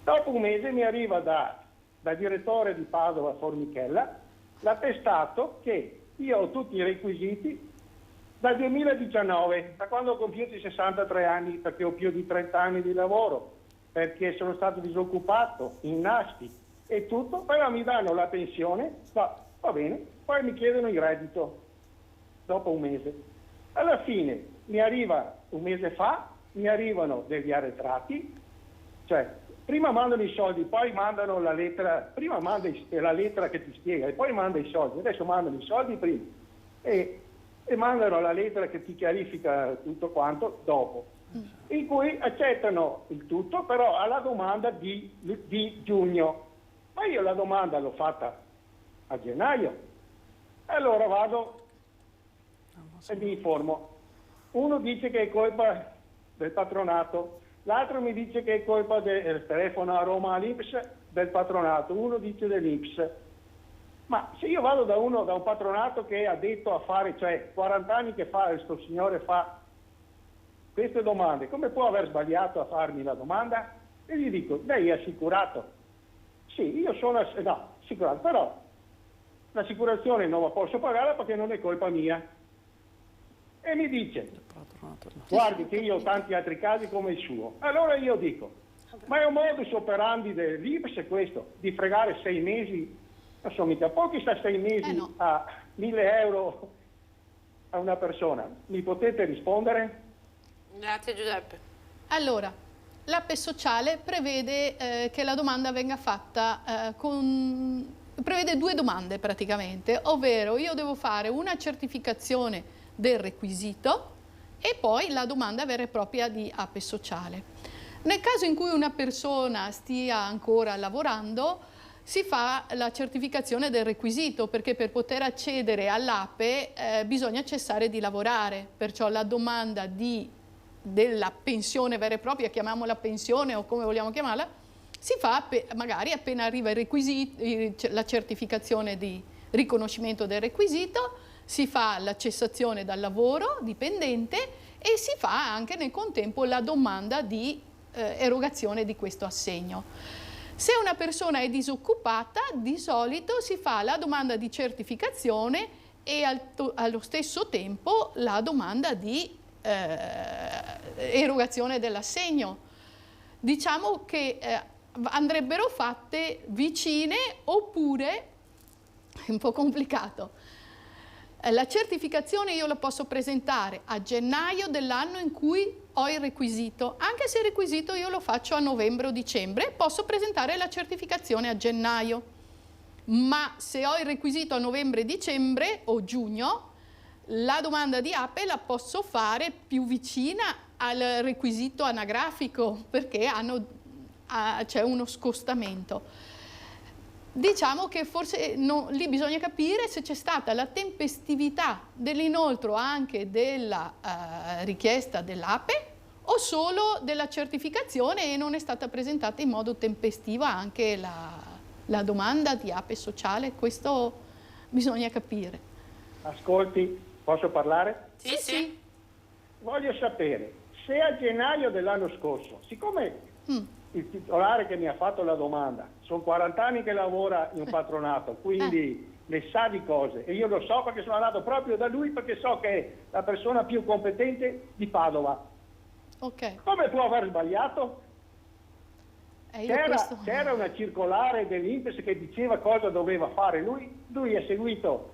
Dopo un mese mi arriva da direttore di Padova Formichella l'attestato che io ho tutti i requisiti dal 2019, da quando ho compiuto i 63 anni, perché ho più di 30 anni di lavoro, perché sono stato disoccupato, in nasti e tutto, però mi danno la pensione, va bene, poi mi chiedono il reddito dopo un mese. Alla fine mi arriva, un mese fa, mi arrivano degli arretrati, cioè prima mandano i soldi, poi mandano la lettera, prima manda la lettera che ti spiega e poi manda i soldi, adesso mandano i soldi prima e mandano la lettera che ti chiarifica tutto quanto dopo, in cui accettano il tutto, però alla domanda di giugno. Ma io la domanda l'ho fatta a gennaio, allora vado e mi informo. Uno dice che è colpa del patronato, l'altro mi dice che è colpa del telefono a Roma all'INPS del patronato, uno dice dell'INPS. Ma se io vado da un patronato che ha detto a fare, cioè 40 anni che fa, questo signore fa queste domande, come può aver sbagliato a farmi la domanda? E gli dico, lei è assicurato? Sì, io sono assicurato, però l'assicurazione non la posso pagare perché non è colpa mia. E mi dice, guardi che io ho tanti altri casi come il suo. Allora io dico, ma è un modus operandi dell'INPS questo, di fregare 6 mesi, non so mica, pochi sta 6 mesi a 1.000 euro a una persona. Mi potete rispondere? Grazie Giuseppe. Allora, l'APE sociale prevede che la domanda venga fatta prevede 2 domande praticamente, ovvero io devo fare una certificazione del requisito e poi la domanda vera e propria di APE sociale. Nel caso in cui una persona stia ancora lavorando, si fa la certificazione del requisito, perché per poter accedere all'APE bisogna cessare di lavorare, perciò la domanda della pensione vera e propria, chiamiamola pensione o come vogliamo chiamarla, Si fa magari appena arriva il requisito, la certificazione di riconoscimento del requisito, si fa la cessazione dal lavoro dipendente e si fa anche nel contempo la domanda di erogazione di questo assegno. Se una persona è disoccupata, di solito si fa la domanda di certificazione e allo stesso tempo la domanda di erogazione dell'assegno. Diciamo che andrebbero fatte vicine, oppure è un po' complicato. La certificazione io la posso presentare a gennaio dell'anno in cui ho il requisito, anche se il requisito io lo faccio a novembre o dicembre, posso presentare la certificazione a gennaio, ma se ho il requisito a novembre, dicembre o giugno, la domanda di APE la posso fare più vicina al requisito anagrafico, perché c'è uno scostamento. Diciamo che forse lì bisogna capire se c'è stata la tempestività dell'inoltro anche della richiesta dell'APE o solo della certificazione e non è stata presentata in modo tempestivo anche la domanda di APE sociale. Questo bisogna capire. Ascolti, posso parlare? Sì, sì. Voglio sapere se a gennaio dell'anno scorso, siccome il titolare che mi ha fatto la domanda, sono 40 anni che lavora in un patronato, quindi ne sa di cose, e io lo so perché sono andato proprio da lui, perché so che è la persona più competente di Padova. Come può aver sbagliato? C'era una circolare dell'INPS che diceva cosa doveva fare lui ha seguito,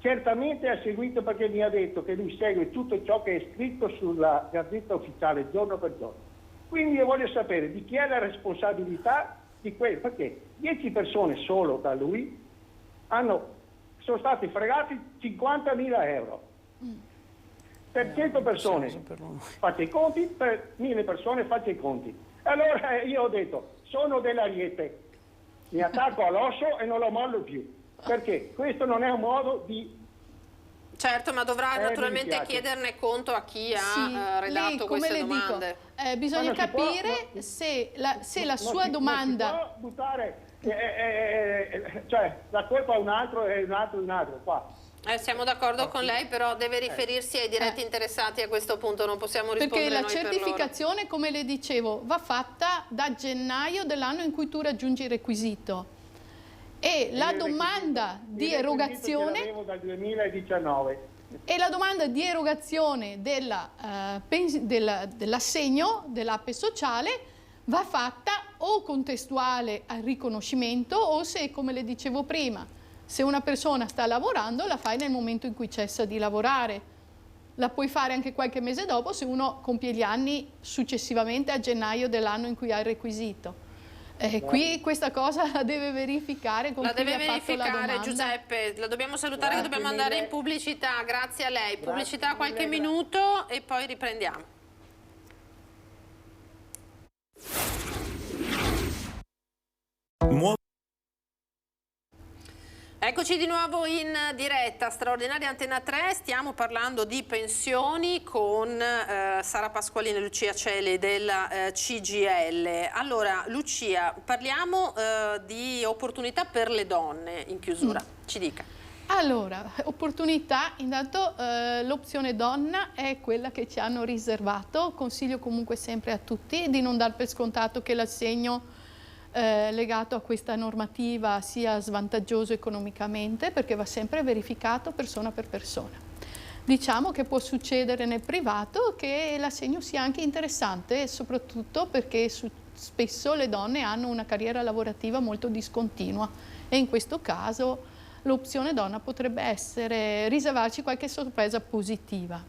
certamente ha seguito, perché mi ha detto che lui segue tutto ciò che è scritto sulla Gazzetta Ufficiale giorno per giorno. Quindi io voglio sapere di chi è la responsabilità di quello, perché 10 persone solo da lui sono stati fregati 50.000 euro. Per 100 persone faccia i conti, per 1000 persone faccia i conti. Allora io ho detto, sono dell'Ariete, mi attacco all'osso e non lo mollo più, perché questo non è un modo di... Certo, ma dovrà naturalmente chiederne conto a chi ha redatto queste domande. Dico, bisogna capire se la sua domanda... Non si può buttare, cioè la colpa a un altro e un altro qua. Siamo d'accordo con lei, però deve riferirsi ai diretti interessati a questo punto, non possiamo rispondere perché noi per loro. Perché la certificazione, come le dicevo, va fatta da gennaio dell'anno in cui tu raggiungi il requisito. E la domanda di erogazione che l'avevo dal 2019. E la domanda di erogazione dell'assegno dell'APE sociale va fatta o contestuale al riconoscimento o se, come le dicevo prima, se una persona sta lavorando la fai nel momento in cui cessa di lavorare. La puoi fare anche qualche mese dopo se uno compie gli anni successivamente a gennaio dell'anno in cui ha il requisito. Qui questa cosa la deve verificare con chi ha fatto la domanda. Giuseppe, la dobbiamo salutare, che dobbiamo andare in pubblicità. Grazie a lei. Pubblicità qualche minuto e poi riprendiamo. Eccoci di nuovo in diretta, straordinaria Antena 3, stiamo parlando di pensioni con Sara Pasqualini e Lucia Celi della CGIL. Allora Lucia, parliamo di opportunità per le donne in chiusura, ci dica. Allora, opportunità, intanto l'opzione donna è quella che ci hanno riservato, consiglio comunque sempre a tutti di non dar per scontato che l'assegno legato a questa normativa sia svantaggioso economicamente, perché va sempre verificato persona per persona. Diciamo che può succedere nel privato che l'assegno sia anche interessante, soprattutto perché spesso le donne hanno una carriera lavorativa molto discontinua e in questo caso l'opzione donna potrebbe essere riservarci qualche sorpresa positiva.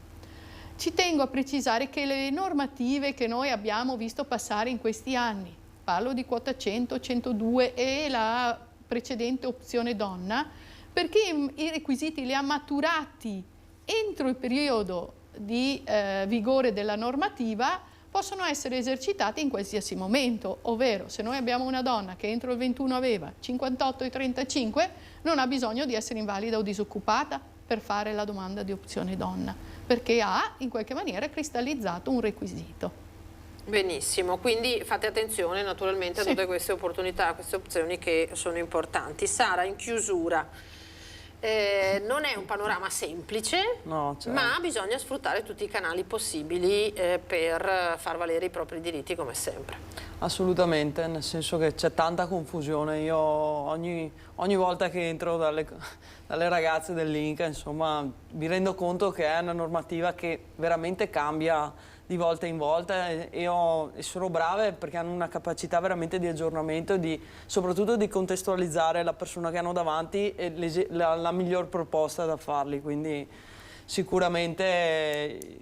Ci tengo a precisare che le normative che noi abbiamo visto passare in questi anni, parlo di quota 100, 102 e la precedente opzione donna, perché i requisiti li ha maturati entro il periodo di vigore della normativa, possono essere esercitati in qualsiasi momento, ovvero se noi abbiamo una donna che entro il 21 aveva 58 e 35, non ha bisogno di essere invalida o disoccupata per fare la domanda di opzione donna, perché ha in qualche maniera cristallizzato un requisito. Benissimo, quindi fate attenzione naturalmente a tutte queste opportunità, a queste opzioni che sono importanti. Sara, in chiusura, non è un panorama semplice, No, certo. ma bisogna sfruttare tutti i canali possibili per far valere i propri diritti come sempre. Assolutamente, nel senso che c'è tanta confusione. Io ogni volta che entro dalle ragazze dell'Inca, insomma, mi rendo conto che è una normativa che veramente cambia di volta in volta e sono brave perché hanno una capacità veramente di aggiornamento e soprattutto di contestualizzare la persona che hanno davanti e la miglior proposta da fargli. Quindi sicuramente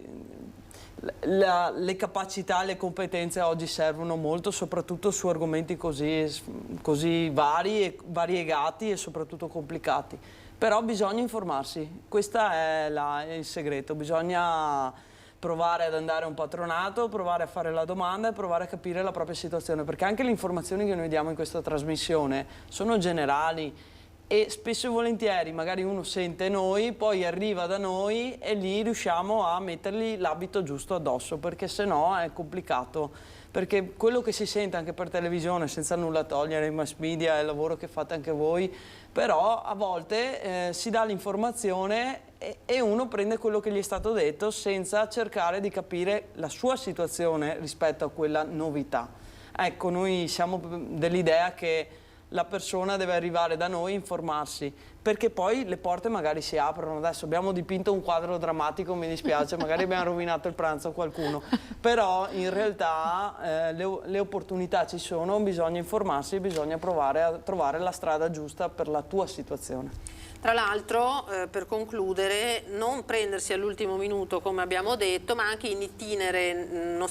le capacità e le competenze oggi servono molto, soprattutto su argomenti così vari e variegati e soprattutto complicati. Però bisogna informarsi, questo è il segreto, bisogna provare ad andare a un patronato, provare a fare la domanda e provare a capire la propria situazione, perché anche le informazioni che noi diamo in questa trasmissione sono generali e spesso e volentieri magari uno sente noi, poi arriva da noi e lì riusciamo a mettergli l'abito giusto addosso, perché se no è complicato. Perché quello che si sente anche per televisione, senza nulla togliere ai mass media e il lavoro che fate anche voi, però a volte si dà l'informazione e uno prende quello che gli è stato detto senza cercare di capire la sua situazione rispetto a quella novità. Ecco, noi siamo dell'idea che la persona deve arrivare da noi e informarsi, perché poi le porte magari si aprono. Adesso abbiamo dipinto un quadro drammatico, mi dispiace, magari abbiamo rovinato il pranzo a qualcuno, però in realtà le opportunità ci sono, bisogna informarsi e bisogna provare a trovare la strada giusta per la tua situazione. Tra l'altro, per concludere, non prendersi all'ultimo minuto, come abbiamo detto, ma anche in itinere, non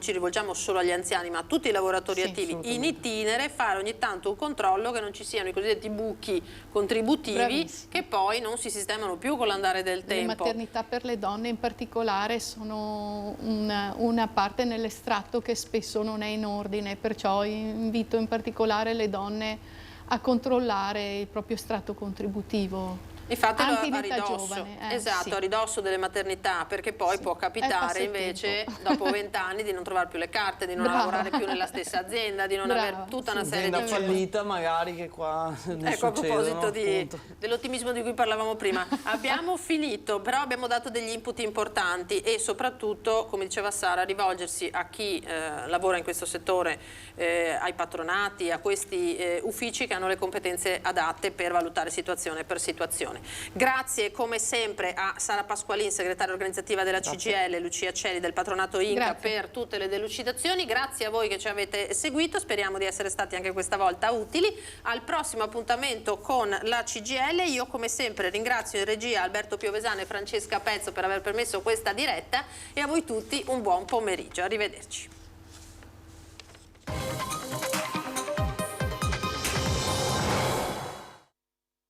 ci rivolgiamo solo agli anziani, ma a tutti i lavoratori attivi, in itinere fare ogni tanto un controllo che non ci siano i cosiddetti buchi contributivi. Bravissimo. Che poi non si sistemano più con l'andare del tempo. Le maternità per le donne in particolare sono una parte nell'estratto che spesso non è in ordine, perciò invito in particolare le donne a controllare il proprio strato contributivo. E fatelo anche in a età ridosso, giovane, esatto, sì. a ridosso delle maternità, perché poi può capitare invece dopo 20 anni di non trovare più le carte, di non lavorare più nella stessa azienda, di non avere tutta una serie di fallita magari che qua non ecco, a proposito appunto. dell'ottimismo di cui parlavamo prima, abbiamo finito, però abbiamo dato degli input importanti e soprattutto, come diceva Sara, rivolgersi a chi lavora in questo settore, ai patronati, a questi uffici che hanno le competenze adatte per valutare situazione per situazione. Grazie come sempre a Sara Pasqualin, segretaria organizzativa della CGIL, Lucia Celi del patronato Inca per tutte le delucidazioni. Grazie a voi che ci avete seguito, speriamo di essere stati anche questa volta utili. Al prossimo appuntamento con la CGIL, io come sempre ringrazio in regia Alberto Piovesano e Francesca Pezzo per aver permesso questa diretta e a voi tutti un buon pomeriggio, arrivederci.